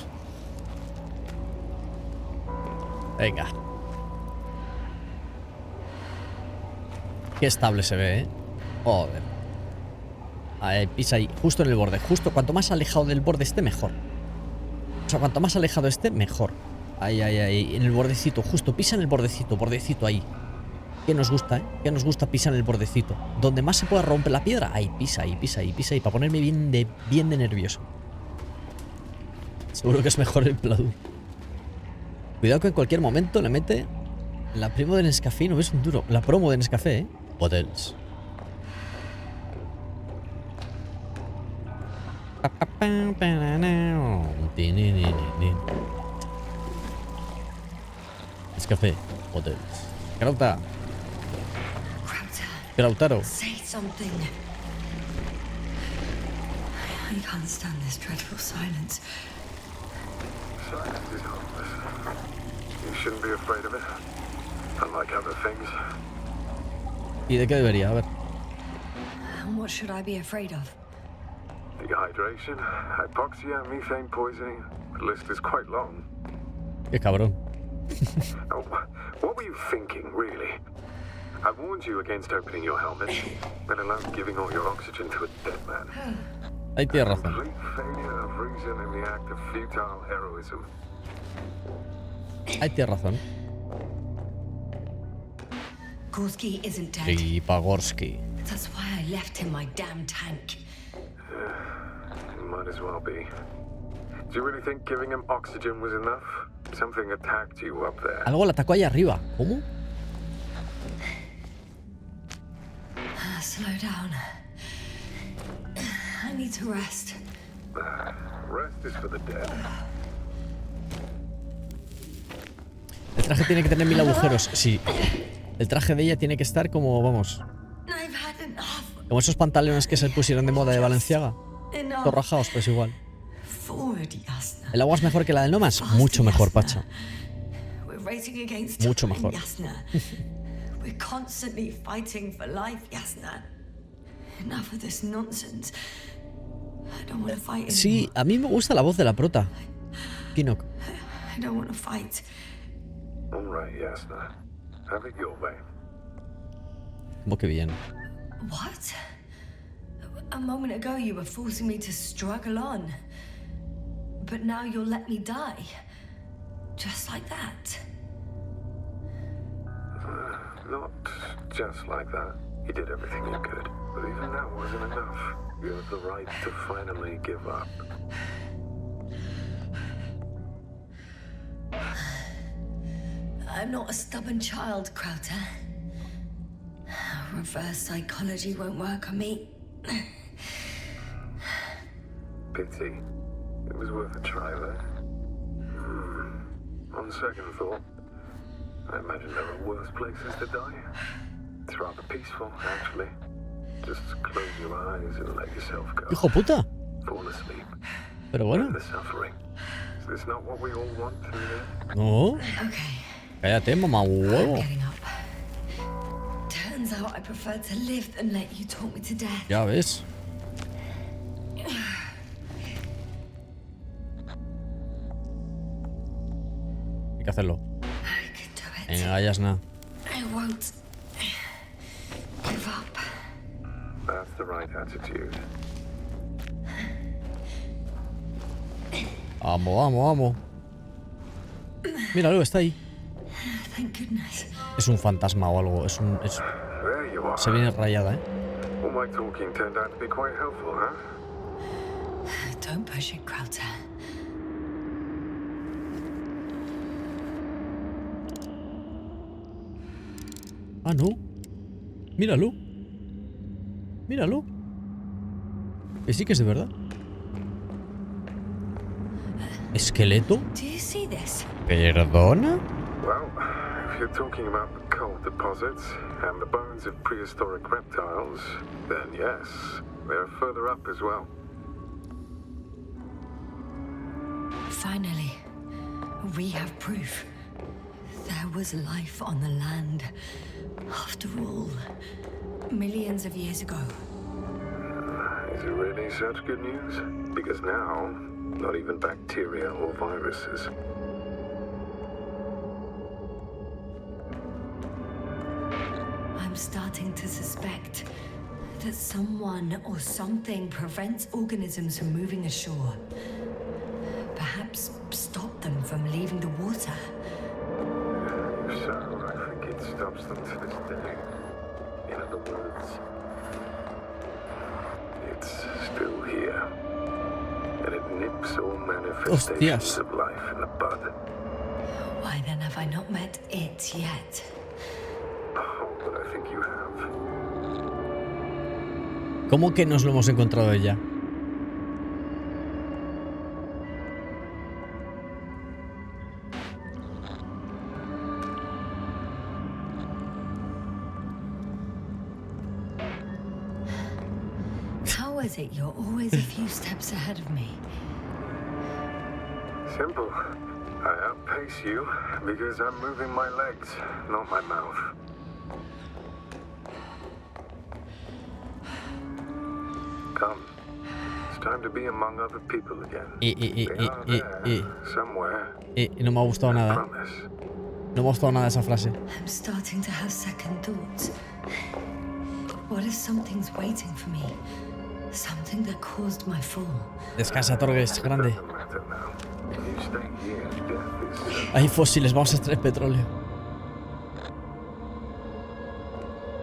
Speaker 1: Venga. Qué estable se ve, ¿eh? Joder. Ahí, pisa ahí. Justo en el borde. Justo. Cuanto más alejado del borde esté, mejor. O sea, cuanto más alejado esté, mejor. Ahí, ahí, ahí. En el bordecito. Justo. Pisa en el bordecito. Bordecito ahí. Que nos gusta, ¿eh? Que nos gusta pisar en el bordecito. Donde más se pueda romper la piedra. Ahí, pisa ahí, pisa ahí, pisa ahí. Para ponerme bien de nervioso. Seguro que es mejor el Pladu. Cuidado que en cualquier momento le mete la promo de Nescafé. No ves un duro. La promo de Nescafé, ¿eh? Hotels. Nescafé. Hotels. Crauta. Crautaro.
Speaker 2: Say something. I can't stand this dreadful silence.
Speaker 10: Silence is harmless. You shouldn't be afraid of it. Unlike other things.
Speaker 1: ¿Y de qué debería? A ver.
Speaker 2: And what should I be afraid of?
Speaker 10: Dehydration, hypoxia, methane poisoning. The list is quite long.
Speaker 1: Qué cabrón.
Speaker 10: Oh, what were you thinking, really? I warned you against opening your helmet, let alone giving all your oxygen to a dead man.
Speaker 1: Ahí tienes razón.
Speaker 10: Complete failure of reason in the act of futile heroism.
Speaker 1: Ahí tienes razón.
Speaker 2: Gorski isn't dead.
Speaker 1: Sí, Pagorski.
Speaker 2: That's why I left him my damn tank.
Speaker 10: Might as well be. Do you really think giving him oxygen was enough? Something attacked you up there.
Speaker 1: Algo le atacó ahí arriba. ¿Cómo?
Speaker 2: Slow down. I need to rest.
Speaker 10: Rest is for the dead.
Speaker 1: El traje tiene que tener 1000 agujeros. Sí. El traje de ella tiene que estar como, vamos,
Speaker 2: I've had enough.
Speaker 1: como esos pantalones que se pusieron de moda de Balenciaga. Todos rajados, pues igual.
Speaker 2: Forward, Yasna.
Speaker 1: ¿El agua es mejor que la del Nomas? Mucho mejor, Pacha.
Speaker 2: We're racing against
Speaker 1: Mucho
Speaker 2: time,
Speaker 1: mejor.
Speaker 2: Yasna. We're constantly fighting for life, Yasna. Enough of this nonsense. I don't want to fight anymore.
Speaker 1: Sí, a mí me gusta la voz de la prota. Kinok.
Speaker 2: I don't want to fight.
Speaker 10: All right, Yasna. Have it your way.
Speaker 1: Oh, qué bien.
Speaker 2: What? A moment ago you were forcing me to struggle on. But now you'll let me die. Just like that.
Speaker 10: Not just like that. You did everything you could. But even that wasn't enough. You have the right to finally give up.
Speaker 2: I'm not a stubborn child, Crowther. Reverse psychology won't work on me.
Speaker 10: Pity. It was worth a try, though. On second thought, I imagine there are worse places to die. It's rather peaceful, actually. Just close your eyes and let yourself go.
Speaker 1: ¡Hijo puta!
Speaker 10: Fall asleep.
Speaker 1: Pero bueno.
Speaker 10: End the suffering. Is this not what we all want to hear?
Speaker 1: No.
Speaker 2: Okay.
Speaker 1: Cállate, mamá huevo.
Speaker 2: I'm getting up. Turns out I prefer to live than let you talk me to death.
Speaker 1: Ya ves. Hay que hacerlo.
Speaker 2: I can do it.
Speaker 1: Venga, Yasna.
Speaker 2: I won't give up.
Speaker 10: That's the right attitude.
Speaker 1: Vamos, vamos, vamos. Míralo, está ahí.
Speaker 2: Thank goodness.
Speaker 1: Es un fantasma o algo.
Speaker 10: There you are.
Speaker 1: Se viene rayada, ¿eh?
Speaker 10: All my talking turned out to be quite helpful, huh?
Speaker 2: Don't push it, Krauter.
Speaker 1: Ah, no. Míralo. Míralo. Que sí que es de verdad. ¿Esqueleto?
Speaker 2: Do you see this?
Speaker 1: ¿Perdona?
Speaker 10: Well, if you're talking about the coal deposits and the bones of prehistoric reptiles, then yes, they're further up as well.
Speaker 2: Finally, we have proof. There was life on the land. After all, millions of years ago.
Speaker 10: Is it really such good news? Because now, not even bacteria or viruses.
Speaker 2: I'm starting to suspect that someone or something prevents organisms from moving ashore. Perhaps stop them from leaving the water.
Speaker 10: If so, I think it stops them to this day. In other words, it's still here. And it nips all manifestations of life in the bud.
Speaker 2: Why then have I not met it yet?
Speaker 10: Oh, but I think you have.
Speaker 1: ¿Cómo que nos lo hemos encontrado ya?
Speaker 2: How is it you're always a few steps ahead of me?
Speaker 10: Simple. I outpace you because I'm moving my legs, not my mouth. Come. It's time to be among other people again. They are there, somewhere.
Speaker 1: No me ha gustado
Speaker 10: I
Speaker 1: nada.
Speaker 10: promise.
Speaker 1: No me ha gustado nada esa frase.
Speaker 2: I'm starting to have second thoughts. What if something's waiting for me? Something that caused my fall.
Speaker 1: Descansa, Torres, grande.
Speaker 10: Doesn't matter now. If you stay here, death is
Speaker 1: Hay fósiles, vamos a extraer petróleo.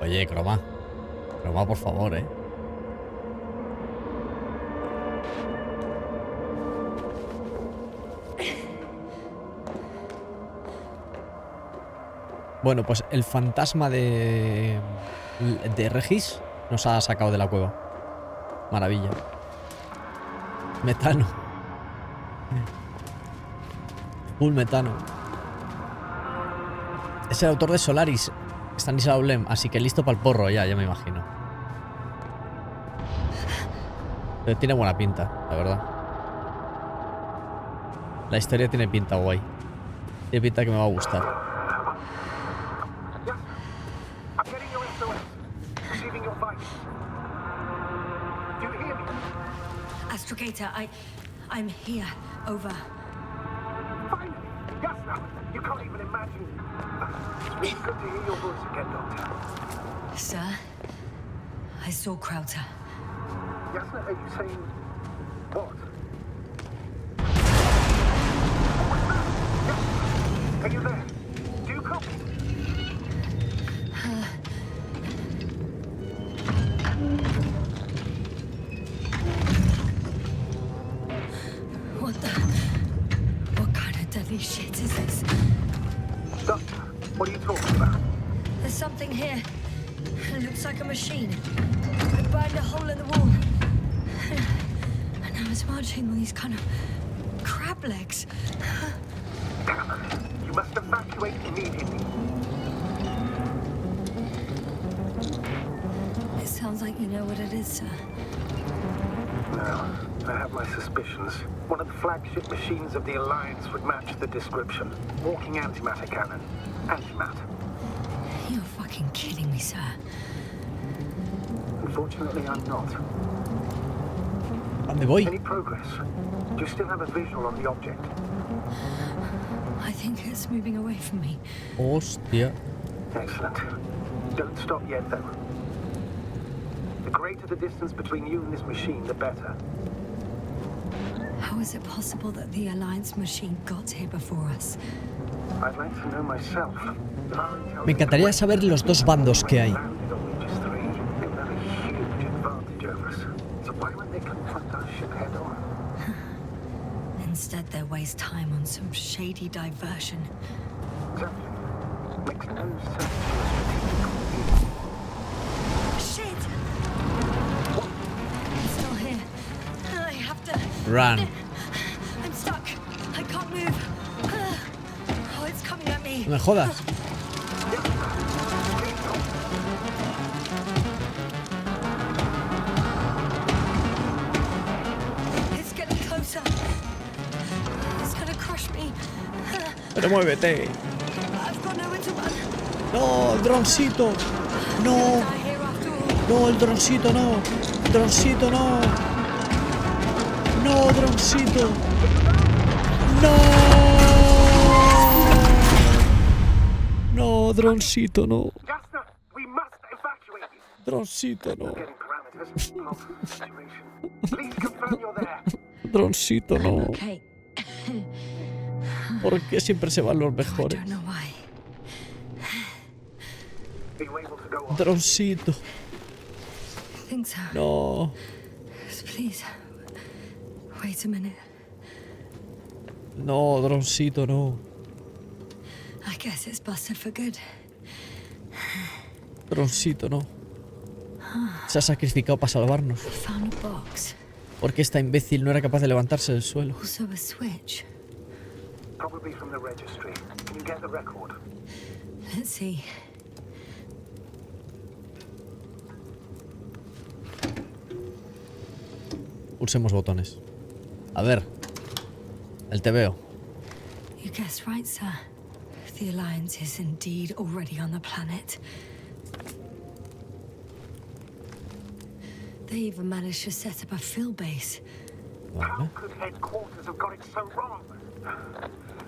Speaker 1: Oye, Croma. Croma, por favor, eh. Bueno, pues el fantasma de Regis nos ha sacado de la cueva. Maravilla. Metano. Full metano. Es el autor de Solaris, Stanislaw Lem, así que listo para el porro ya me imagino. Pero tiene buena pinta, la verdad. La historia tiene pinta guay. Tiene pinta que me va a gustar.
Speaker 9: I'm getting your SOS. Receiving your fight. Do you hear me?
Speaker 2: Astrogator, I'm here. Over.
Speaker 9: Fine. Yasna, you can't even imagine. It's good to hear your voice again, Doctor.
Speaker 2: Sir, I saw Krauter.
Speaker 9: Yasna, are you saying what? Are you there? Do you copy?
Speaker 2: What kind of deadly shit is this?
Speaker 9: Doctor, what are you talking about?
Speaker 2: There's something here. It looks like a machine. It burned a hole in the wall. And now it's marching on these kind of crab legs.
Speaker 9: You must evacuate immediately.
Speaker 2: It sounds like you know what it is, sir.
Speaker 9: No, I have my suspicions. One of the flagship machines of the Alliance would match the description. Walking antimatter cannon. Antimatter.
Speaker 2: You're fucking kidding me, sir.
Speaker 9: Unfortunately, I'm not.
Speaker 1: ¿Dónde voy?
Speaker 9: Any progress? Do you still have a visual on the object?
Speaker 2: I think it's moving away from me.
Speaker 1: Hostia.
Speaker 9: Excellent. Don't stop yet, though. The greater the distance between you and this machine, the better.
Speaker 2: How is it possible that the Alliance machine got here before us?
Speaker 9: I'd like to know myself.
Speaker 1: Me encantaría saber los dos bandos que hay.
Speaker 9: Landed on Regis III, they would have a huge advantage over us. So why won't they confront our ship head on?
Speaker 2: Instead, they waste time on some shady diversion.
Speaker 9: Exactly. Makes no sense to a strategic point of view.
Speaker 2: Shit! I'm still here. I have to...
Speaker 1: Run.
Speaker 2: I'm stuck. I can't move. Oh, it's coming at me.
Speaker 1: No me jodas.
Speaker 2: It's getting closer. It's gonna crush me.
Speaker 1: Pero muévete.
Speaker 2: I've got nowhere to run.
Speaker 1: No, el droncito. No.
Speaker 2: Die here after all.
Speaker 1: No, el droncito no. Droncito no. No, droncito. No. No, droncito no.
Speaker 9: Jasna, we must evacuate.
Speaker 1: Droncito no.
Speaker 9: Getting parameters of situation. Please confirm you're there.
Speaker 1: Droncito no.
Speaker 2: Okay.
Speaker 1: ¿Por qué siempre se van los
Speaker 2: I
Speaker 1: mejores?
Speaker 2: don't know why.
Speaker 9: Are you able to go on?
Speaker 1: Droncito.
Speaker 2: I think so.
Speaker 1: No.
Speaker 2: Please. Wait a minute.
Speaker 1: No, droncito no.
Speaker 2: I guess it's busted for good.
Speaker 1: Droncito no. Se ha sacrificado para salvarnos.
Speaker 2: Found a box.
Speaker 1: Porque esta imbécil no era capaz de levantarse del suelo.
Speaker 2: Also a switch.
Speaker 9: Probably from the registry. Can you get the record?
Speaker 2: Let's see.
Speaker 1: Pulsemos botones. A ver. El te veo.
Speaker 2: You guessed right, sir. The Alliance is indeed already on the planet. They even managed to set up a field base.
Speaker 9: How
Speaker 1: Vale.
Speaker 9: could headquarters have got it so wrong?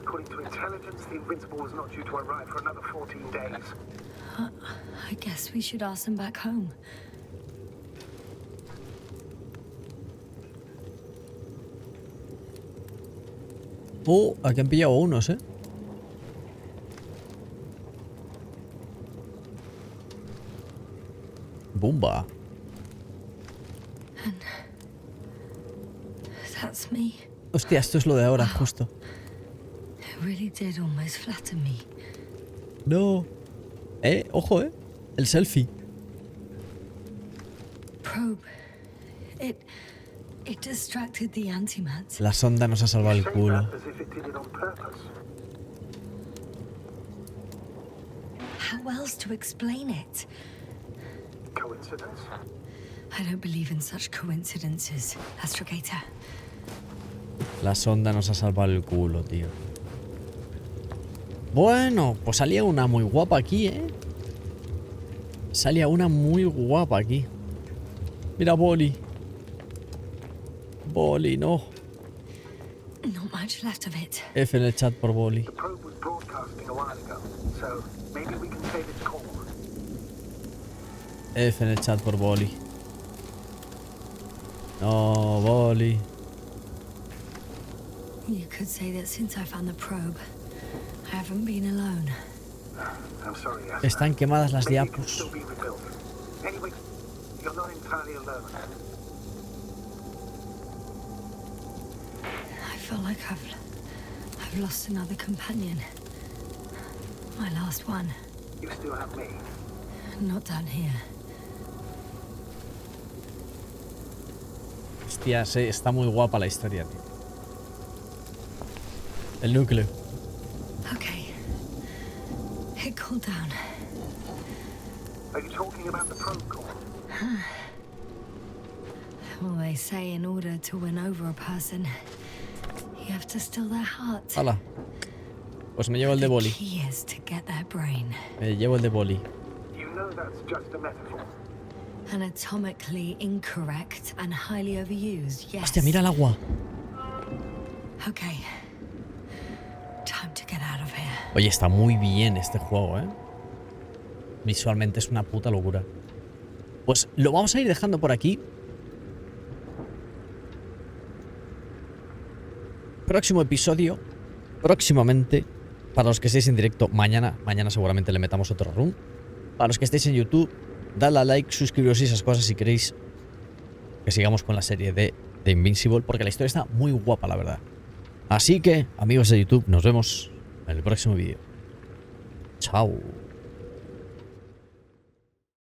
Speaker 9: According to intelligence, the Invincible was not due to arrive for another 14 days.
Speaker 2: I guess we should ask them back home.
Speaker 1: Oh, aquí han pillado unos, ¿eh? Bumba.
Speaker 2: That's me.
Speaker 1: Hostia, esto es lo de ahora, justo.
Speaker 2: It really did almost flatter me.
Speaker 1: No. Ojo, el selfie.
Speaker 2: Probe. It distracted the antimats.
Speaker 1: La sonda nos ha salvado el
Speaker 9: Say
Speaker 1: culo.
Speaker 9: that as if it did it on purpose.
Speaker 2: How else to explain it?
Speaker 9: Coincidence?
Speaker 2: I don't believe in such coincidences, Astrogator.
Speaker 1: La sonda nos ha salvado el culo, tío. Bueno, pues salía una muy guapa aquí, ¿eh? Salía una muy guapa aquí. Mira, Boli. Boli, no.
Speaker 2: Not much left of it.
Speaker 1: F en el chat por Boli.
Speaker 9: The probe was broadcasting a while ago, so maybe we can save its call.
Speaker 1: F en el chat por Boli. No, Boli.
Speaker 2: You could say that since I found the probe, I haven't been alone.
Speaker 9: I'm sorry, Yasna.
Speaker 1: Están quemadas las
Speaker 9: Maybe it can
Speaker 1: diapos.
Speaker 9: still be rebuilt. Anyway, you're not entirely alone.
Speaker 2: I feel like I've lost another companion. My last one.
Speaker 9: You still have me.
Speaker 2: Not down here.
Speaker 1: Hostia, sí, está muy guapa la historia, tío. El núcleo.
Speaker 2: Okay. It cooled down.
Speaker 9: Are you talking about the probe core?
Speaker 2: Well, they say in order to win over a person, you have to steal their heart.
Speaker 1: Hala. Pues me llevo el de boli.
Speaker 2: The key is to get their brain.
Speaker 1: Me llevo el de boli.
Speaker 9: You know that's just a metaphor.
Speaker 2: Anatomically incorrect and highly overused, yes.
Speaker 1: Hostia, mira el agua.
Speaker 2: Okay. Time to get out of here.
Speaker 1: Oye, está muy bien este juego, ¿eh? Visualmente es una puta locura. Pues lo vamos a ir dejando por aquí. Próximo episodio, próximamente. Para los que estéis en directo, mañana seguramente le metamos otro run. Para los que estéis en YouTube, dadle a like, suscribiros y esas cosas si queréis que sigamos con la serie de Invincible, porque la historia está muy guapa, la verdad. Así que, amigos de YouTube, nos vemos en el próximo vídeo. Chao.